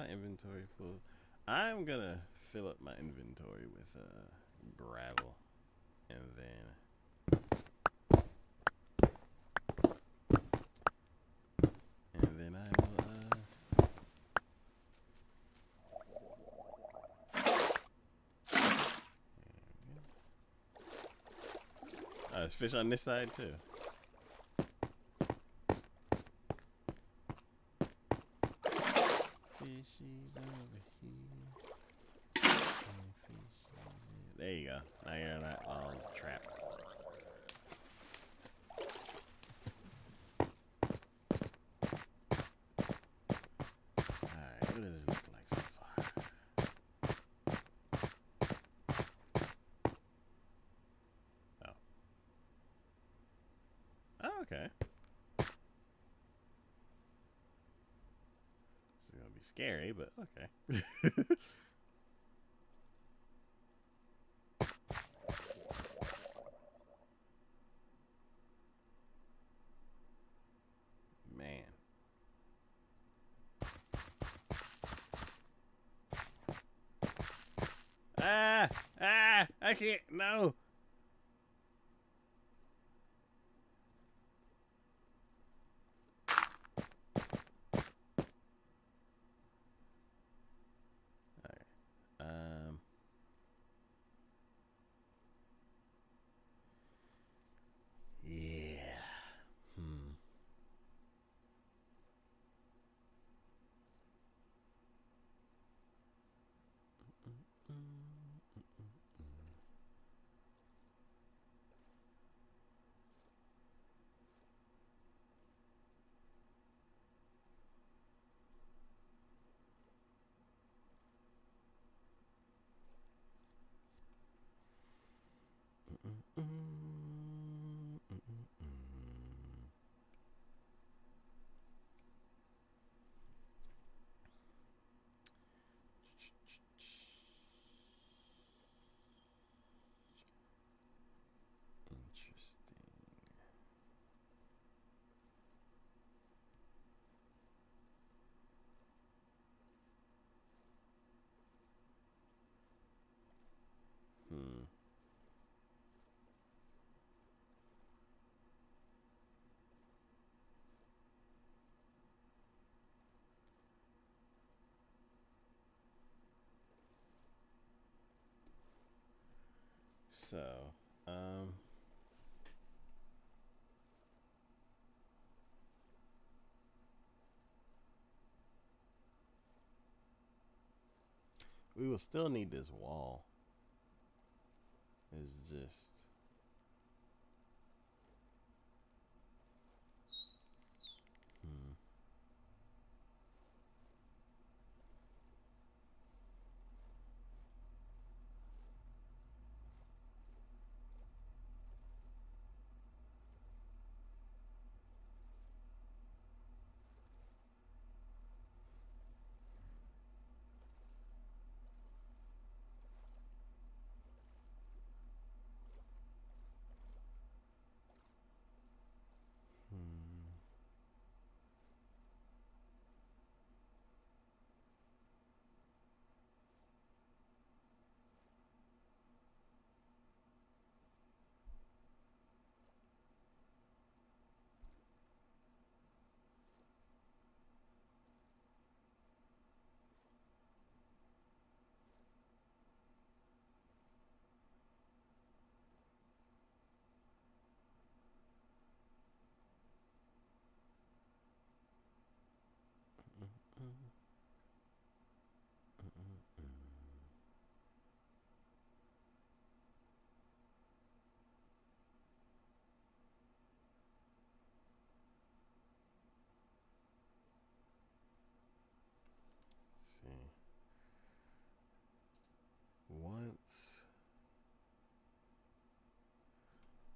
my inventory full. I'm gonna fill up my inventory with gravel, and then I will. There's fish on this side too. Fishies over here. There you go. Now you're in that long trap. Alright, what does this look like so far? Oh, okay. This is gonna be scary, but okay. Man. I can't, no. Yeah. So, we will still need this wall. It's just see.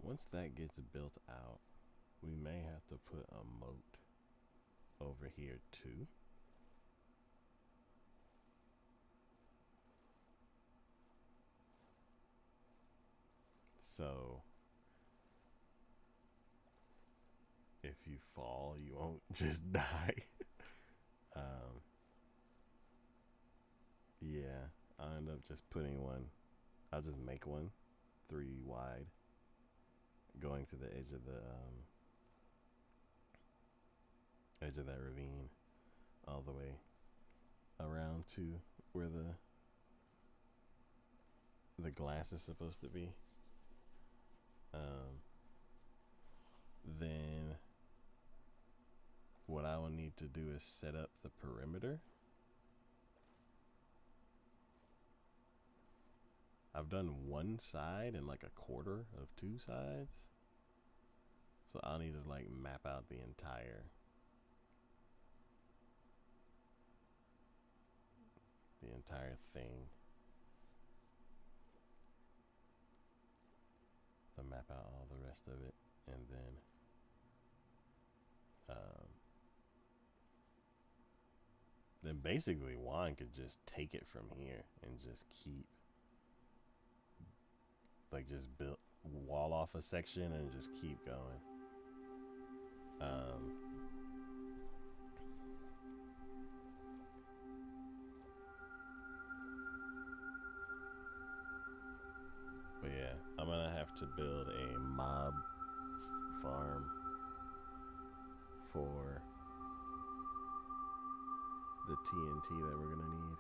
Once that gets built out, we may have to put a moat over here too. So if you fall, you won't just die. Yeah, I'll end up just putting one. I'll just make one 3 wide, going to the edge of that ravine, all the way around to where the glass is supposed to be. Then what I will need to do is set up the perimeter. I've done one side and like a quarter of 2 sides. So I'll need to like map out the entire thing. To map out all the rest of it, and then basically Juan could just take it from here and just keep just build wall off a section and just keep going. But yeah, I'm gonna have to build a mob farm for the TNT that we're gonna need.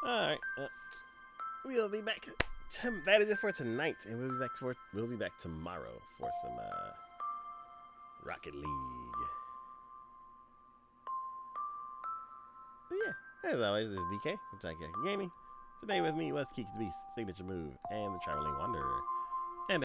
Alright, we'll be back. That is it for tonight, and we'll be back tomorrow for some Rocket League. But yeah, as always, this is DK from Gaming. Today with me was Keeks the Beast, Signature Move, and the Traveling Wanderer.